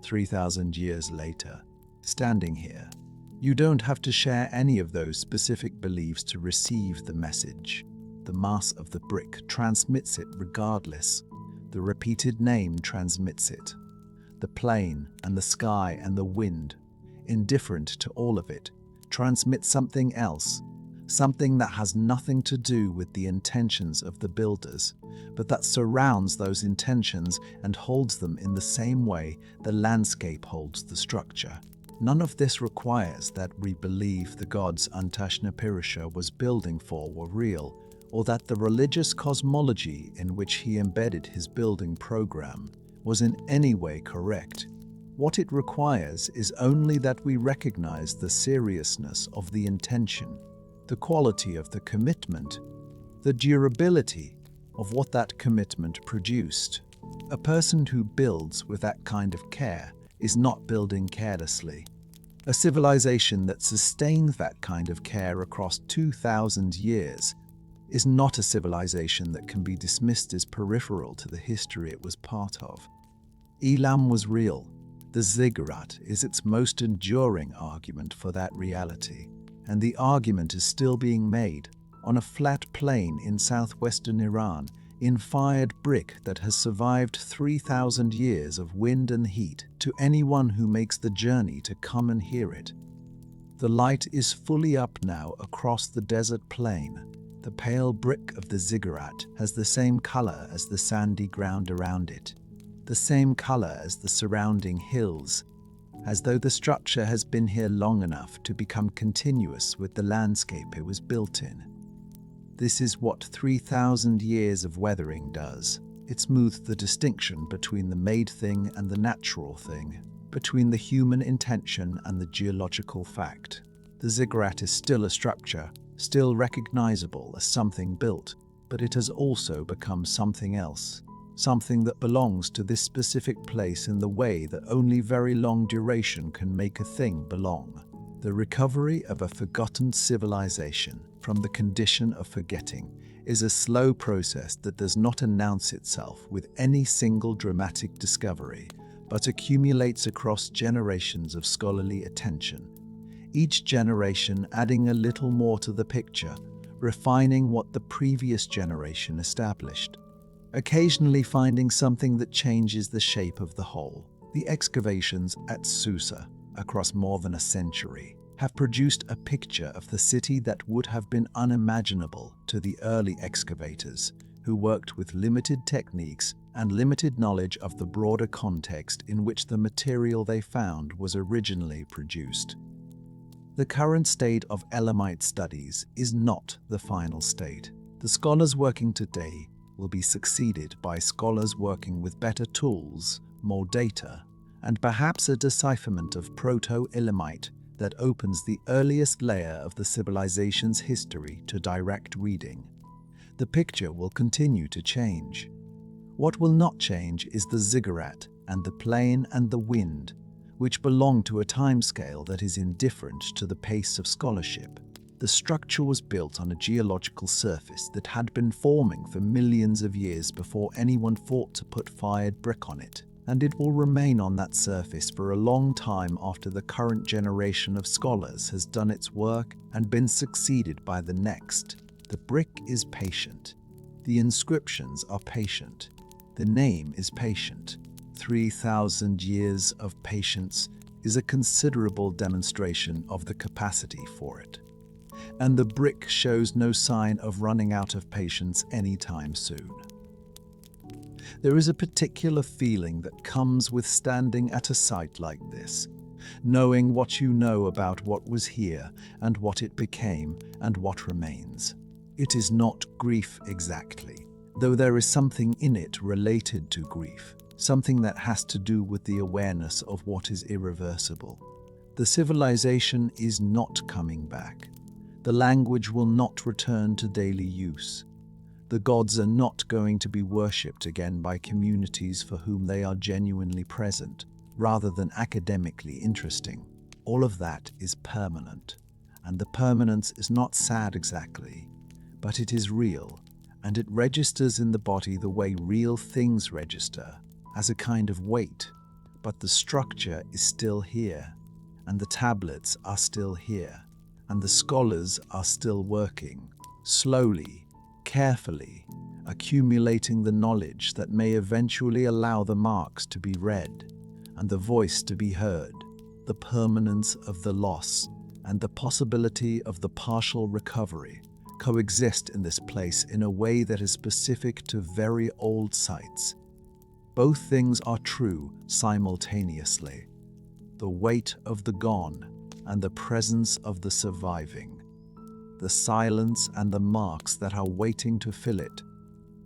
3,000 years later, standing here, you don't have to share any of those specific beliefs to receive the message. The mass of the brick transmits it regardless. The repeated name transmits it. The plane and the sky and the wind, indifferent to all of it, transmit something else, something that has nothing to do with the intentions of the builders, but that surrounds those intentions and holds them in the same way the landscape holds the structure. None of this requires that we believe the gods Antashnapirisha was building for were real, or that the religious cosmology in which he embedded his building program was in any way correct. What it requires is only that we recognize the seriousness of the intention, the quality of the commitment, the durability of what that commitment produced. A person who builds with that kind of care is not building carelessly. A civilization that sustains that kind of care across 2,000 years is not a civilization that can be dismissed as peripheral to the history it was part of. Elam was real. The ziggurat is its most enduring argument for that reality, and the argument is still being made on a flat plain in southwestern Iran, in fired brick that has survived 3,000 years of wind and heat to anyone who makes the journey to come and hear it. The light is fully up now across the desert plain. The pale brick of the ziggurat has the same color as the sandy ground around it, the same color as the surrounding hills, as though the structure has been here long enough to become continuous with the landscape it was built in. This is what 3,000 years of weathering does. It smooths the distinction between the made thing and the natural thing, between the human intention and the geological fact. The ziggurat is still a structure, still recognizable as something built, but it has also become something else. Something that belongs to this specific place in the way that only very long duration can make a thing belong. The recovery of a forgotten civilization from the condition of forgetting is a slow process that does not announce itself with any single dramatic discovery, but accumulates across generations of scholarly attention. Each generation adding a little more to the picture, refining what the previous generation established. Occasionally finding something that changes the shape of the whole. The excavations at Susa, across more than a century, have produced a picture of the city that would have been unimaginable to the early excavators, who worked with limited techniques and limited knowledge of the broader context in which the material they found was originally produced. The current state of Elamite studies is not the final state. The scholars working today will be succeeded by scholars working with better tools, more data, and perhaps a decipherment of Proto-Elamite that opens the earliest layer of the civilization's history to direct reading. The picture will continue to change. What will not change is the ziggurat and the plain and the wind, which belong to a timescale that is indifferent to the pace of scholarship. The structure was built on a geological surface that had been forming for millions of years before anyone thought to put fired brick on it, and it will remain on that surface for a long time after the current generation of scholars has done its work and been succeeded by the next. The brick is patient. The inscriptions are patient. The name is patient. 3,000 years of patience is a considerable demonstration of the capacity for it. And the brick shows no sign of running out of patience anytime soon. There is a particular feeling that comes with standing at a site like this, knowing what you know about what was here and what it became and what remains. It is not grief exactly, though there is something in it related to grief, something that has to do with the awareness of what is irreversible. The civilization is not coming back. The language will not return to daily use. The gods are not going to be worshipped again by communities for whom they are genuinely present, rather than academically interesting. All of that is permanent, and the permanence is not sad exactly, but it is real, and it registers in the body the way real things register, as a kind of weight. But the structure is still here, and the tablets are still here, and the scholars are still working, slowly, carefully, accumulating the knowledge that may eventually allow the marks to be read, and the voice to be heard, the permanence of the loss, and the possibility of the partial recovery coexist in this place in a way that is specific to very old sites. Both things are true simultaneously. The weight of the gone and the presence of the surviving. The silence and the marks that are waiting to fill it.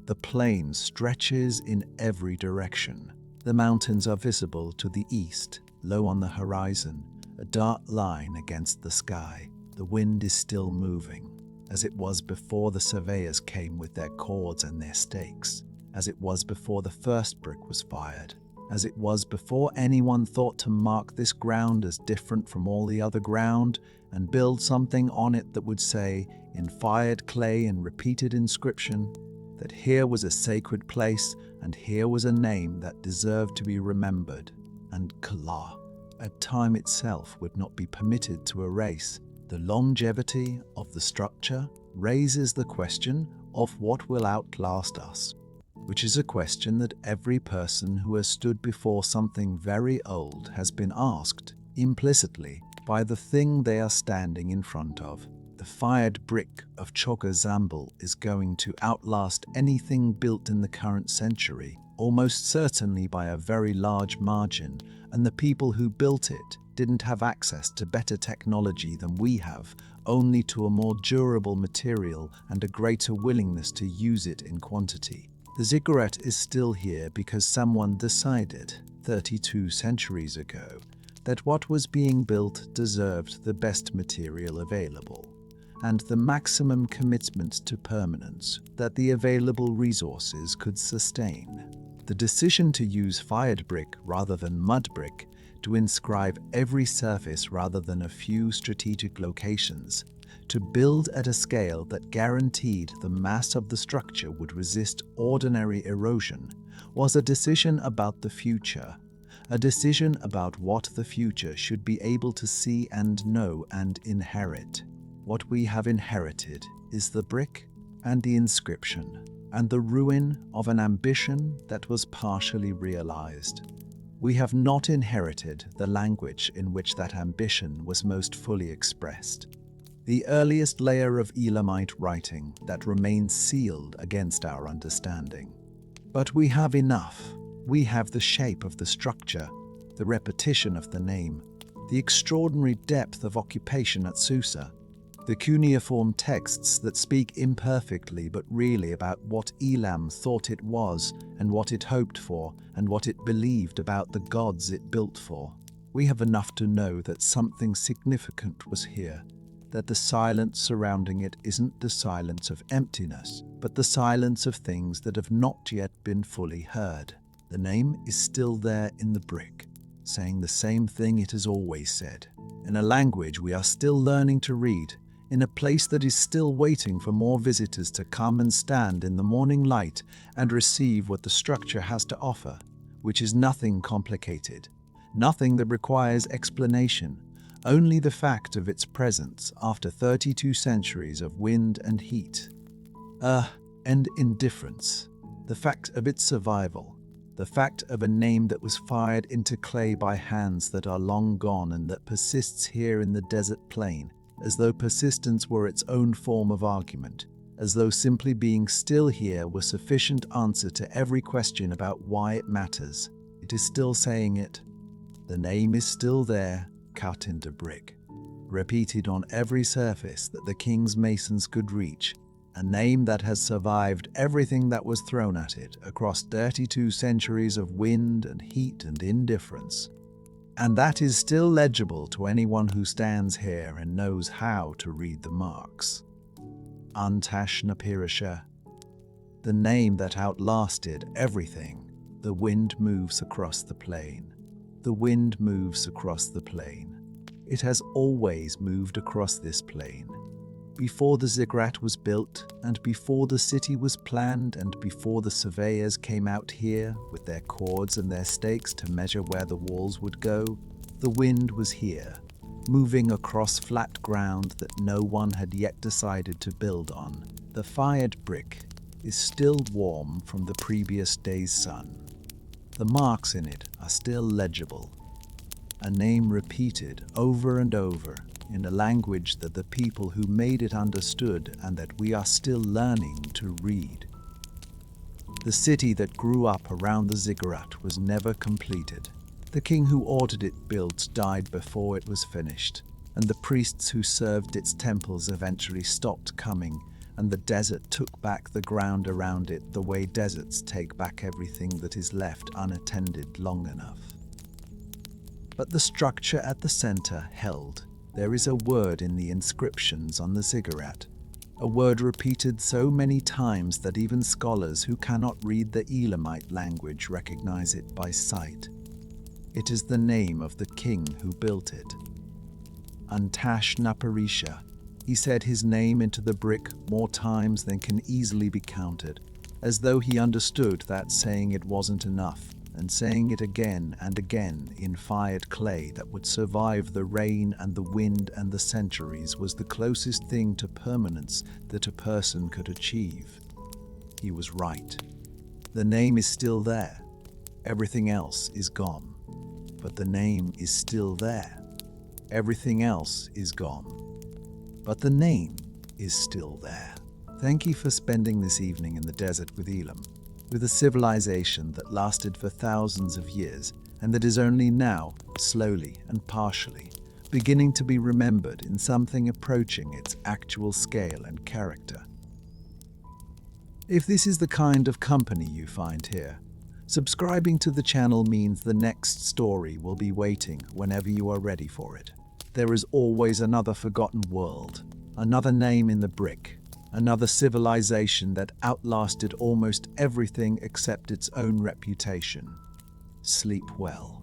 The plain stretches in every direction. The mountains are visible to the east, low on the horizon, a dark line against the sky. The wind is still moving, as it was before the surveyors came with their cords and their stakes, as it was before the first brick was fired, as it was before anyone thought to mark this ground as different from all the other ground and build something on it that would say, in fired clay and repeated inscription, that here was a sacred place and here was a name that deserved to be remembered, and Kala, at time itself, would not be permitted to erase. The longevity of the structure raises the question of what will outlast us, which is a question that every person who has stood before something very old has been asked implicitly by the thing they are standing in front of. The fired brick of Chogha Zanbil is going to outlast anything built in the current century, almost certainly by a very large margin, and the people who built it didn't have access to better technology than we have, only to a more durable material and a greater willingness to use it in quantity. The ziggurat is still here because someone decided, 32 centuries ago, that what was being built deserved the best material available and the maximum commitment to permanence that the available resources could sustain. The decision to use fired brick rather than mud brick, to inscribe every surface rather than a few strategic locations, to build at a scale that guaranteed the mass of the structure would resist ordinary erosion, was a decision about the future, a decision about what the future should be able to see and know and inherit. What we have inherited is the brick and the inscription, and the ruin of an ambition that was partially realized. We have not inherited the language in which that ambition was most fully expressed, the earliest layer of Elamite writing that remains sealed against our understanding. But we have enough. We have the shape of the structure, the repetition of the name, the extraordinary depth of occupation at Susa, the cuneiform texts that speak imperfectly but really about what Elam thought it was and what it hoped for and what it believed about the gods it built for. We have enough to know that something significant was here, that the silence surrounding it isn't the silence of emptiness, but the silence of things that have not yet been fully heard. The name is still there in the brick, saying the same thing it has always said, in a language we are still learning to read, in a place that is still waiting for more visitors to come and stand in the morning light and receive what the structure has to offer, which is nothing complicated, nothing that requires explanation, only the fact of its presence after 32 centuries of wind and heat. And indifference, the fact of its survival, the fact of a name that was fired into clay by hands that are long gone and that persists here in the desert plain, as though persistence were its own form of argument, as though simply being still here were sufficient answer to every question about why it matters. It is still saying it. The name is still there, cut into brick, repeated on every surface that the king's masons could reach, a name that has survived everything that was thrown at it across 32 centuries of wind and heat and indifference. And that is still legible to anyone who stands here and knows how to read the marks. Antashnapirisha, the name that outlasted everything. The wind moves across the plain. The wind moves across the plain. It has always moved across this plain. Before the ziggurat was built, and before the city was planned, and before the surveyors came out here with their cords and their stakes to measure where the walls would go, the wind was here, moving across flat ground that no one had yet decided to build on. The fired brick is still warm from the previous day's sun. The marks in it are still legible, a name repeated over and over in a language that the people who made it understood and that we are still learning to read. The city that grew up around the ziggurat was never completed. The king who ordered it built died before it was finished, and the priests who served its temples eventually stopped coming, and the desert took back the ground around it the way deserts take back everything that is left unattended long enough. But the structure at the center held. There is a word in the inscriptions on the ziggurat, a word repeated so many times that even scholars who cannot read the Elamite language recognize it by sight. It is the name of the king who built it. Naparisha. He said his name into the brick more times than can easily be counted, as though he understood that saying it wasn't enough, and saying it again and again in fired clay that would survive the rain and the wind and the centuries was the closest thing to permanence that a person could achieve. He was right. The name is still there. Everything else is gone. But the name is still there. Everything else is gone. But the name is still there. Thank you for spending this evening in the desert with Elam, with a civilization that lasted for thousands of years and that is only now, slowly and partially, beginning to be remembered in something approaching its actual scale and character. If this is the kind of company you find here, subscribing to the channel means the next story will be waiting whenever you are ready for it. There is always another forgotten world, another name in the brick, another civilization that outlasted almost everything except its own reputation. Sleep well.